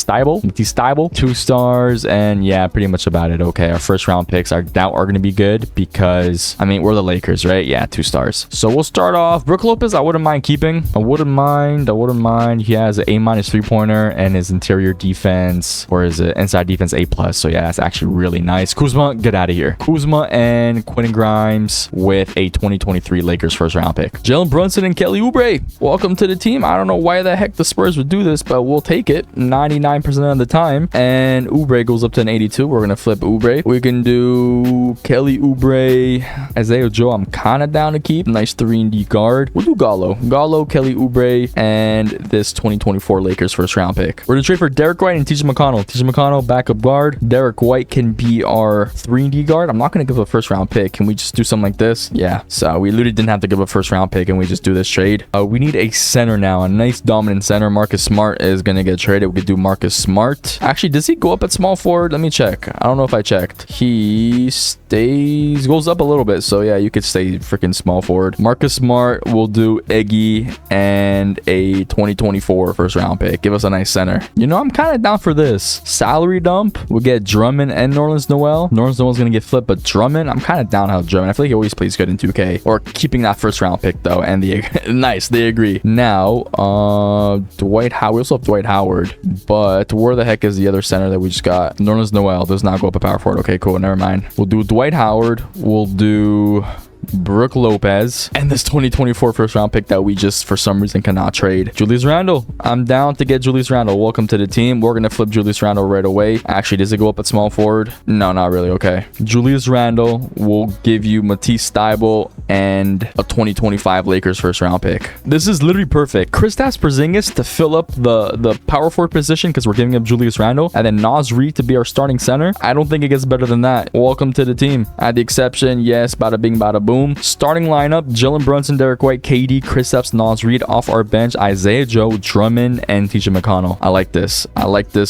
Matisse Thybulle 2 stars, and yeah, pretty much about it. Okay, our first round picks I doubt are going to be good, because I mean, we're the Lakers, right? Yeah, 2 stars. So we'll start off. Brook Lopez, I wouldn't mind keeping. I wouldn't mind. He has an A- 3-pointer, and his interior defense, or is it inside defense, A+. So yeah, that's actually really nice. Kuzma, get out of here. Kuzma and Quentin Grimes with a 2023 Lakers first round pick. Jalen Brunson and Kelly Oubre, welcome to the team. I don't know why the heck the Spurs would do this, but we'll take it 99% of the time. And Oubre goes up to an 82. We're gonna flip Oubre. We can do Kelly Oubre, Isaiah Joe. I'm kind of down to keep. Nice 3-and-D guard. We'll do Gallo, Kelly Oubre, and this 2024 Lakers first round pick. We're gonna trade for Derek White and TJ McConnell, backup guard. Derek White can be our 3-and-D guard. I'm not gonna give a first round pick. Can we just do something like this? Yeah. So we literally didn't have to give a first round pick, and we just do this trade. We need a center now, a nice dominant center. Marcus Smart is gonna get traded. We could do Marcus Smart. Actually, does he go up at small forward? Let me check. I don't know if I checked. He goes up a little bit. So yeah, you could stay freaking small forward. Marcus Smart will do Iggy and a 2024 first round pick. Give us a nice center. You know, I'm kind of down for this. Salary dump. We'll get Drummond and Nerlens Noel. Nerlens Noel's gonna get flipped, but Drummond, I'm kind of down how Drummond. I feel like he always plays good in 2K. Or keeping that first round pick though. And nice, they agree. Now, Dwight Howard. We also have Dwight Howard, but where the heck is the other center that we just got? Nerlens Noel does not go up a power forward. Okay, cool. Never mind. We'll do Dwight Howard. We'll do Brook Lopez, and this 2024 first round pick that we just for some reason cannot trade. Julius Randle. I'm down to get Julius Randle. Welcome to the team. We're gonna flip Julius Randle right away. Actually, does it go up at small forward? No, not really. Okay, Julius Randle will give you Matisse Thybulle and a 2025 Lakers first round pick. This is literally perfect. Kristaps Porzingis to fill up the power forward position, because we're giving up Julius Randle, and then Naz Reid to be our starting center. I don't think it gets better than that. Welcome to the team. At the exception, yes, bada bing, bada boom. Starting lineup: Jalen Brunson, Derek White, KD, Kristaps, Naz Reid. Off our bench: Isaiah Joe, Drummond, and TJ McConnell. I like this.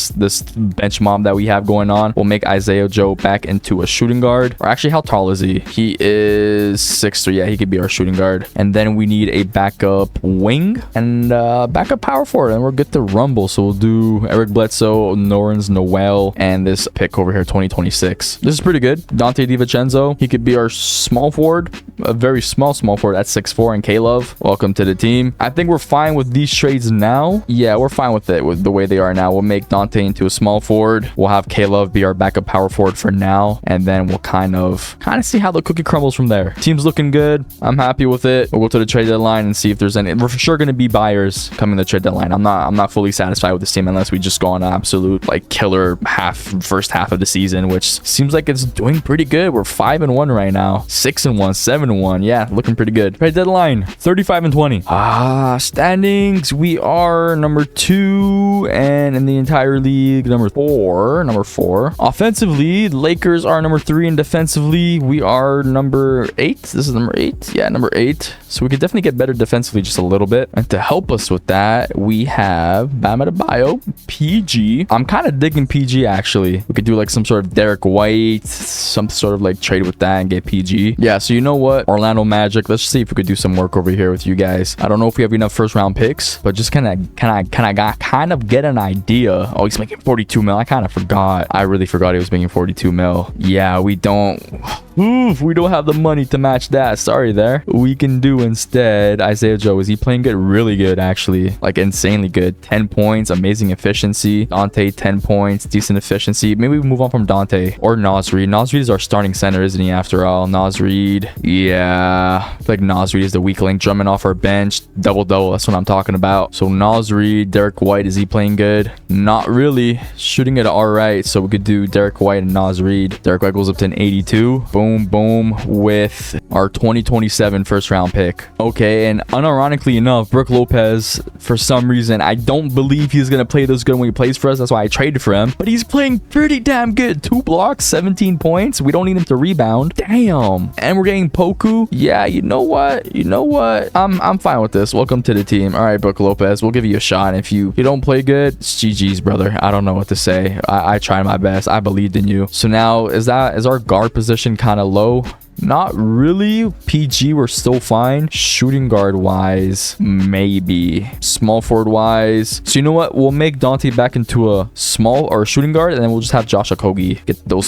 This bench mob that we have going on. We'll make Isaiah Joe back into a shooting guard. Or actually, how tall is he? He is 6'3". Yeah, he could be our shooting guard. And then we need a backup wing and backup power forward, and we're good to rumble. So we'll do Eric Bledsoe, Nerlens Noel, and this pick over here, 2026. This is pretty good. Dante DiVincenzo. He could be our small forward. A very small forward at 6'4", and K-Love. Welcome to the team. I think we're fine with these trades now. Yeah, we're fine with it with the way they are now. We'll make Dante into a small forward. We'll have K-Love be our backup power forward for now, and then we'll kind of see how the cookie crumbles from there. Team's looking good. I'm happy with it. We'll go to the trade deadline and see if there's any. We're for sure going to be buyers coming to the trade deadline. I'm not fully satisfied with this team unless we just go on an absolute killer first half of the season, which seems like it's doing pretty good. We're 5-1 right now, 6-1, 7-1. Yeah, looking pretty good. Trade deadline 35-20. Standings. We are number 2, and in the entire league, number 4. Offensively, Lakers are number 3, and defensively, we are number 8. This is number 8. Yeah, number 8. So we could definitely get better defensively just a little bit. And to help us with that, we have Bam Adebayo, PG. I'm kind of digging PG, actually. We could do like some sort of Derek White, some sort of like trade with that and get PG. Yeah, so you know what? Orlando Magic. Let's see if we could do some work over here with you guys. I don't know if we have enough first round picks, but just kind of get an idea. Oh, he's making 42 mil. I kind of forgot. I really forgot he was making 42 mil. Yeah, we don't. Oof, we don't have the money to match that. Sorry there. We can do instead Isaiah Joe. Is he playing good? Really good, actually. Like insanely good. 10 points, amazing efficiency. Dante, 10 points, decent efficiency. Maybe we move on from Dante or Naz Reid. Naz Reid is our starting center, isn't he, after all? Naz Reid. Yeah. I feel like Naz Reid is the weak link, drumming off our bench. Double-double. That's what I'm talking about. So Naz Reid, Derek White, is he playing good? Not really. Shooting it all right. So we could do Derek White and Naz Reid. Derek White goes up to an 82. Boom, with our 2027 first round pick. Okay, and unironically enough, Brook Lopez, for some reason, I don't believe he's gonna play this good when he plays for us. That's why I traded for him. But he's playing pretty damn good. 2 blocks, 17 points. We don't need him to rebound. Damn. And we're getting Poku. Yeah, you know what? I'm fine with this. Welcome to the team. All right, Brook Lopez, we'll give you a shot. If you don't play good, it's GG's, brother. I don't know what to say. I tried my best. I believed in you. So now, is our guard position kind of low? Not really. PG, we're still fine. Shooting guard wise, maybe. Small forward wise. So you know what? We'll make Dante back into a small or a shooting guard, and then we'll just have Josh Okogie get those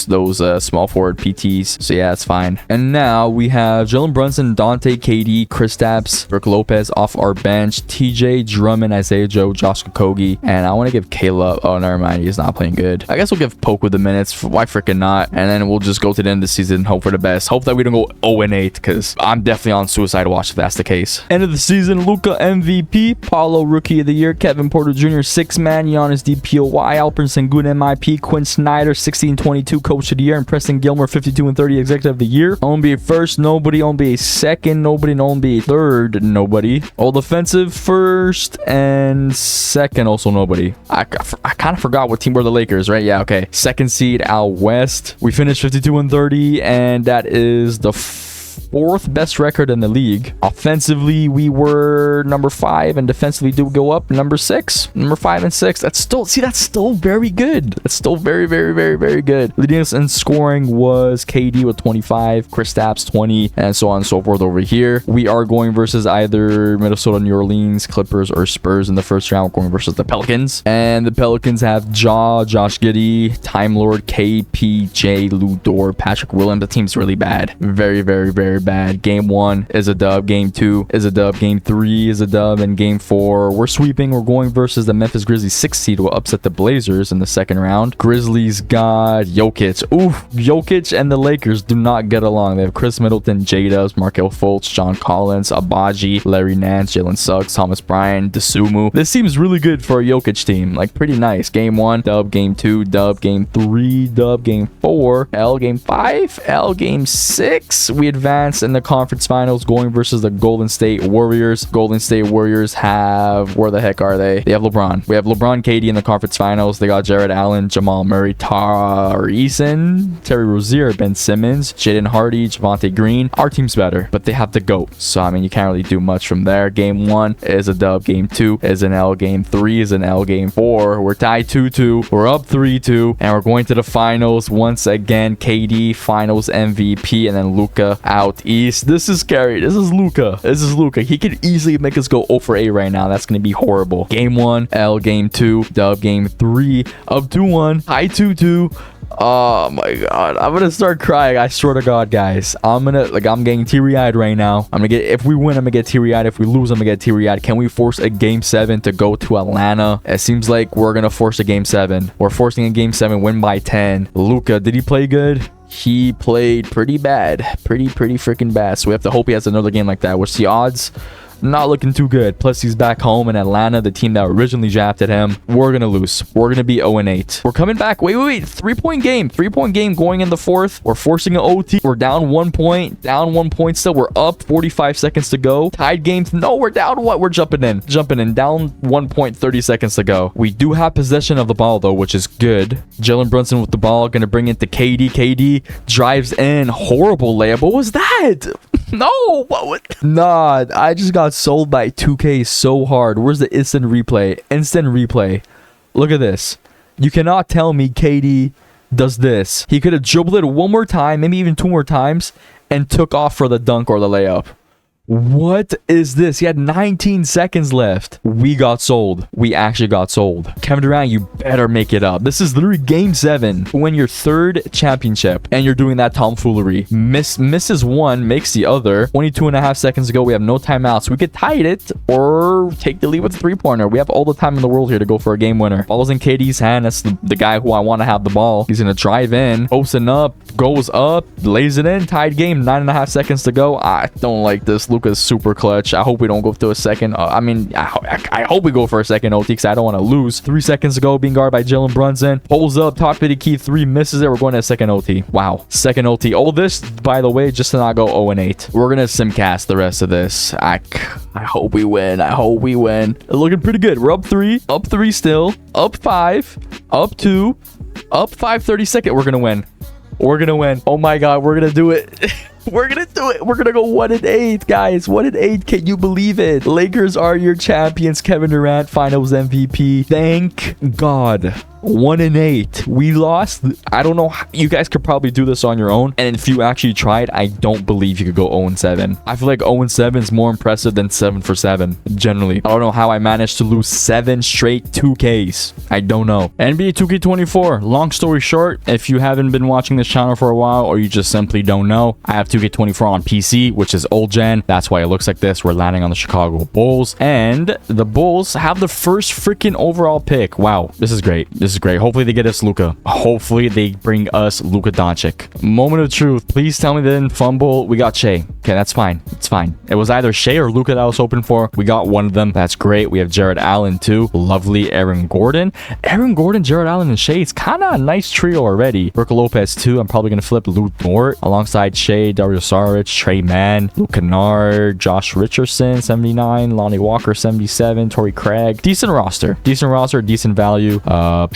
small forward PTs. So yeah, it's fine. And now we have Jalen Brunson, Dante, KD, Kristaps, Brook Lopez off our bench, TJ, Drummond, Isaiah Joe, Josh Okogie, and I want to give Caleb. Oh, never mind. He's not playing good. I guess we'll give Poke with the minutes. Why freaking not? And then we'll just go to the end of the season and hope for the best. Hope that we don't go 0-8, because I'm definitely on suicide watch if that's the case. End of the season, Luka MVP, Paulo Rookie of the Year, Kevin Porter Jr. 6-man, Giannis DPOY, Alperen Sengun MIP, Quinn Snyder 16-22 Coach of the Year, and Preston Gilmore 52-30 Executive of the Year. NBA first, nobody. NBA second, nobody. And NBA third, nobody. All defensive first and second, also nobody. I kind of forgot what team were the Lakers, right? Yeah, okay. Second seed out west. We finished 52-30, and that is the 4th best record in the league. Offensively, we were number 5, and defensively do go up number 6. Number 5 and 6. That's still very good. That's still very, very, very, very good. Leading us in scoring was KD with 25, Kristaps 20, and so on and so forth over here. We are going versus either Minnesota, New Orleans, Clippers, or Spurs in the first round. We're going versus the Pelicans, and the Pelicans have Josh Giddey, Time Lord, KPJ, Lou Dort, Patrick Williams. The team's really bad. Very, very, very bad. Game 1 is a dub. Game 2 is a dub. Game 3 is a dub. And game 4, we're sweeping. We're going versus the Memphis Grizzlies 6th seed will upset the Blazers in the second round. Grizzlies got Jokic. Oof. Jokic and the Lakers do not get along. They have Chris Middleton, J-Dubs, Markelle Fultz, John Collins, Abaji, Larry Nance, Jalen Suggs, Thomas Bryant, Dosunmu. This seems really good for a Jokic team. Like, pretty nice. Game 1, dub. Game 2, dub. Game 3, dub. Game 4, L. Game 5, L. Game 6, we advance in the conference finals going versus the Golden State Warriors. Golden State Warriors have, where the heck are they? They have LeBron. We have LeBron, KD in the conference finals. They got Jared Allen, Jamal Murray, Tari Eason, Terry Rozier, Ben Simmons, Jaden Hardy, Javonte Green. Our team's better, but they have the GOAT. So, I mean, you can't really do much from there. Game 1 is a dub. Game 2 is an L. Game 3 is an L. Game 4, we're tied 2-2. We're up 3-2, and we're going to the finals once again. KD, finals MVP, and then Luka out east. This is scary. This is Luka. He could easily make us go 0-8 right now. That's going to be horrible. Game 1, L. Game 2, dub. Game 3, up 2-1, high 2-2. Oh my god, I'm gonna start crying. I swear to god, guys, I'm getting teary-eyed right now. If we win, I'm gonna get teary-eyed. If we lose, I'm gonna get teary-eyed. Can we force a game 7 to go to Atlanta? It seems like we're gonna force a game 7. We're forcing a game 7, win by 10. Luka, did he play good? He played pretty bad. Pretty freaking bad. So we have to hope he has another game like that. What's the odds? Not looking too good. Plus, he's back home in Atlanta, the team that originally drafted him. We're going to lose. We're going to be 0-8. We're coming back. Wait. 3-point game. 3-point game going in the fourth. We're forcing an OT. We're down 1 point. Down 1 point still. We're up 45 seconds to go. Tied games. No, we're down what? We're jumping in. Down 1 point, 30 seconds to go. We do have possession of the ball, though, which is good. Jalen Brunson with the ball. Going to bring it to KD. KD drives in. Horrible layup. What was that? No. Nah, I just got sold by 2K so hard. Where's the instant replay? Instant replay. Look at this. You cannot tell me KD does this. He could have dribbled it one more time, maybe even 2 more times, and took off for the dunk or the layup. What is this? He had 19 seconds left. We got sold. We actually got sold. Kevin Durant, you better make it up. This is literally game 7. Win your 3rd championship, and you're doing that tomfoolery. Misses one, makes the other. 22.5 seconds ago. We have no timeouts. We could tie it or take the lead with a 3-pointer. We have all the time in the world here to go for a game winner. Ball's in KD's hand. That's the guy who I want to have the ball. He's going to drive in, posting up, goes up, lays it in. Tied game. 9.5 seconds to go. I don't like this. Luka's super clutch. I hope we don't go to a second. I hope we go for a second OT because I don't want to lose. 3 seconds to go. Being guarded by Jalen Brunson. Pulls up. Top 50 key. 3 misses it. We're going to a second OT. Wow. Second OT. All this, by the way, just to not go 0-8. We're going to simcast the rest of this. I hope we win. I hope we win. Looking pretty good. We're up 3. Up 3 still. Up 5. Up 2. Up 5. 32nd. We're going to win. We're going to win. Oh my God. We're going to do it. We're gonna do it. We're gonna go 1-8, guys. 1-8. Can you believe it? Lakers are your champions. Kevin Durant, Finals MVP. Thank God. 1-8. We lost. I don't know. You guys could probably do this on your own. And if you actually tried, I don't believe you could go 0-7. I feel like 0-7 is more impressive than 7-for-7. Generally, I don't know how I managed to lose 7 straight 2Ks. I don't know. NBA 2K24. Long story short, if you haven't been watching this channel for a while or you just simply don't know, I have 2K24 on PC, which is old gen. That's why it looks like this. We're landing on the Chicago Bulls, and the Bulls have the first freaking overall pick. Wow, this is great. This is great. Hopefully they get us Luka. Hopefully they bring us Luka Doncic. Moment of truth. Please tell me they didn't fumble. We got Shea. Okay, that's fine. It's fine. It was either Shea or Luka that I was hoping for. We got one of them. That's great. We have Jared Allen too. Lovely. Aaron Gordon, Jared Allen, and Shea. It's kind of a nice trio already. Brook Lopez too. I'm probably gonna flip Lou Dort alongside Shea, Dario Saric, Trey Mann, Luke Kennard, Josh Richardson, 79, Lonnie Walker, 77, Torrey Craig. Decent roster, decent value.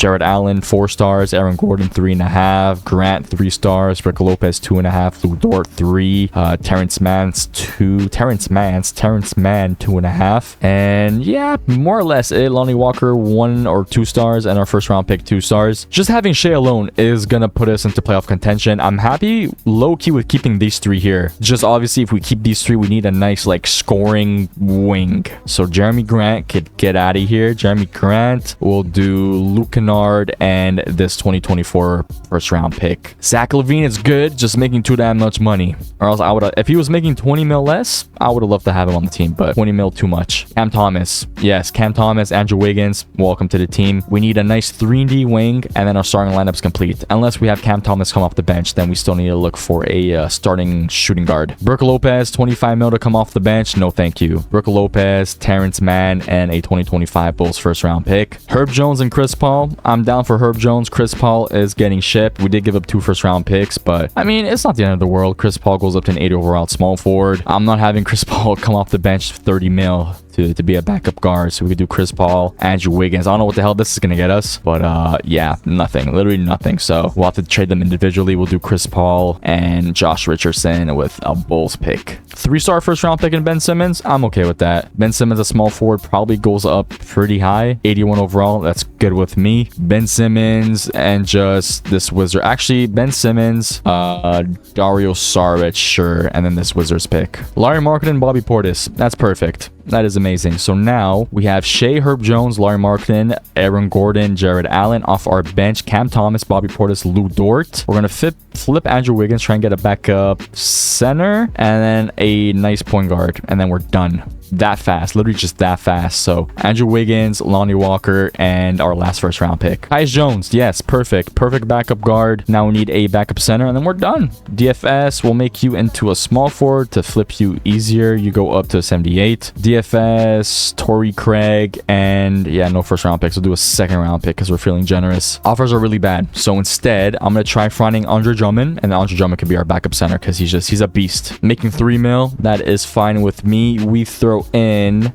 Jared Allen, 4 stars. Aaron Gordon, 3.5. Grant, 3 stars. Brook Lopez, 2.5. Lou Dort, 3. Terrence Mann, 2.5. And yeah, more or less it. Lonnie Walker, 1 or 2 stars, and our first round pick, 2 stars. Just having Shea alone is gonna put us into playoff contention. I'm happy low-key with keeping these 3 here. Just obviously if we keep these 3, we need a nice like scoring wing. So Jeremy Grant could get out of here. Jeremy Grant will do Luke Kennard and this 2024 first round pick. Zach LaVine is good, just making too damn much money. Or else I would have, if he was making 20 mil less, I would have loved to have him on the team, but 20 mil too much. Cam Thomas. Yes, Cam Thomas, Andrew Wiggins, welcome to the team. We need a nice 3D wing, and then our starting lineup's complete. Unless we have Cam Thomas come off the bench, then we still need to look for a starting shooting guard. Brook Lopez, 25 mil to come off the bench. No, thank you. Brook Lopez, Terrence Mann, and a 2025 Bulls first round pick. Herb Jones and Chris Paul. I'm down for Herb Jones. Chris Paul is getting shipped. We did give up 2 first round picks, but I mean, it's not the end of the world. Chris Paul goes up to an 80 overall small forward. I'm not having Chris Paul come off the bench 30 mil to be a backup guard. So we could do Chris Paul, Andrew Wiggins. I don't know what the hell this is going to get us, but yeah, nothing. Literally nothing. So we'll have to trade them individually. We'll do Chris Paul and Josh Richardson with a Bulls pick. 3-star first round pick in Ben Simmons. I'm okay with that. Ben Simmons, a small forward, probably goes up pretty high. 81 overall. That's good with me. Ben Simmons and just this Wizard. Actually, Ben Simmons, Dario Saric, sure. And then this Wizards pick. Larry Marketing, Bobby Portis. That's perfect. That is amazing. So now we have Shea, Herb Jones, Larry Marketing, Aaron Gordon, Jared Allen off our bench. Cam Thomas, Bobby Portis, Lou Dort. We're going to flip Andrew Wiggins, try and get a backup center, and then a nice point guard. And then we're done. that fast, literally just that fast. So Andrew Wiggins, Lonnie Walker, and our last first round pick. Tyus Jones, yes, perfect backup guard. Now we need a backup center, and then we're done. DFS will make you into a small forward to flip you easier. You go up to 78. DFS, Torrey Craig, and yeah, no first round picks. We'll do a second round pick because we're feeling generous. Offers are really bad, so instead I'm gonna try finding Andre Drummond, and Andre Drummond could be our backup center because he's a beast. Making 3 mil, that is fine with me. We throw in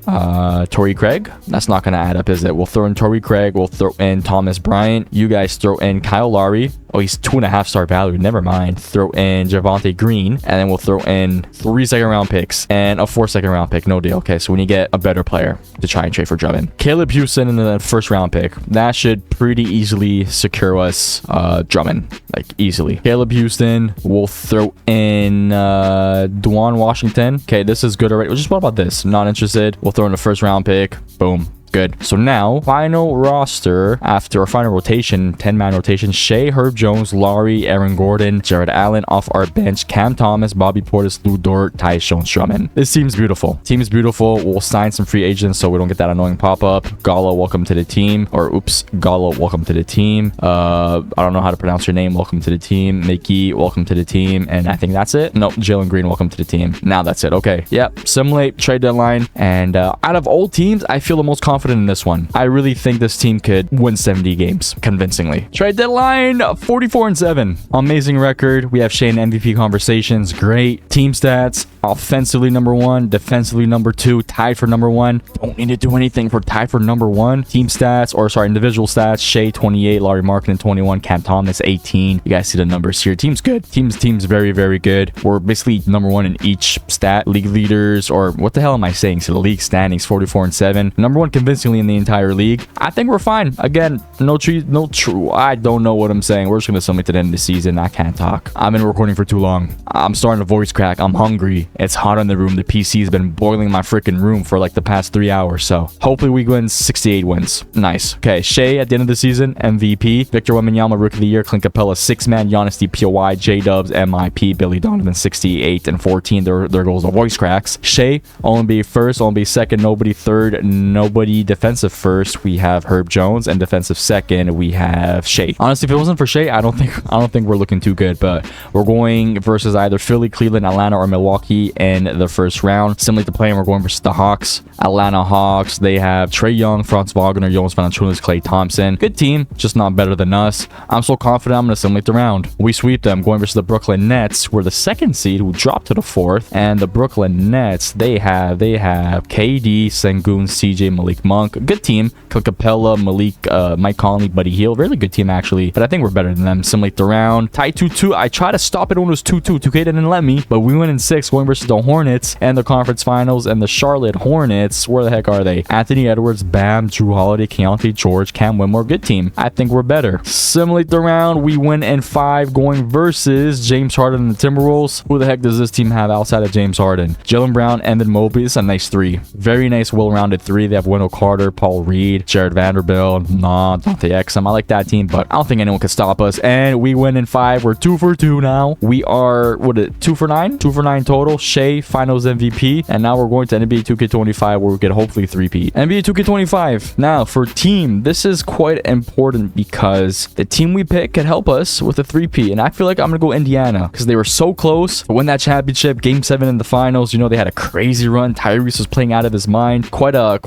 Torrey Craig. That's not gonna add up, is it? We'll throw in Torrey Craig. We'll throw in Thomas Bryant. You guys throw in Kyle Lowry. Oh, he's 2.5 star value. Never mind. Throw in Javonte Green, and then we'll throw in 3 second round picks and a 4 second round pick. No deal. Okay, so we need to get a better player to try and trade for Drummond. Caleb Houston in the first round pick. That should pretty easily secure us Drummond. Like, easily. Caleb Houston. We'll throw in Dwan Washington. Okay, this is good already. Just what about this? Not interested. We'll throw in a first round pick. Boom. Good. So now, final roster after our final rotation, 10-man rotation: Shea, Herb Jones, Laurie, Aaron Gordon, Jared Allen off our bench, Cam Thomas, Bobby Portis, Lou Dort, Tyus Jones, Drummond. This team's beautiful. Team is beautiful. We'll sign some free agents so we don't get that annoying pop-up. Gala, welcome to the team. Or oops, Gala, welcome to the team. I don't know how to pronounce your name. Welcome to the team. Mickey, welcome to the team. And I think that's it. Nope, Jalen Green, welcome to the team. Now that's it. Okay. Yep. Simulate trade deadline. And out of all teams, I feel the most confident in this one. I really think this team could win 70 games convincingly. Trade deadline 44-7. Amazing record. We have Shane MVP conversations. Great team stats. Offensively number 1, defensively number 2, tied for number 1. Don't need to do anything for tied for number 1. Team stats, or sorry, individual stats: Shea 28, Laurie Markkinen 21, Cam Thomas 18. You guys see the numbers here. Team's good. Team's very good. We're basically number 1 in each stat. League leaders, or what the hell am I saying? So the league standings 44-7. Number 1 convincingly in the entire league. I think we're fine. Again, no true. I don't know what I'm saying. We're just gonna submit to the end of the season. I can't talk. I've been recording for too long. I'm starting to voice crack. I'm hungry. It's hot in the room. The PC has been boiling my freaking room for like the past 3 hours. So hopefully we win 68 wins. Nice. Okay, Shea at the end of the season, MVP. Victor Wembanyama, Rookie of the Year. Clint Capella, 6-man. Giannis DPOY. J-Dubs, MIP. Billy Donovan, 68 and 14. There goes the voice cracks. Shea, All-NBA first, All-NBA second, nobody third, nobody defensive first. We have Herb Jones, and defensive second we have Shea. Honestly, if it wasn't for Shea, I don't think we're looking too good. But we're going versus either Philly, Cleveland, Atlanta, or Milwaukee in the first round. Similar to playing, we're going versus the Hawks. Atlanta Hawks, they have Trae Young, Franz Wagner, Jonas Valanciunas, Klay Thompson. Good team, just not better than us. I'm so confident I'm going to simulate the round. We sweep them, going versus the Brooklyn Nets. We're the 2nd seed who dropped to the 4th. And the Brooklyn Nets, they have KD, Sengun, CJ, Malik Monk. Good team. Clint Capella, Mike Conley, Buddy Hield. Really good team, actually. But I think we're better than them. Simulate the round. Tie 2-2. I tried to stop it when it was 2-2. 2K didn't let me. But we went in 6, going versus the Hornets and the conference finals. And the Charlotte Hornets, where the heck are they? Anthony Edwards, Bam, Drew Holiday, Keontae George, Cam Whitmore. Good team. I think we're better. Simulate the round. We win in 5, going versus James Harden and the Timberwolves. Who the heck does this team have outside of James Harden? Jalen Brown, Evan Mobley. It's a nice 3. Very nice, well-rounded 3. They have Wendell Carter, Paul Reed, Jared Vanderbilt, Dante Exum. I like that team, but I don't think anyone can stop us. And we win in 5. We're 2 for 2 now. We are, 2 for 9? 2 for 9 total. Shea, finals MVP. And now we're going to NBA 2K25, where we get hopefully 3-peat. NBA 2K25. Now, for team, this is quite important because the team we pick could help us with a 3-peat. And I feel like I'm going to go Indiana because they were so close to win that championship. Game 7 in the finals. You know, they had a crazy run. Tyrese was playing out of his mind. Quite a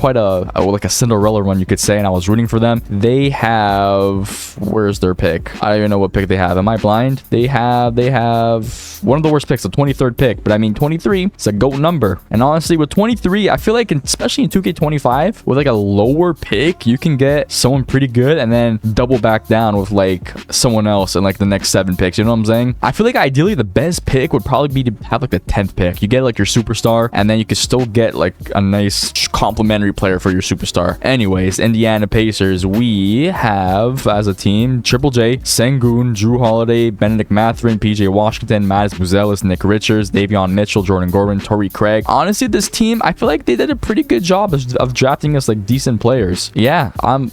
like a Cinderella run, you could say, and I was rooting for them. They have, where's their pick? I don't even know what pick they have. Am I blind? They have one of the worst picks, the 23rd pick. But I mean, 23 is a GOAT number. And honestly, with 23, I feel like, especially in 2K25, with like a lower pick, you can get someone pretty good and then double back down with like someone else in like the next 7 picks. You know what I'm saying? I feel like ideally the best pick would probably be to have like the 10th pick. You get like your superstar, and then you could still get like a nice complimentary player for your superstar. Anyways, Indiana Pacers, we have as a team Triple J, Sengun, Drew Holiday, Benedict Mathurin, PJ Washington, Mattis Buzelis, Nick Richards, Davion Mitchell, Jordan Gordon, Torrey Craig. Honestly, this team, I feel like they did a pretty good job of drafting us like decent players. Yeah, I'm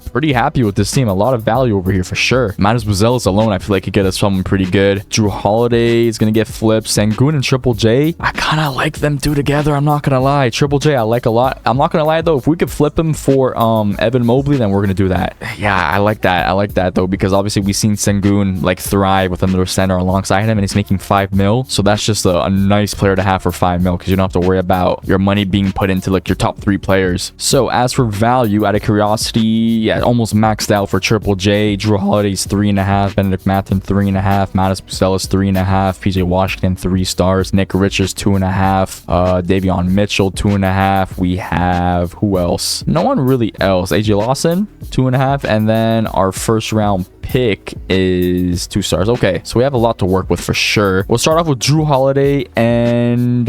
pretty happy with this team. A lot of value over here for sure. Matas Buzelis alone, I feel like could get us someone pretty good. Drew Holiday is going to get flipped. Sengun and Triple J, I kind of like them two together. I'm not going to lie. Triple J, I like a lot. I'm not going to lie, though. If we could flip him for Evan Mobley, then we're going to do that. Yeah, I like that. I like that, though, because obviously we've seen Sengun like thrive with another center alongside him, and he's making 5 mil. So that's just a nice player to have for 5 mil, because you don't have to worry about your money being put into like your top 3 players. So as for value, out of curiosity, yeah, almost maxed out for Triple J. Drew Holiday's 3.5, Benedict Mathurin 3.5, Matas Buzelis 3.5, PJ Washington 3 stars, Nick Richards 2.5, Davion Mitchell 2.5. We have who else? No one really else. AJ Lawson 2.5, and then our first round pick is 2 stars. Okay, so we have a lot to work with for sure. We'll start off with Drew Holiday and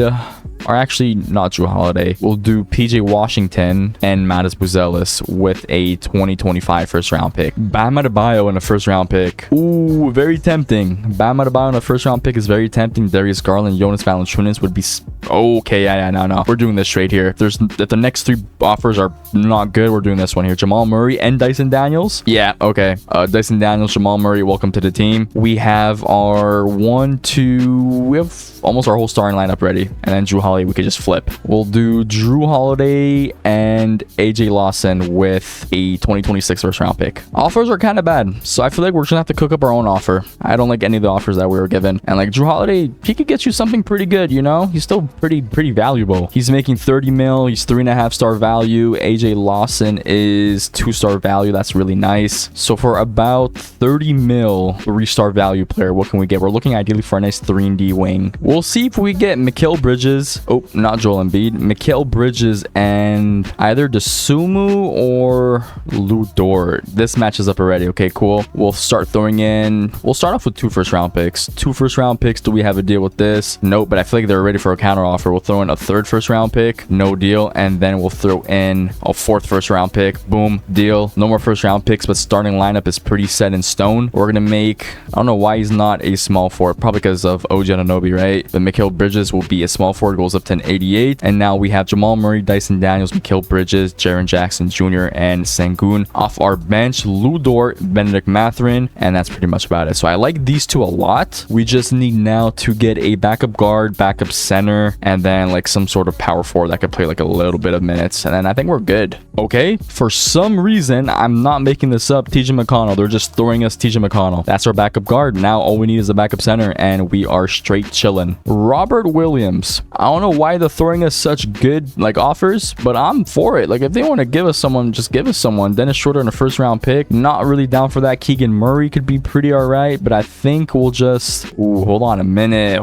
or actually not Drew Holiday. We'll do PJ Washington and Matas Buzelis with a 2025 first round pick. Bam Adebayo in a first round pick. Ooh, very tempting. Bam Adebayo in a first round pick is very tempting. Darius Garland, Jonas Valanciunas would be okay. Yeah, no. We're doing this trade here. If the next 3 offers are not good, we're doing this one here. Jamal Murray and Dyson Daniels. Yeah, okay. Dyson Daniels, Jamal Murray, welcome to the team. We have our we have almost our whole starting lineup ready, and then Drew Holiday we could just flip. We'll do Drew Holiday and AJ Lawson with a 2026 first round pick. Offers are kind of bad, so I feel like we're just gonna have to cook up our own offer. I don't like any of the offers that we were given, and like Drew Holiday, he could get you something pretty good, you know. He's still pretty valuable. He's making 30 mil. He's 3.5 star value. AJ Lawson is 2 star value. That's really nice. So for about 30 mil 3 star value player, what can we get? We're looking ideally for a nice 3-and-D wing. We'll see if we get Mikal Bridges. Oh, not Joel Embiid. Mikal Bridges and either Dosunmu or Lu Dort. This matches up already. Okay, cool. We'll start off with 2 first round picks. 2 first round picks. Do we have a deal with this? Nope, but I feel like they're ready for a counter offer. We'll throw in a 3rd first round pick. No deal. And then we'll throw in a 4th first round pick. Boom, deal. No more first round picks, but starting lineup is pretty set in stone. We're gonna make, I don't know why he's not a small forward, probably because of OG Anunoby, right? But Mikal Bridges will be a small forward, goes up to an 88. And now we have Jamal Murray, Dyson Daniels, Mikal Bridges, Jaren Jackson Jr., and Sengun. Off our bench, Lu Dort, Benedict Mathurin, and that's pretty much about it. So I like these 2 a lot. We just need now to get a backup guard, backup center, and then like some sort of power forward that could play like a little bit of minutes, and then I think we're good. Okay, for some reason, I'm not making this up, TJ McConnell. They're just throwing us TJ McConnell. That's our backup guard. Now all we need is a backup center, and we are straight chilling. Robert Williams. I don't know why they're throwing us such good like offers, but I'm for it. Like if they want to give us someone, just give us someone. Dennis Schroeder in a first round pick. Not really down for that. Keegan Murray could be pretty alright, but I think we'll just hold on a minute.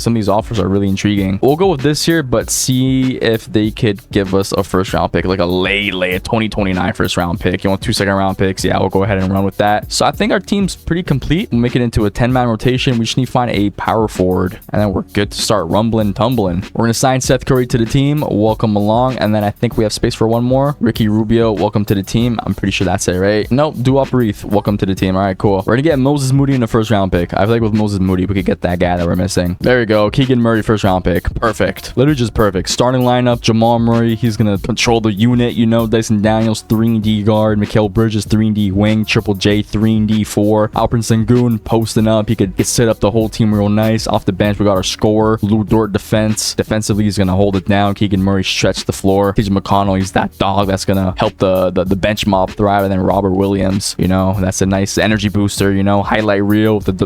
Some of these offers are really intriguing. We'll go with this here, but see if they could give us a first round pick, like a late 2029 first round pick. You want 2 second round picks? Yeah, we'll go ahead and run with that. So I think our team's pretty complete. We'll make it into a 10-man rotation. We just need to find a power forward, and then we're good to start rumbling, tumbling. We're gonna sign Seth Curry to the team. Welcome along. And then I think we have space for one more. Ricky Rubio, welcome to the team. I'm pretty sure that's it, right? Nope. Duop Reith, welcome to the team. All right, cool. We're gonna get Moses Moody in the first round pick. I feel like with Moses Moody, we could get that guy that we're missing. There we go. Keegan Murray, first round pick. Perfect. Literally just perfect. Starting lineup, Jamal Murray, he's gonna control the unit, you know. Dyson Daniels, 3-and-D guard. Mikal Bridges, 3-and-D wing. Triple J, 3-and-D 4. Alperen Sengun posting up. He could set up the whole team real nice. Off the bench, we got our scorer. Lu Dort defense. Defensively, he's gonna hold it down. Keegan Murray stretch the floor. TJ McConnell, he's that dog that's gonna help the bench mob thrive. And then Robert Williams, you know, that's a nice energy booster, you know, highlight reel with the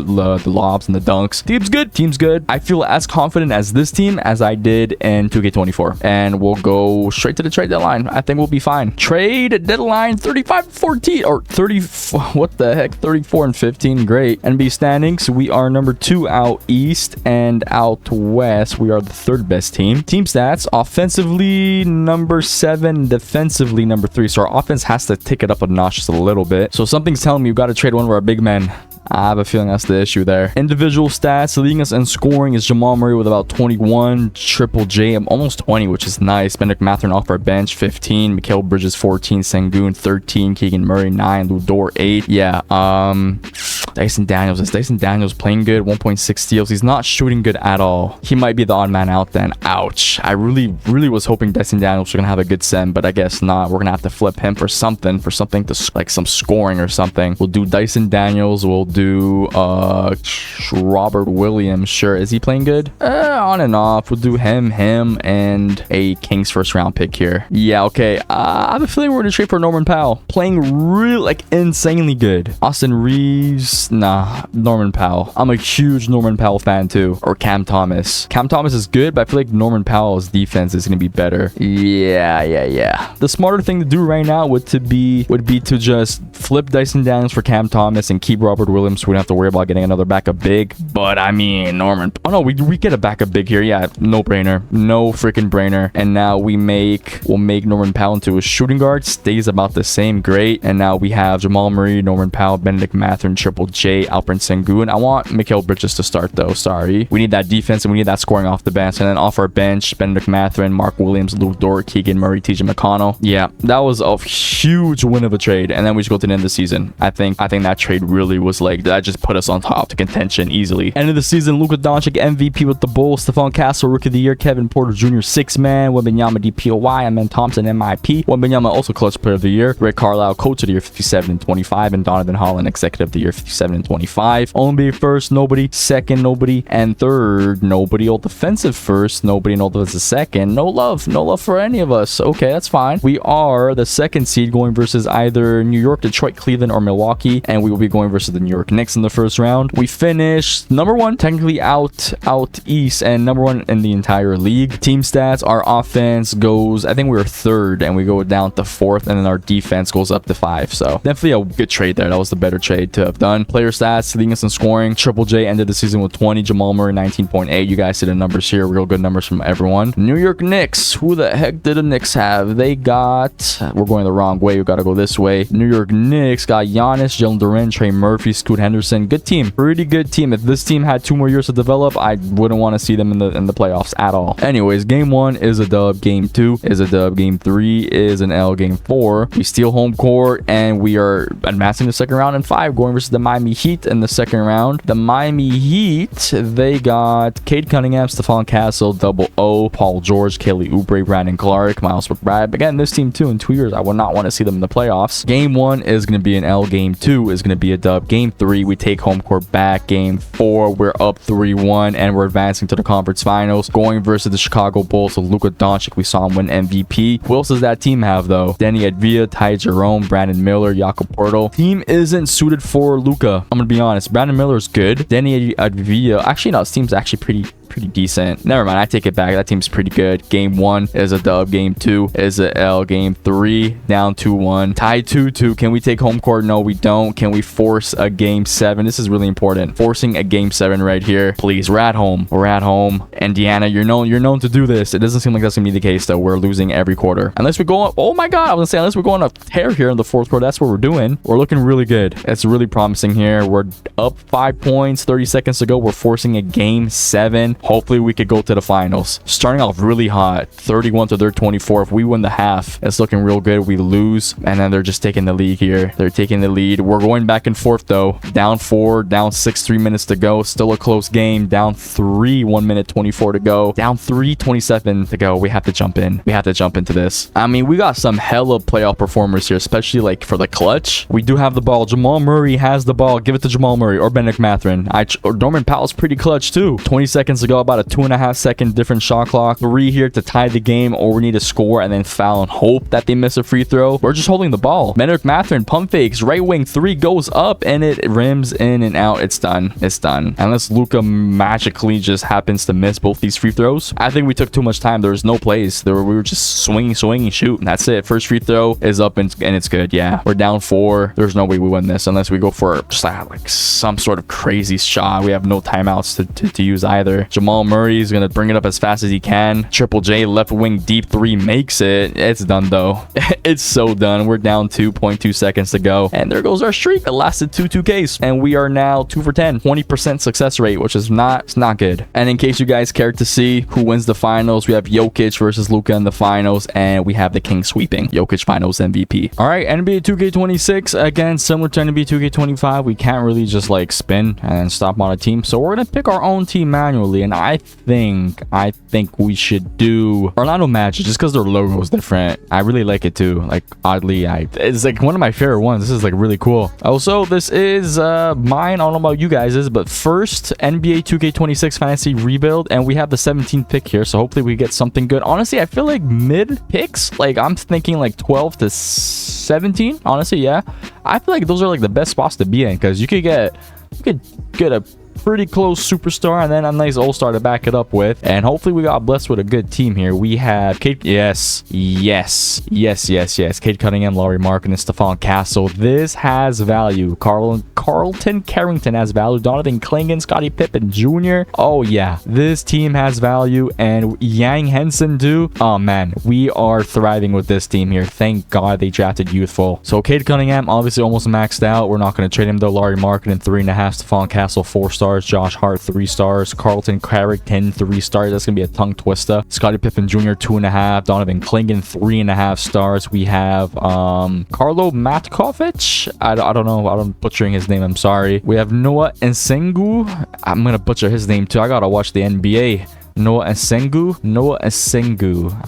lobs and the dunks. Team's good. I feel as confident as this team as I did in 2K24. And we'll go straight to the trade deadline. I think we'll be fine. Trade deadline 35-14 or 30. What the heck? 34-15. Great. NBA standings. We are number 2 out east, and out west we are the 3rd best team. Team stats: offensively number 7, defensively number 3. So our offense has to tick it up a notch just a little bit. So something's telling me we've got to trade one of our big men. I have a feeling that's the issue there. Individual stats, leading us in scoring is Jamal Murray with about 21. Triple J almost 20, which is nice. Benedict Mathurin off our bench, 15. Mikal Bridges, 14. Sengun, 13. Keegan Murray, 9. Lu Dort, 8. Yeah, Dyson Daniels. Is Dyson Daniels playing good? 1.6 steals. He's not shooting good at all. He might be the odd man out then. Ouch. I really was hoping Dyson Daniels was gonna have a good send, but I guess not. We're gonna have to flip him for something to like some scoring or something. We'll do Dyson Daniels. We'll do Robert Williams. Sure. Is he playing good? On and off. We'll do him, and a Kings first round pick here. Yeah, okay. I have a feeling we're gonna trade for Norman Powell. Playing real, like, insanely good. Austin Reeves. Nah, Norman Powell. I'm a huge Norman Powell fan too. Or Cam Thomas. Cam Thomas is good, but I feel like Norman Powell's defense is gonna be better. Yeah. The smarter thing to do right now would be to just flip Dyson Daniels for Cam Thomas and keep Robert Williams, so we don't have to worry about getting another backup big. But I mean, Norman. Oh no, we get a backup big here. Yeah, no brainer. No freaking brainer. And now we'll make Norman Powell into a shooting guard. Stays about the same. Great. And now we have Jamal Murray, Norman Powell, Benedict Mathurin, Triple J, Alperen Sengun. I want Mikal Bridges to start though. Sorry. We need that defense and we need that scoring off the bench. And then off our bench, Benedict Mathurin, Mark Williams, Lou Dort, Keegan Murray, TJ McConnell. Yeah, that was a huge win of a trade. And then we just go to the end of the season. I think that trade really was like, that just put us on top to contention easily. End of the season, Luka Doncic MVP with the Bulls, Stephon Castle Rookie of the Year, Kevin Porter Jr. 6-man, Wembanyama DPOY, Amen Thompson MIP, Wembanyama also Clutch Player of the Year, Rick Carlisle Coach of the Year 57 and 25, and Donovan Holland Executive of the Year 57 and 25. NBA first, nobody. Second, nobody. And third, nobody. All defensive first, nobody. And all defensive second. No love for any of us. Okay, that's fine. We are the second seed going versus either New York, Detroit, Cleveland, or Milwaukee, and we will be going versus the New York Knicks in the first round. We finished number one, technically out east, and number one in the entire league. Team stats, our offense goes, I think we were third, and we go down to fourth, and then our defense goes up to 5. So definitely a good trade there. That was the better trade to have done. Player stats, leading us in scoring. Triple J ended the season with 20. Jamal Murray 19.8. You guys see the numbers here. Real good numbers from everyone. New York Knicks. Who the heck did the Knicks have? They got, we're going the wrong way. We got to go this way. New York Knicks got Giannis, Jalen Duren, Trey Murphy, Scoot Henderson. Good team. Pretty good team. If this team had 2 more years to develop, I wouldn't want to see them in the playoffs at all. Anyways, game 1 is a dub. Game 2 is a dub. Game 3 is an L. Game 4, we steal home court and we are advancing to the second round in 5, going versus the Miami Heat in the second round. The Miami Heat, they got Cade Cunningham, Stephon Castle, Double O, Paul George, Kelly Oubre, Brandon Clark, Miles McBride. Again, this team too, in 2 years, I would not want to see them in the playoffs. Game 1 is going to be an L. Game 2 is going to be a dub. Game 3, we take home court back. Game 4, we're up 3-1 and we're advancing to the conference finals, going versus the Chicago Bulls. So Luka Doncic, we saw him win MVP. Who else does that team have though? Danny Advia, Ty Jerome, Brandon Miller, Jakob Poeltl. Team isn't suited for Luka. I'm gonna be honest. Brandon Miller is good. Danny Advia, actually no, this team's actually pretty decent. Never mind, I take it back. That team's pretty good. Game 1 is a dub. Game 2 is a L. Game 3 down 2-1. Tied 2-2. Can we take home court? No, we don't. Can we force a game 7? This is really important. Forcing a game 7 right here. Please, we're at home. We're at home. Indiana, you're known to do this. It doesn't seem like that's gonna be the case though. We're losing every quarter. Unless we go on, oh my god, I was gonna say unless we're going a tear here in the 4th quarter. That's what we're doing. We're looking really good. It's really promising here. We're up 5 points, 30 seconds to go. We're forcing a game 7. Hopefully we could go to the finals. Starting off really hot, 31 to their 24. If we win the half, it's looking real good. We lose, and then they're just taking the lead here. They're taking the lead. We're going back and forth though. Down 4, down 6, 3 minutes to go. Still a close game. Down 3, 1 minute 24 to go. Down 3, 27 to go. We have to jump in. We have to jump into this. I mean, we got some hella playoff performers here, especially like for the clutch. We do have the ball. Jamal Murray has the ball. Give it to Jamal Murray or Benedict Mathurin. Or Norman Powell's pretty clutch too. 20 seconds to go. About a 2.5 second different shot clock. 3 here to tie the game, or we need to score and then foul and hope that they miss a free throw. We're just holding the ball. Benedict Mathurin pump fakes, right wing 3 goes up and it rims in and out. It's done. It's done. Unless Luka magically just happens to miss both these free throws. I think we took too much time. There was no plays. We were just swinging, shoot, and that's it. First free throw is up and it's good. Yeah, we're down 4. There's no way we win this unless we go for just like some sort of crazy shot. We have no timeouts to use either. Jamal Murray is going to bring it up as fast as he can. Triple J left wing deep three makes it. It's done though. It's so done. We're down 2.2 seconds to go. And there goes our streak. It lasted 2-2Ks. And we are now 2 for 10. 20% success rate, which is not good. And in case you guys care to see who wins the finals, we have Jokic versus Luka in the finals. And we have the King sweeping. Jokic finals MVP. All right, NBA 2K26. Again, similar to NBA 2K25, we can't really just like spin and stop on a team. So we're going to pick our own team manually. And I think we should do Orlando Magic just because their logo is different. I really like it too. Like oddly, it's like one of my favorite ones. This is like really cool. Also, this is mine. I don't know about you guys', but first NBA 2K26 fantasy rebuild, and we have the 17th pick here. So hopefully we get something good. Honestly, I feel like mid picks, like I'm thinking like 12 to 17. Honestly, yeah, I feel like those are like the best spots to be in because you could get a pretty close superstar and then a nice all-star to back it up with. And hopefully we got blessed with a good team here. We have Cade, yes, Cade Cunningham, Lauri Markkanen, Stephon Castle. This has value. Carlton Carrington has value. Donovan Clingan, Scottie Pippen Jr. Oh yeah, this team has value. And Yang Henson too. Oh man, we are thriving with this team here. Thank God they drafted youthful. So Cade Cunningham obviously almost maxed out. We're not going to trade him though. Lauri Markkanen 3.5. Stephon Castle 4 stars. Josh Hart 3 stars. Carlton Carrington 3 stars. That's gonna be a tongue twister. Scottie Pippen Jr. 2.5. Donovan Clingan 3.5 stars. We have Carlo Matkovic. I don't know. I'm butchering his name. I'm sorry. We have Noah Nsengu. I'm gonna butcher his name too. I gotta watch the NBA. Noah Nsengu.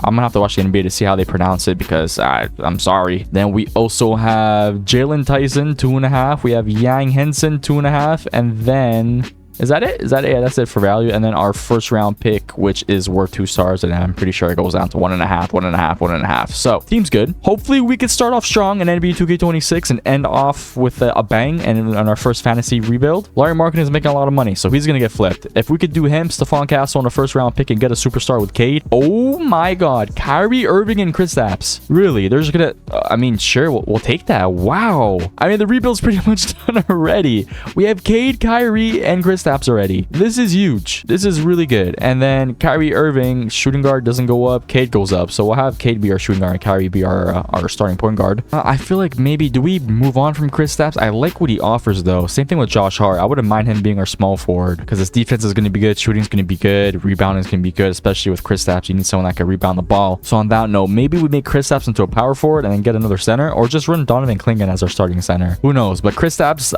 I'm gonna have to watch the NBA to see how they pronounce it because I'm sorry. Then we also have Jalen Tyson 2.5. We have Yang Henson 2.5, and then is that it? Yeah, that's it for value. And then our first round pick, which is worth 2 stars, and I'm pretty sure it goes down to 1.5. So team's good. Hopefully we could start off strong in NBA 2K26 and end off with a bang and on our first fantasy rebuild. Lauri Markkanen is making a lot of money, so he's gonna get flipped. If we could do him, Stephon Castle on a first round pick and get a superstar with Cade. Oh my God, Kyrie Irving and Kristaps. Really? They're just gonna. I mean, sure, we'll take that. Wow. I mean, the rebuild's pretty much done already. We have Cade, Kyrie, and Kristaps already. This is huge. This is really good. And then Kyrie Irving, shooting guard doesn't go up. Cade goes up. So we'll have Cade be our shooting guard and Kyrie be our starting point guard. I feel like maybe do we move on from Kristaps? I like what he offers though. Same thing with Josh Hart. I wouldn't mind him being our small forward because his defense is going to be good. Shooting is going to be good. Rebounding is going to be good, especially with Kristaps. You need someone that can rebound the ball. So on that note, maybe we make Kristaps into a power forward and then get another center, or just run Donovan Clingan as our starting center. Who knows? But Kristaps,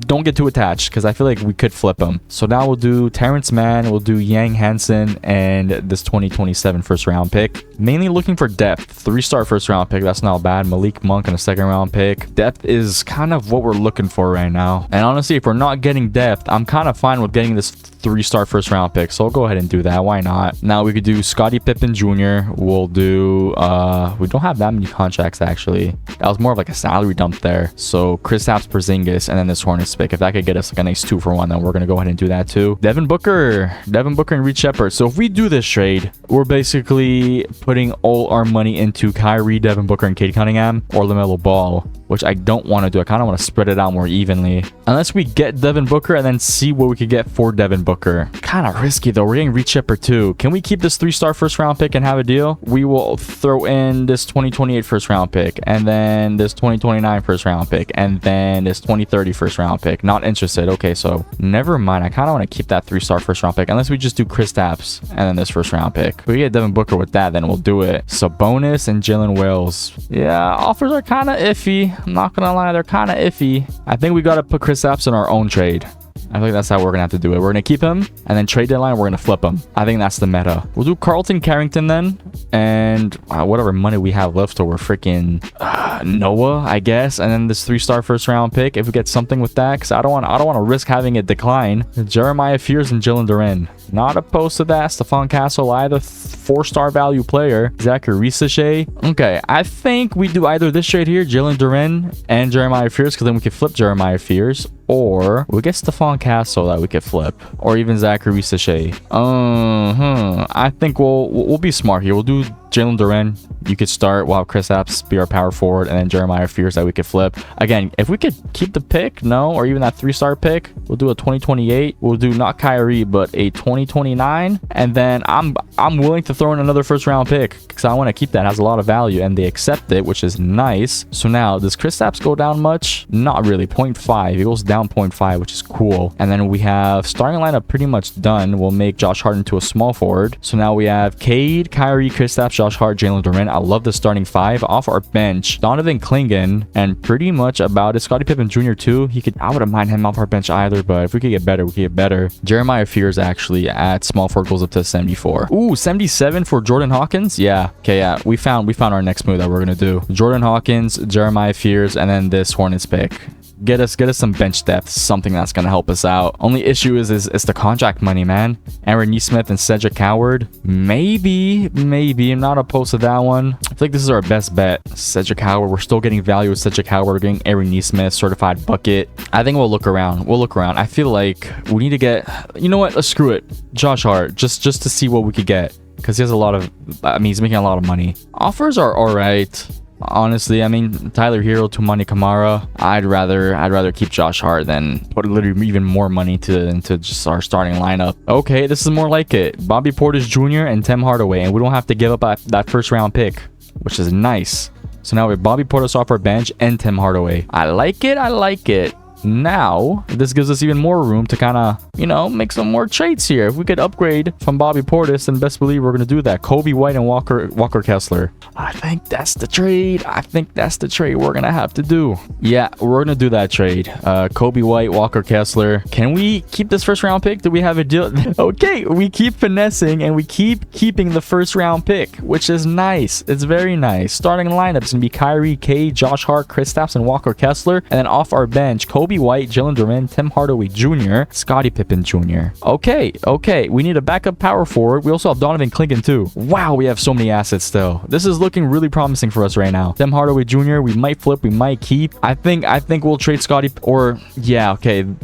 don't get too attached because I feel like we could flip him. So now we'll do Terrence Mann, we'll do Yang Henson, and this 2027 first round pick. Mainly looking for depth. 3-star first round pick, that's not bad. Malik Monk and a second round pick. Depth is kind of what we're looking for right now. And honestly, if we're not getting depth, I'm kind of fine with getting this 3-star first round pick. So I'll go ahead and do that. Why not? Now we could do Scottie Pippen Jr. We'll do we don't have that many contracts actually. That was more of like a salary dump there. So Kristaps, Porzingis, and then this Hornets pick. If that could get us like a nice 2-for-1, then we're gonna go ahead and do that too. Devin Booker and Reed Shepard. So if we do this trade, we're basically putting all our money into Kyrie, Devin Booker, and Cade Cunningham, or LaMelo Ball, which I don't want to do. I kind of want to spread it out more evenly. Unless we get Devin Booker and then see what we could get for Devin Booker. Kind of risky though. We're getting Reed Shepard too. Can we keep this 3-star first round pick and have a deal? We will throw in this 2028 first round pick, and then this 2029 first round pick, and then this 2030 first round pick. Not interested. Okay, so never mind. I kind of want to keep that 3-star first round pick, unless we just do Kristaps and then this first round pick. If we get Devin Booker with that, then we'll do it. Sabonis and Jalen Wells. Yeah, offers are kind of iffy. I'm not gonna lie, they're kind of iffy. I think we gotta put Kristaps in our own trade. I think that's how we're gonna have to do it. We're gonna keep him, and then trade deadline, we're gonna flip him. I think that's the meta. We'll do Carlton Carrington then, and whatever money we have left over freaking Noah, I guess, and then this 3-star first round pick if we get something with that, because I don't want to risk having it decline. Jeremiah Fears and Jalen Duren. Not opposed to that. Stephon Castle, either 4-star value player. Zachary Risache. Okay, I think we do either this trade here, Jalen Duren and Jeremiah Fears, because then we can flip Jeremiah Fears, or we get Stephon Castle that we could flip, or even Zachary Risache. I think we'll be smart here. We'll do Jalen Duren, you could start while Kristaps be our power forward, and then Jeremiah Fears that we could flip. Again, if we could keep the pick, no, or even that 3-star pick, we'll do a 2028. We'll do not Kyrie, but a 2029, and then I'm willing to throw in another first-round pick because I want to keep that. It has a lot of value, and they accept it, which is nice. So now, does Kristaps go down much? Not really. 0.5. He goes down 0.5, which is cool. And then we have starting lineup pretty much done. We'll make Josh Hart into a small forward. So now we have Cade, Kyrie, Kristaps, Josh Hart, Jalen Duren. I love the starting 5. Off our bench, Donovan Clingan, and pretty much about it. Scottie Pippen Jr. too. I wouldn't mind him off our bench either, but if we could get better, we could get better. Jeremiah Fears actually at small forward goes up to 74. Ooh, 77 for Jordan Hawkins. Yeah. Okay, yeah. We found our next move that we're gonna do. Jordan Hawkins, Jeremiah Fears, and then this Hornets pick. Get us some bench depth, something that's gonna help us out. Only issue is the contract money, man. Aaron Nesmith and Cedric Howard. Maybe. I'm not opposed to that one. I feel like this is our best bet. Cedric Howard. We're still getting value with Cedric Howard. We're getting Aaron Nesmith, certified bucket. I think we'll look around. I feel like we need to get. You know what? Let's screw it. Josh Hart, just to see what we could get, because he has a lot of. He's making a lot of money. Offers are all right. Honestly, I mean, Tyler Hero, Toumani Camara. I'd rather keep Josh Hart than put literally even more money into just our starting lineup. Okay, this is more like it. Bobby Portis Jr. and Tim Hardaway, and we don't have to give up that first round pick, which is nice. So now we have Bobby Portis off our bench and Tim Hardaway. I like it. Now, this gives us even more room to kind of, make some more trades here. If we could upgrade from Bobby Portis, then best believe we're going to do that. Kobe White and Walker Kessler. I think that's the trade. We're going to have to do. Yeah, we're going to do that trade. Kobe White, Walker Kessler. Can we keep this first round pick? Do we have a deal? Okay, we keep finessing and we keep keeping the first round pick, which is nice. It's very nice. Starting lineup is going to be Kyrie, Cade, Josh Hart, Kristaps, and Walker Kessler. And then off our bench, Kobe White, Jalen Duren, Tim Hardaway Jr., Scottie Pippen Jr. Okay. We need a backup power forward. We also have Donovan Clingan too. Wow, we have so many assets still. This is looking really promising for us right now. Tim Hardaway Jr., we might flip, we might keep. I think we'll trade Scottie,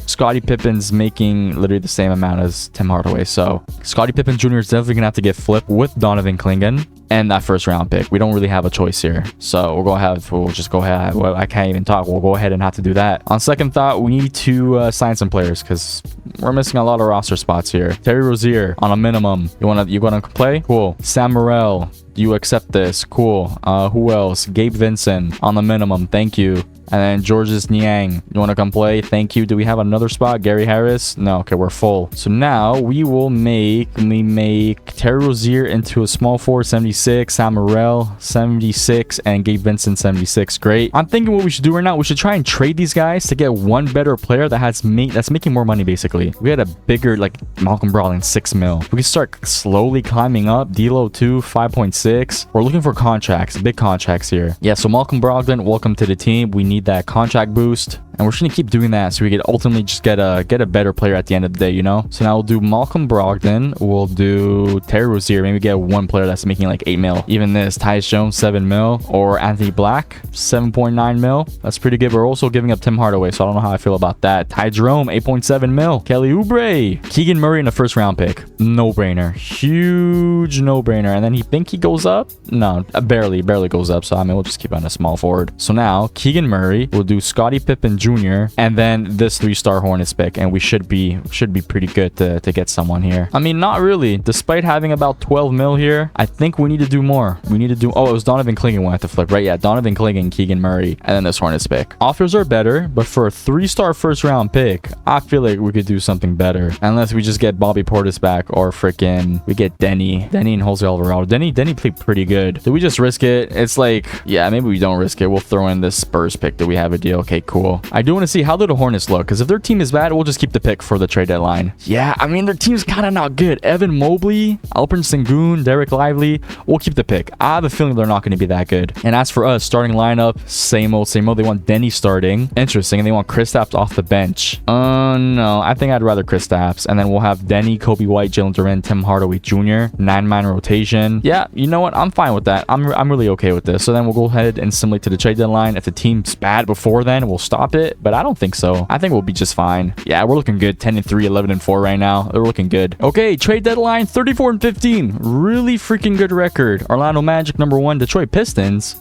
Scottie Pippen's making literally the same amount as Tim Hardaway. So Scottie Pippen Jr. is definitely gonna have to get flipped with Donovan Clingan and that first round pick. We don't really have a choice here. So we'll just go ahead. Well, I can't even talk. We'll go ahead and have to do that. On second thought, we need to sign some players because we're missing a lot of roster spots here. Terry Rozier on a minimum. You wanna play? Cool. Sam Morrell, you accept this? Cool. Who else? Gabe Vincent on the minimum. Thank you. And then Georges Niang, you want to come play? Thank you. Do we have another spot? Gary Harris? No. Okay, we're full. So now we will make Terry Rozier into a small forward, 76, Sam Morrell 76, and Gabe Vincent 76. Great. I'm thinking what we should do right now, we should try and trade these guys to get one better player that's making more money. Basically, we had a bigger, like Malcolm Brogdon, 6 mil. We can start slowly climbing up. D'Lo 2, 5.6. We're looking for contracts, big contracts here. Yeah. So Malcolm Brogdon, welcome to the team. We need that contract boost, and we're just gonna keep doing that so we could ultimately just get a better player at the end of the day, So now we'll do Malcolm Brogdon, we'll do Terry Rozier, maybe get one player that's making like 8 mil. Even this Tyus Jones, 7 mil, or Anthony Black, 7.9 mil. That's pretty good. We're also giving up Tim Hardaway, so I don't know how I feel about that. Ty Jerome, 8.7 mil. Kelly Oubre, Keegan Murray in the first round pick. No brainer, huge no brainer. And then he goes up? No, barely goes up. So I mean, we'll just keep on a small forward. So now Keegan Murray, we'll do Scottie Pippen Jr. and then this 3-star Hornets pick, and we should be pretty good to get someone here. I mean, not really. Despite having about 12 mil here, I think we need to do more. It was Donovan Clingan we had to flip, right? Yeah, Donovan Clingan, Keegan Murray, and then this Hornets pick. Offers are better, but for a 3-star first round pick, I feel like we could do something better. Unless we just get Bobby Portis back, or we get Denny and Jose Alvarado. Denny played pretty good. Did we just risk it? It's like, yeah, maybe we don't risk it. We'll throw in this Spurs pick. Do we have a deal? Okay, cool. I do want to see how do the Hornets look, because if their team is bad, we'll just keep the pick for the trade deadline. Yeah, I mean, their team's kind of not good. Evan Mobley, Alperen Sengun, Derek Lively, we'll keep the pick. I have a feeling they're not going to be that good. And as for us, starting lineup, same old. They want Denny starting. Interesting. And they want Kristaps off the bench. No, I think I'd rather Kristaps. And then we'll have Denny, Kobe White, Jalen Duren, Tim Hardaway Jr. 9-man rotation. Yeah, you know what? I'm fine with that. I'm really okay with this. So then we'll go ahead and simulate to the trade deadline. If the team's bad before then, we'll stop it. it, but I don't think so. I think we'll be just fine. Yeah, we're looking good. 10-3, 11-4 right now. They're looking good. Okay, trade deadline 34-15. Really freaking good record. Orlando Magic #1, Detroit Pistons.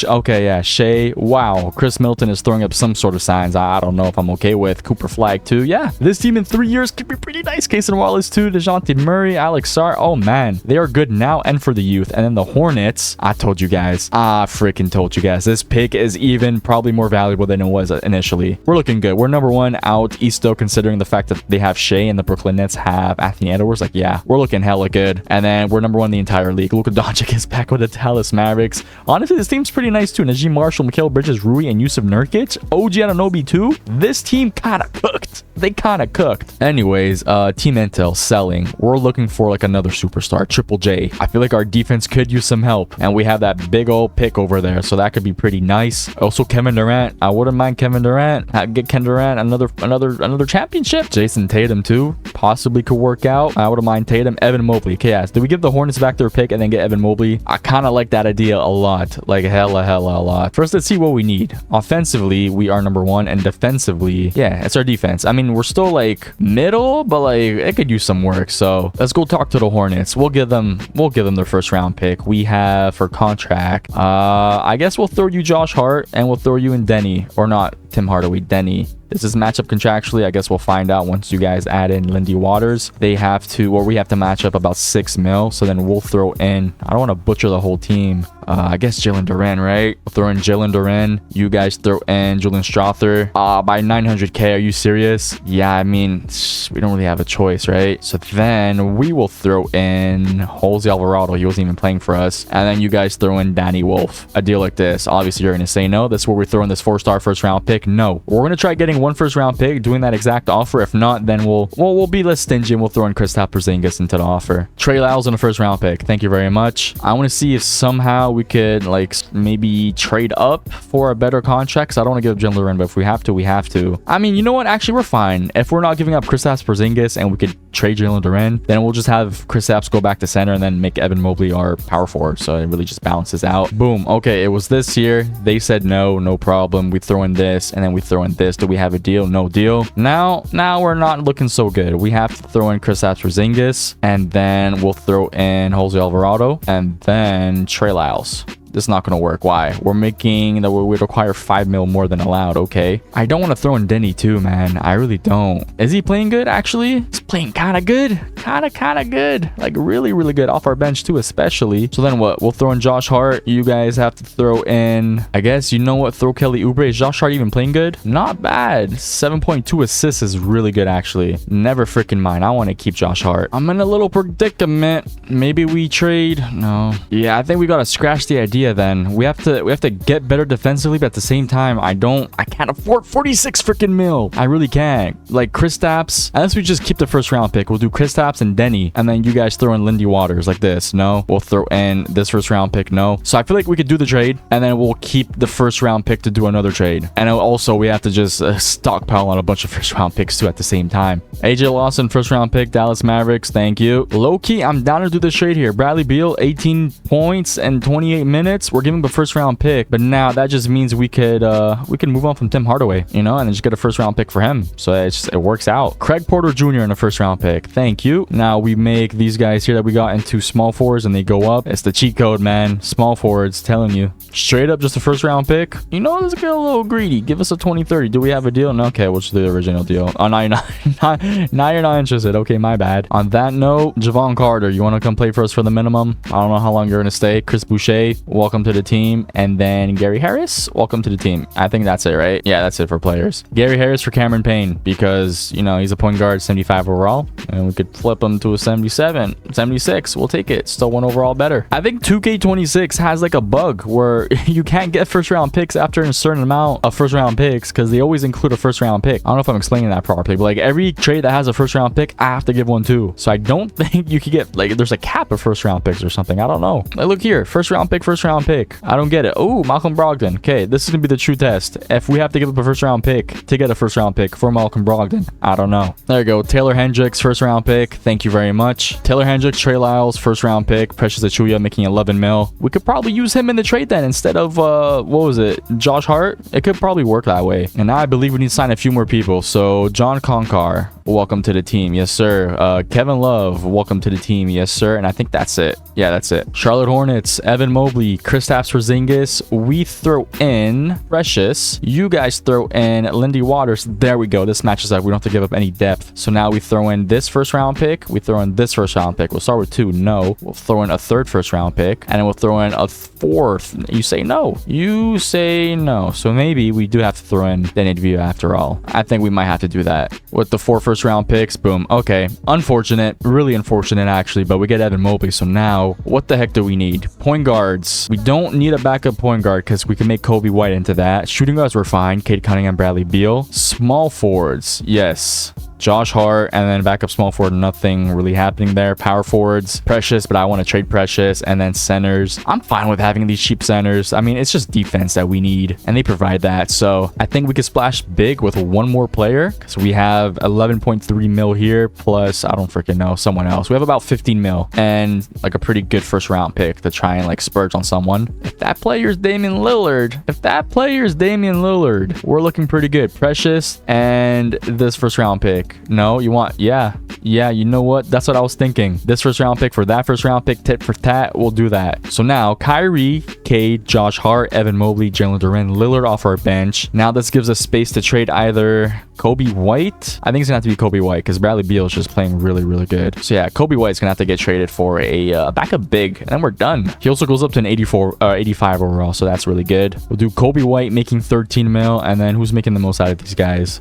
Okay, yeah, Shea. Wow, Chris Milton is throwing up some sort of signs I don't know if I'm okay with. Cooper Flag too. Yeah, this team in 3 years could be pretty nice. Cason Wallace too. DeJounte Murray, Alex Sarr. Oh man, they are good now and for the youth. And then the Hornets. I told you guys. I freaking told you guys. This pick is even probably more valuable than it was initially. We're looking good. We're #1 out east though, considering the fact that they have Shea and the Brooklyn Nets have Anthony Edwards. Like, yeah, we're looking hella good. And then we're #1 in the entire league. Luka Doncic is back with the Dallas Mavericks. Honestly, this team's pretty nice too. Najee Marshall, Mikal Bridges, Rui, and Yusuf Nurkic. OG Anunoby too. This team kind of cooked. They kind of cooked. Anyways, Team Intel selling. We're looking for like another superstar, Triple J. I feel like our defense could use some help, and we have that big old pick over there, so that could be pretty nice. Also, Kevin Durant. I wouldn't mind Kevin Durant. Get Kevin Durant another championship. Jason Tatum too, possibly could work out. I wouldn't mind Tatum. Evan Mobley. Okay, yes. Did we give the Hornets back their pick and then get Evan Mobley? I kind of like that idea a lot, like hella a lot. First, let's see what we need. Offensively, we are #1, and defensively, yeah, it's our defense. I mean, we're still like middle, but like it could use some work. So let's go talk to the Hornets. We'll give them their first round pick. We have for contract. I guess we'll throw you Josh Hart, and we'll throw you in Denny, or not Tim Hardaway, Denny. This is match up contractually. I guess we'll find out once you guys add in Lindy Waters. They have to, or we have to match up about 6 mil. So then we'll throw in, I don't want to butcher the whole team. I guess Jalen Duren, right? We'll throw in Jalen Duren. You guys throw in Julian Strother. By 900K, are you serious? Yeah, I mean, we don't really have a choice, right? So then we will throw in Jose Alvarado. He wasn't even playing for us. And then you guys throw in Danny Wolf. A deal like this, obviously you're going to say no. That's where we throw in this 4-star first round pick. No, we're going to try getting one first round pick, doing that exact offer. If not, then we'll be less stingy and we'll throw in Kristaps Porzingis into the offer. Trey Lyles in the first round pick. Thank you very much. I want to see if somehow we could like maybe trade up for a better contract, because I don't want to give up Jalen Duren, but if we have to, we have to. I mean, you know what? Actually, we're fine. If we're not giving up Kristaps Porzingis and we could trade Jalen Duren, then we'll just have Kristaps go back to center and then make Evan Mobley our power forward. So it really just balances out. Boom. Okay, it was this here. They said no problem. We throw in this and then we throw in this. Do we have a deal? No deal. Now we're not looking so good. We have to throw in Kristaps Porzingis, and then we'll throw in Jose Alvarado, and then Trey Lyles. This is not going to work. Why? We're making that we require 5 mil more than allowed. Okay. I don't want to throw in Denny too, man. I really don't. Is he playing good? Actually, he's playing kind of good. Kind of good. Like really good off our bench too, especially. So then what? We'll throw in Josh Hart. You guys have to throw in, I guess, you know what? Throw Kelly Oubre. Is Josh Hart even playing good? Not bad. 7.2 assists is really good, actually. Never freaking mind. I want to keep Josh Hart. I'm in a little predicament. Maybe we trade. No. Yeah, I think we got to scratch the idea. Then we have to get better defensively, but at the same time I can't afford 46 freaking mil. I really can't. Like Kristaps, unless we just keep the first round pick, we'll do Kristaps and Denny, and then you guys throw in Lindy Waters like this. No, we'll throw in this first round pick. No. So I feel like we could do the trade, and then we'll keep the first round pick to do another trade, and also we have to just stockpile on a bunch of first round picks too at the same time. AJ Lawson first round pick, Dallas Mavericks. Thank you. Low-key, I'm down to do this trade here. Bradley Beal, 18 points and 28 minutes. We're giving the first round pick, but now that just means we could move on from Tim Hardaway, you know, and then just get a first round pick for him. So it works out. Craig Porter Jr. in a first round pick. Thank you. Now we make these guys here that we got into small forwards and they go up. It's the cheat code, man. Small forwards, telling you. Straight up just a first round pick. You know, let's get a little greedy. Give us a 2030. Do we have a deal? No, okay, we'll just do the original deal. Oh, now you're not interested. Okay, my bad. On that note, Javon Carter, you want to come play for us for the minimum? I don't know how long you're going to stay. Chris Boucher, welcome to the team. And then Gary Harris, welcome to the team. I think that's it, right? Yeah, that's it for players. Gary Harris for Cameron Payne, because, you know, he's a point guard, 75 overall, and we could flip him to a 77, 76. We'll take it. Still 1 overall better. I think 2K26 has like a bug where you can't get first round picks after a certain amount of first round picks, because they always include a first round pick. I don't know if I'm explaining that properly, but like every trade that has a first round pick, I have to give one too. So I don't think you could get, like, there's a cap of first round picks or something. I don't know. Like, look here, first round pick, round pick? I don't get it. Oh, Malcolm Brogdon. Okay, this is gonna be the true test. If we have to give up a first round pick to get a first round pick for Malcolm Brogdon, I don't know. There you go. Taylor Hendricks, first round pick. Thank you very much. Taylor Hendricks, Trey Lyles, first round pick. Precious Achiuwa making 11 mil. We could probably use him in the trade then instead of what was it? Josh Hart. It could probably work that way. And now I believe we need to sign a few more people. So John Konkar, welcome to the team. Yes, sir. Kevin Love, welcome to the team. Yes, sir. And I think that's it. Yeah, that's it. Charlotte Hornets, Evan Mobley, Kristaps Porzingis. We throw in Precious. You guys throw in Lindy Waters. There we go. This matches up. We don't have to give up any depth. So now we throw in this first round pick. We throw in this first round pick. We'll start with 2. No. We'll throw in a third first round pick. And then we'll throw in a fourth. You say no. You say no. So maybe we do have to throw in Danny DeVito after all. I think we might have to do that. With the 4 first round picks, boom. Okay. Unfortunate. Really unfortunate actually. But we get Evan Mobley. So now, what the heck do we need? Point guards. We don't need a backup point guard because we can make Kobe White into that. Shooting guards were fine. Cade Cunningham, Bradley Beal. Small forwards. Yes. Josh Hart, and then backup small forward, nothing really happening there. Power forwards, Precious, but I want to trade Precious. And then centers, I'm fine with having these cheap centers. I mean, it's just defense that we need, and they provide that. So I think we could splash big with one more player, because we have 11.3 mil here, plus, I don't freaking know, someone else. We have about 15 mil, and like a pretty good first round pick to try and like splurge on someone. If that player's Damian Lillard, we're looking pretty good. Precious and this first round pick. No, you want, yeah, you know what? That's what I was thinking. This first round pick for that first round pick, tit for tat, we'll do that. So now Kyrie, Cade, Josh Hart, Evan Mobley, Jalen Duren, Lillard off our bench. Now this gives us space to trade either Kobe White. I think it's gonna have to be Kobe White because Bradley Beal is just playing really, really good. So yeah, Kobe White's gonna have to get traded for a backup big, and then we're done. He also goes up to an 85 overall, so that's really good. We'll do Kobe White making 13 mil, and then who's making the most out of these guys?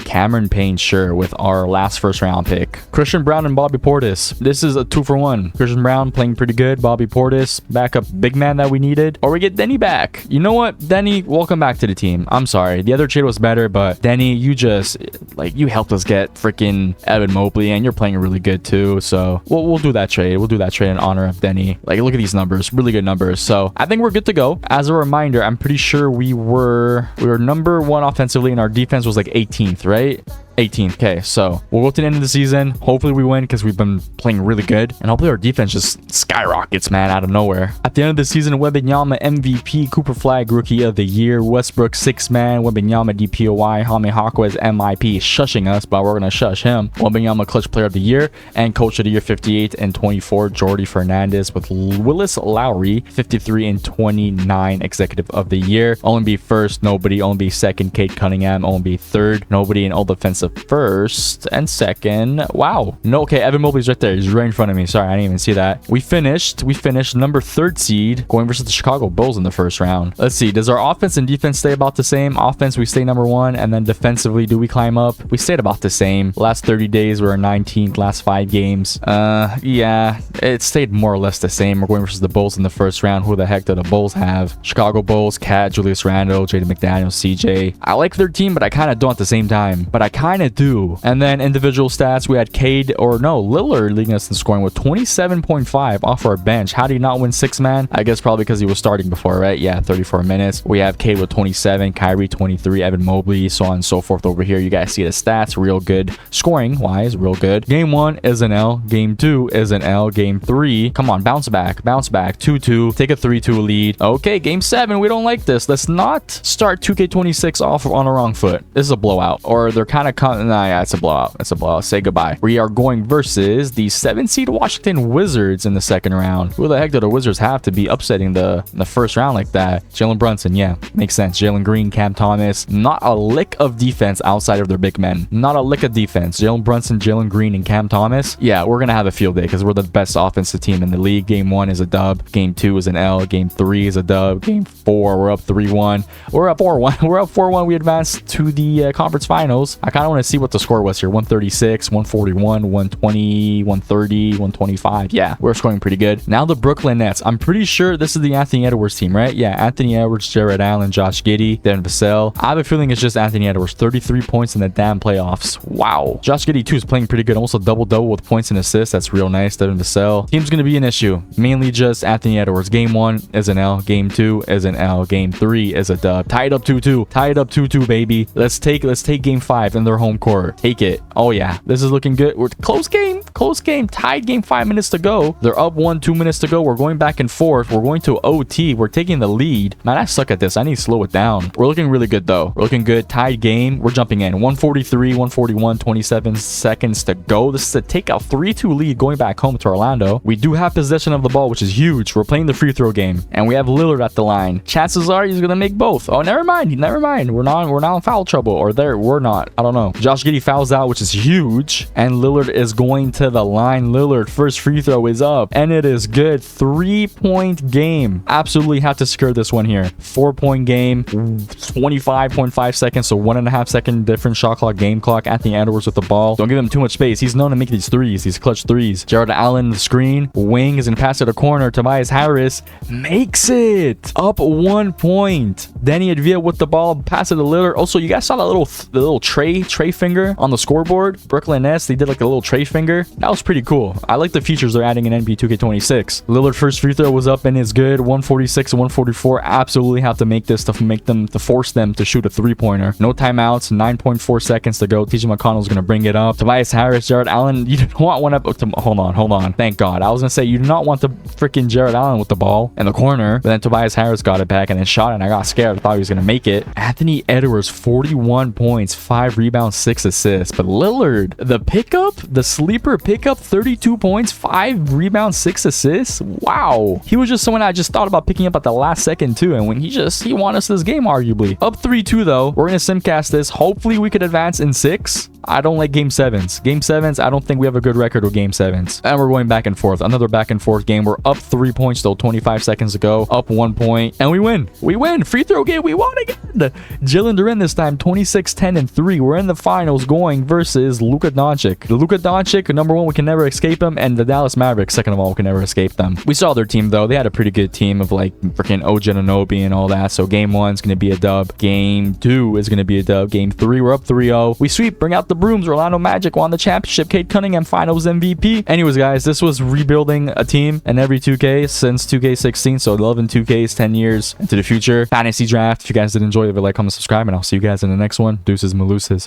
Cameron Payne, sure, with our last first round pick. Christian Brown and Bobby Portis. This is a 2-for-1. Christian Brown playing pretty good. Bobby Portis, backup big man that we needed. Or we get Denny back. You know what? Denny, welcome back to the team. I'm sorry. The other trade was better, but Denny, you just, like, you helped us get freaking Evan Mobley, and you're playing really good too. So we'll do that trade. We'll do that trade in honor of Denny. Like, look at these numbers. Really good numbers. So I think we're good to go. As a reminder, I'm pretty sure we were number 1 offensively, and our defense was like 18th, right? 18th. Okay, so we'll go to the end of the season. Hopefully we win because we've been playing really good, and hopefully our defense just skyrockets, man, out of nowhere. At the end of the season, Wembanyama MVP, Cooper Flag Rookie of the Year, Westbrook 6-man, Wembanyama DPOY, Jaime Jaquez MIP shushing us, but we're gonna shush him. Wembanyama Clutch Player of the Year and Coach of the Year 58 and 24, Jordy Fernandez, with Willis Lowry 53 and 29, Executive of the Year. OMB first, nobody. OMB second, Cade Cunningham. OMB third, nobody. And all defensive first and second. Wow. No, okay, Evan Mobley's right there. He's right in front of me. Sorry, I didn't even see that. We finished number 3rd seed, going versus the Chicago Bulls in the first round. Let's see. Does our offense and defense stay about the same? Offense, we stay number 1, and then defensively, do we climb up? We stayed about the same. Last 30 days, we're 19th. Last 5 games. Yeah, it stayed more or less the same. We're going versus the Bulls in the first round. Who the heck do the Bulls have? Chicago Bulls, Cat, Julius Randle, Jaden McDaniels, CJ. I like their team, but I kind of don't at the same time. But I kind of do. And then individual stats, we had Lillard leading us in scoring with 27.5 off our bench. How do you not win 6-man? I guess probably because he was starting before, right? Yeah, 34 minutes. We have Cade with 27, Kyrie 23, Evan Mobley, so on and so forth over here. You guys see the stats, real good. Scoring wise, real good. Game 1 is an L. Game 2 is an L. Game 3, come on, bounce back. 2-2, take a 3-2 lead. Okay, game 7, we don't like this. Let's not start 2K26 off on the wrong foot. This is a blowout. Or they're kind of nah, yeah, it's a blowout. It's a blowout. Say goodbye. We are going versus the 7-seed Washington Wizards in the second round. Who the heck do the Wizards have to be upsetting the first round like that? Jalen Brunson, yeah, makes sense. Jalen Green, Cam Thomas. Not a lick of defense outside of their big men. Not a lick of defense. Jalen Brunson, Jalen Green, and Cam Thomas. Yeah, we're gonna have a field day because we're the best offensive team in the league. Game 1 is a dub. Game 2 is an L. Game 3 is a dub. Game 4, we're up 3-1. We're up 4-1. We're up 4-1. We advanced to the conference finals. I kind of want to see what the score was here. 136, 141, 120, 130, 125. Yeah, we're scoring pretty good. Now the Brooklyn Nets. I'm pretty sure this is the Anthony Edwards team, right? Yeah, Anthony Edwards, Jared Allen, Josh Giddey, Devin Vassell. I have a feeling it's just Anthony Edwards. 33 points in the damn playoffs. Wow. Josh Giddey too is playing pretty good. Almost a double-double with points and assists. That's real nice. Devin Vassell. Team's going to be an issue. Mainly just Anthony Edwards. Game 1 is an L. Game 2 is an L. Game 3 is a dub. Tied up 2-2. Tied up 2-2, baby. Let's take game 5 in their home court. Take it. Oh yeah. This is looking good. We're close game. Close game. Tied game, 5 minutes to go. They're up 2 minutes to go. We're going back and forth. We're going to OT. We're taking the lead. Man, I suck at this. I need to slow it down. We're looking really good though. We're looking good. Tied game. We're jumping in. 143, 141, 27 seconds to go. This is a takeout 3-2 lead going back home to Orlando. We do have possession of the ball, which is huge. We're playing the free throw game and we have Lillard at the line. Chances are he's gonna make both. Oh, never mind. We're not in foul trouble, or we're not. I don't know. Josh Giddey fouls out, which is huge, and Lillard is going to the line. Lillard first free throw is up and it is good. 3-point game. Absolutely have to secure this one here. 4-point game. 25.5 seconds, so 1.5 second different shot clock, game clock. Anthony Edwards with the ball. Don't give him too much space. He's known to make these threes, these clutch threes. Jared Allen the screen. Wing is gonna pass to the corner. Tobias Harris makes it. Up 1 point. Danny Advia with the ball. Pass it to Lillard. Also, you guys saw that little tray finger on the scoreboard. Brooklyn Nets, they did like a little tray finger. That was pretty cool. I like the features they're adding in NBA 2K26. Lillard first free throw was up and is good. 146 and 144. Absolutely have to make this to force them to shoot a 3-pointer. No timeouts. 9.4 seconds to go. TJ McConnell's gonna bring it up. Tobias Harris, Jared Allen. You don't want one up. Hold on. Thank God. I was gonna say you do not want the freaking Jared Allen with the ball in the corner, but then Tobias Harris got it back and then shot it, and I got scared. I thought he was gonna make it. Anthony Edwards, 41 points, 5 rebounds, 6 assists. But Lillard, the sleeper pickup, 32 points, 5 rebounds, 6 assists. Wow. He was just someone I just thought about picking up at the last second too, and when he won us this game arguably. Up 3-2 though. We're gonna simcast this. Hopefully we could advance in 6. I don't like game 7s. Game 7s, I don't think we have a good record with game 7s. And we're going back and forth. Another back and forth game. We're up 3 points though. 25 seconds to go. Up 1 point. And we win. We win. Free throw game. We won again. Jalen Duren this time. 26, 10, and 3. We're in the finals going versus Luka Doncic. The Luka Doncic, number 1, we can never escape him. And the Dallas Mavericks, second of all, we can never escape them. We saw their team though. They had a pretty good team of like freaking OG Anunoby and all that. So game 1 is going to be a dub. Game 2 is going to be a dub. Game 3, we're up 3-0. We sweep. Bring out the brooms. Orlando Magic won the championship. Cade Cunningham finals MVP. Anyways, guys, this was rebuilding a team in every 2K since 2K16. So 11 2Ks, 10 years into the future. Fantasy draft. If you guys did enjoy it, leave a like, comment, subscribe, and I'll see you guys in the next one. Deuces Maluses.